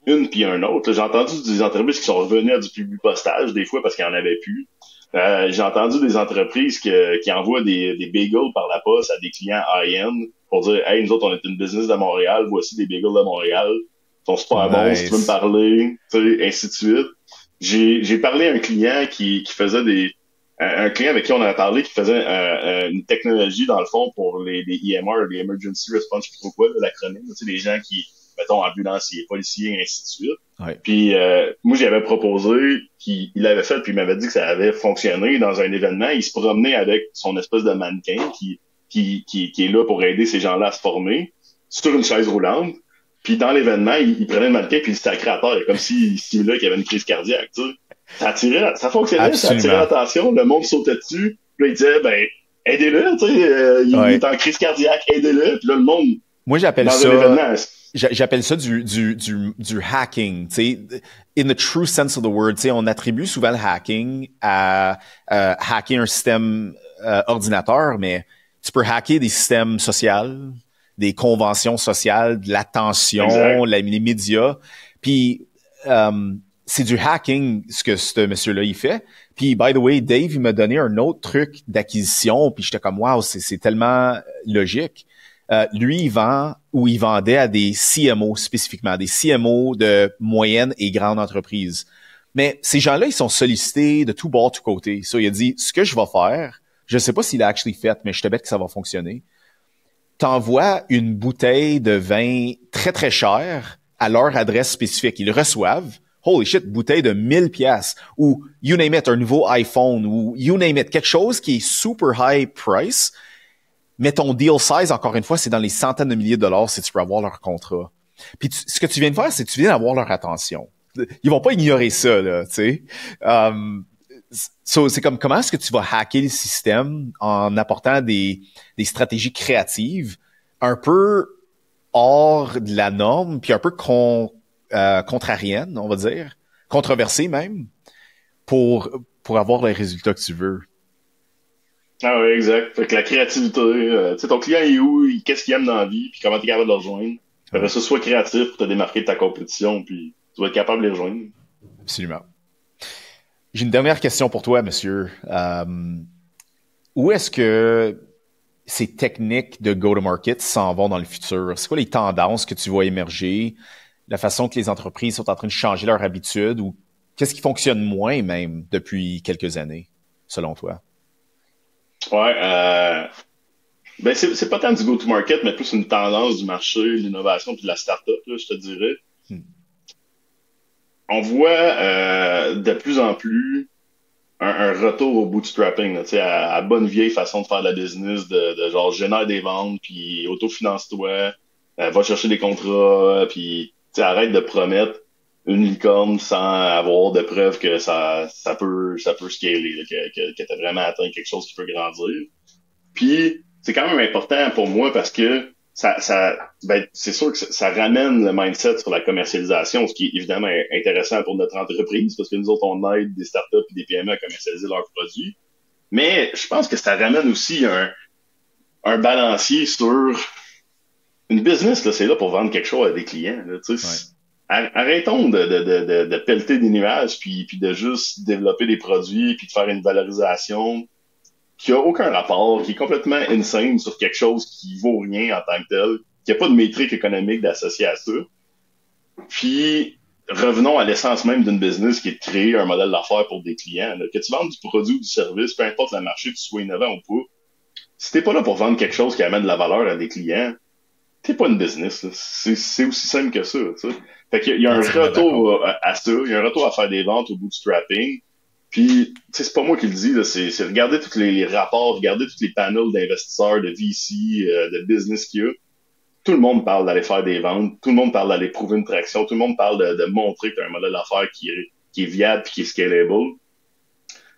une puis un autre. J'ai entendu des entreprises qui sont revenues à du public postage des fois parce qu'il n'y en avait plus. J'ai entendu des entreprises qui envoient des bagels par la poste à des clients high-end pour dire « Hey, nous autres, on est une business de Montréal, voici des bagels de Montréal. Ils sont super bons, si tu veux me parler. » Tu sais, ainsi de suite. J'ai parlé à un client qui faisait un client avec qui on avait parlé qui faisait une technologie, dans le fond, pour les EMR, les Emergency Response, je sais pas quoi, l'acronyme, tu sais, les gens qui, mettons, ambulanciers, policiers, ainsi de suite. Ouais. Puis moi, j'avais proposé, qu'il l'avait fait, puis il m'avait dit que ça avait fonctionné dans un événement. Il se promenait avec son espèce de mannequin qui est là pour aider ces gens-là à se former sur une chaise roulante. Puis dans l'événement, il prenait le mannequin puis il le sacrait à terre, comme s'il simulait qu'il y avait une crise cardiaque, tu sais. Ça fonctionnait, Absolument. ça attirait l'attention, le monde sautait dessus. Puis là, il disait, ben, aidez-le, tu sais, il est en crise cardiaque, aidez-le. Puis là, le monde, moi, j'appelle dans ça... un événement, J'appelle ça du hacking, tu sais, in the true sense of the word, tu sais, on attribue souvent le hacking à hacker un système ordinateur, mais tu peux hacker des systèmes sociaux, des conventions sociales, de l'attention, les médias, puis c'est du hacking ce que ce monsieur-là il fait. Puis by the way, Dave il m'a donné un autre truc d'acquisition, puis j'étais comme wow, c'est tellement logique. Lui, il vendait à des CMO spécifiquement, des CMO de moyennes et grandes entreprises. Mais ces gens-là, ils sont sollicités de tout bord, tout côté. Ça, il a dit, ce que je vais faire, je sais pas s'il a actually fait, mais je te bête que ça va fonctionner. T'envoies une bouteille de vin très, très chère à leur adresse spécifique. Ils le reçoivent. Holy shit, bouteille de 1000 pièces ou you name it, un nouveau iPhone ou you name it, quelque chose qui est super high price. Mais ton deal size, encore une fois, c'est dans les centaines de milliers de dollars si tu peux avoir leur contrat. Puis ce que tu viens de faire, c'est que tu viens d'avoir leur attention. Ils vont pas ignorer ça, là, tu sais. c'est comme comment est-ce que tu vas hacker le système en apportant des stratégies créatives un peu hors de la norme, puis un peu contrariennes, on va dire, controversées même, pour avoir les résultats que tu veux. Ah oui, exact. Fait que la créativité, tu sais, ton client est où, qu'est-ce qu'il aime dans la vie, puis comment tu es capable de le rejoindre. Après ça, sois créatif pour te démarquer de ta compétition, puis tu vas être capable de les rejoindre. Absolument. J'ai une dernière question pour toi, monsieur. Où est-ce que ces techniques de go-to-market s'en vont dans le futur? C'est quoi les tendances que tu vois émerger? La façon que les entreprises sont en train de changer leurs habitudes ou qu'est-ce qui fonctionne moins même depuis quelques années, selon toi? Ouais, ben c'est pas tant du go-to-market, mais plus une tendance du marché, l'innovation puis de la start-up, là, je te dirais. On voit de plus en plus un retour au bootstrapping, là, à bonne vieille façon de faire de la business, de genre génère des ventes, puis autofinance-toi, va chercher des contrats, puis arrête de promettre une licorne sans avoir de preuves que ça peut scaler, là, que tu as vraiment atteint quelque chose qui peut grandir. Puis c'est quand même important pour moi parce que ben, c'est sûr que ça ramène le mindset sur la commercialisation, ce qui est évidemment intéressant pour notre entreprise, parce que nous autres, on aide des startups et des PME à commercialiser leurs produits. Mais je pense que ça ramène aussi un balancier sur une business, là, c'est là pour vendre quelque chose à des clients. Là, arrêtons de pelleter des nuages puis de juste développer des produits puis de faire une valorisation qui a aucun rapport, qui est complètement insane sur quelque chose qui vaut rien en tant que tel, qui a pas de métrique économique d'associer à ça. Puis, revenons à l'essence même d'une business qui est de créer un modèle d'affaires pour des clients. Là. Que tu vendes du produit ou du service, peu importe le marché, que tu sois innovant ou pas, si t'es pas là pour vendre quelque chose qui amène de la valeur à des clients, t'es pas une business. Là. C'est aussi simple que ça. T'sais. Fait qu'il y a un retour à ça, il y a un retour à faire des ventes au bootstrapping. Puis, c'est pas moi qui le dis, là, c'est regarder tous les rapports, regarder tous les panels d'investisseurs, de VC, de business qu'il y a. Tout le monde parle d'aller faire des ventes, tout le monde parle d'aller prouver une traction, tout le monde parle de montrer que tu as un modèle d'affaires qui est viable et qui est scalable.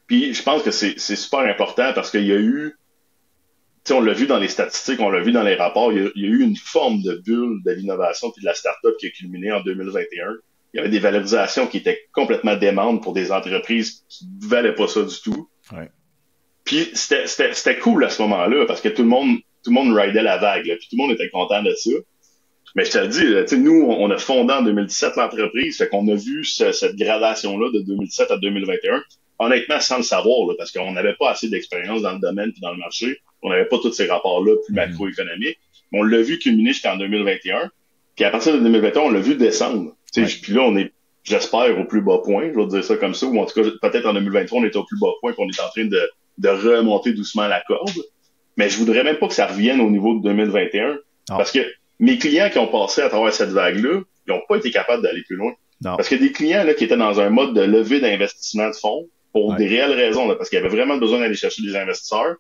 Puis, je pense que c'est super important parce qu'il y a eu, tu sais, on l'a vu dans les statistiques, on l'a vu dans les rapports, il y a eu une forme de bulle de l'innovation puis de la start-up qui a culminé en 2021. Il y avait des valorisations qui étaient complètement démentes pour des entreprises qui ne valaient pas ça du tout. Ouais. Puis c'était cool à ce moment-là parce que tout le monde ridait la vague. Là, puis tout le monde était content de ça. Mais je te le dis, nous, on a fondé en 2017 l'entreprise, fait qu'on a vu cette gradation-là de 2007 à 2021, honnêtement sans le savoir, là, parce qu'on n'avait pas assez d'expérience dans le domaine puis dans le marché. On n'avait pas tous ces rapports-là plus macroéconomiques. Mais on l'a vu culminer jusqu'en 2021. Puis à partir de 2021, on l'a vu descendre. Puis là, on est, j'espère, au plus bas point, je vais dire ça comme ça, ou en tout cas, peut-être en 2023, on est au plus bas point, puis on est en train de remonter doucement la corde. Mais je voudrais même pas que ça revienne au niveau de 2021, parce que mes clients qui ont passé à travers cette vague-là, ils n'ont pas été capables d'aller plus loin. Non. Parce que des clients là, qui étaient dans un mode de levée d'investissement de fonds, pour des réelles raisons, là, parce qu'ils avaient vraiment besoin d'aller chercher des investisseurs,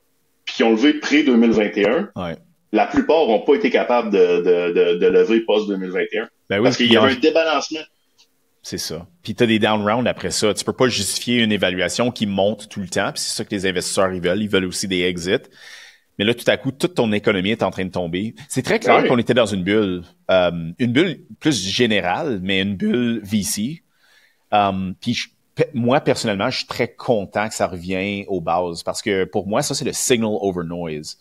puis qui ont levé pré-2021, la plupart n'ont pas été capables de lever post-2021. Ben oui, parce qu'il y avait un débalancement. C'est ça. Puis tu as des down rounds après ça. Tu peux pas justifier une évaluation qui monte tout le temps. Puis c'est ça que les investisseurs ils veulent. Ils veulent aussi des exits. Mais là, tout à coup, toute ton économie est en train de tomber. C'est très clair qu'on était dans une bulle plus générale, mais une bulle VC. Puis moi, personnellement, je suis très content que ça revienne aux bases parce que pour moi, ça, c'est le signal over noise.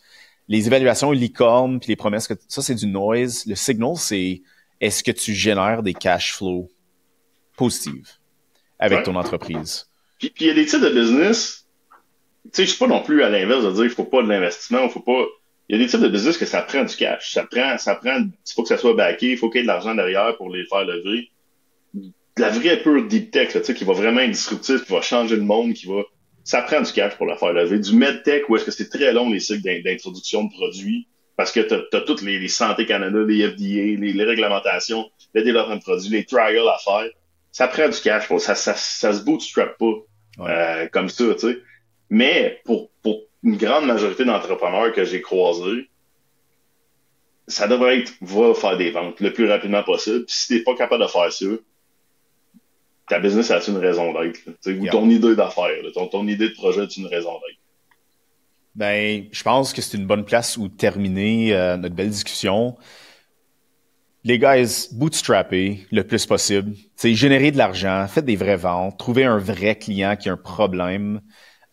Les évaluations licornes puis les promesses, ça, c'est du noise. Le signal, c'est est-ce que tu génères des cash flows positifs avec ton entreprise? Puis il y a des types de business, tu sais, je suis pas non plus à l'inverse de dire qu'il faut pas de l'investissement, faut pas. Il y a des types de business que ça prend du cash. Ça prend, il faut que ça soit backé, il faut qu'il y ait de l'argent derrière pour les faire lever. De la vraie pure deep tech, là, tu sais, qui va vraiment être disruptif, qui va changer le monde, ça prend du cash pour la faire lever. Du medtech, où est-ce que c'est très long les cycles d'introduction de produits, parce que t'as toutes les Santé Canada, les FDA, les réglementations, le développement de produits, les trials à faire. Ça prend du cash, ça se bootstrap pas comme ça, tu sais. Mais pour une grande majorité d'entrepreneurs que j'ai croisés, ça devrait être va faire des ventes le plus rapidement possible. Puis si t'es pas capable de faire ça, ta business a une raison d'être, là, tu sais, ou Yeah. ton idée d'affaires, là, ton idée de projet a une raison d'être. Ben, je pense que c'est une bonne place où terminer notre belle discussion. Les guys, bootstrapper le plus possible. C'est générer de l'argent, faites des vraies ventes, trouvez un vrai client qui a un problème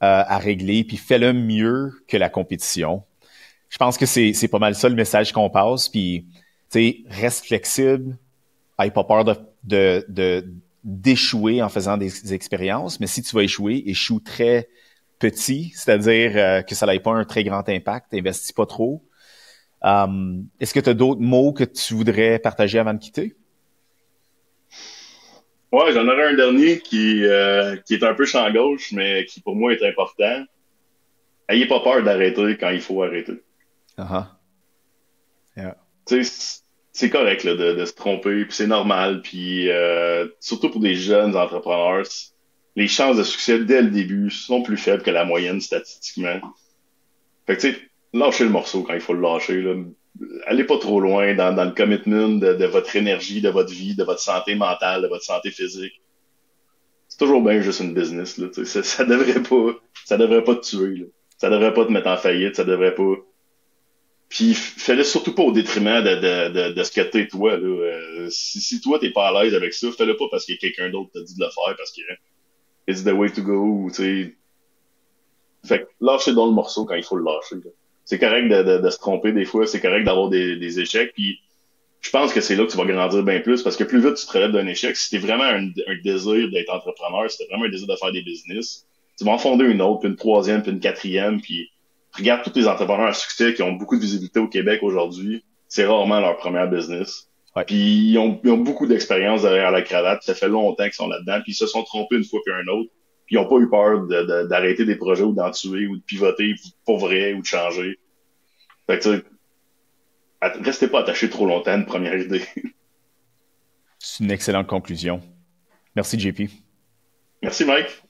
à régler, puis fais-le mieux que la compétition. Je pense que c'est pas mal ça le message qu'on passe. Puis, tu sais, reste flexible, aie pas peur d'échouer en faisant des expériences. Mais si tu vas échouer, échoue très petit, c'est-à-dire que ça n'ait pas un très grand impact, investis pas trop. Est-ce que tu as d'autres mots que tu voudrais partager avant de quitter? Ouais, j'en aurais un dernier qui est un peu champ gauche, mais qui pour moi est important. Ayez pas peur d'arrêter quand il faut arrêter. Uh-huh. Yeah. Tu sais, c'est correct là, de se tromper, puis c'est normal, puis surtout pour des jeunes entrepreneurs, les chances de succès dès le début sont plus faibles que la moyenne statistiquement. Fait que tu sais, lâchez le morceau quand il faut le lâcher, là. Allez pas trop loin dans le commitment de votre énergie, de votre vie, de votre santé mentale, de votre santé physique. C'est toujours bien juste une business, là. Tu sais, ça devrait pas te tuer, là. Ça devrait pas te mettre en faillite, ça devrait pas. Puis fais-le surtout pas au détriment de ce que t'es toi, là. Si toi t'es pas à l'aise avec ça, fais-le pas parce que quelqu'un d'autre t'a dit de le faire parce que it's the way to go, ou, tu sais. Fait que lâchez dans le morceau quand il faut le lâcher, là. C'est correct de se tromper des fois, c'est correct d'avoir des échecs, puis je pense que c'est là que tu vas grandir bien plus, parce que plus vite tu te relèves d'un échec, si t'es vraiment un désir d'être entrepreneur, si t'as vraiment un désir de faire des business, tu vas en fonder une autre, puis une troisième, puis une quatrième, puis regarde tous les entrepreneurs à succès qui ont beaucoup de visibilité au Québec aujourd'hui, c'est rarement leur première business. Ouais. Puis ils ont beaucoup d'expérience derrière la cravate, ça fait longtemps qu'ils sont là-dedans, puis ils se sont trompés une fois puis un autre, puis ils ont pas eu peur d'arrêter des projets ou d'en tuer ou de pivoter pour vrai ou de changer. Fait que tu sais, restez pas attaché trop longtemps à une première idée. C'est une excellente conclusion. Merci, JP. Merci Mike.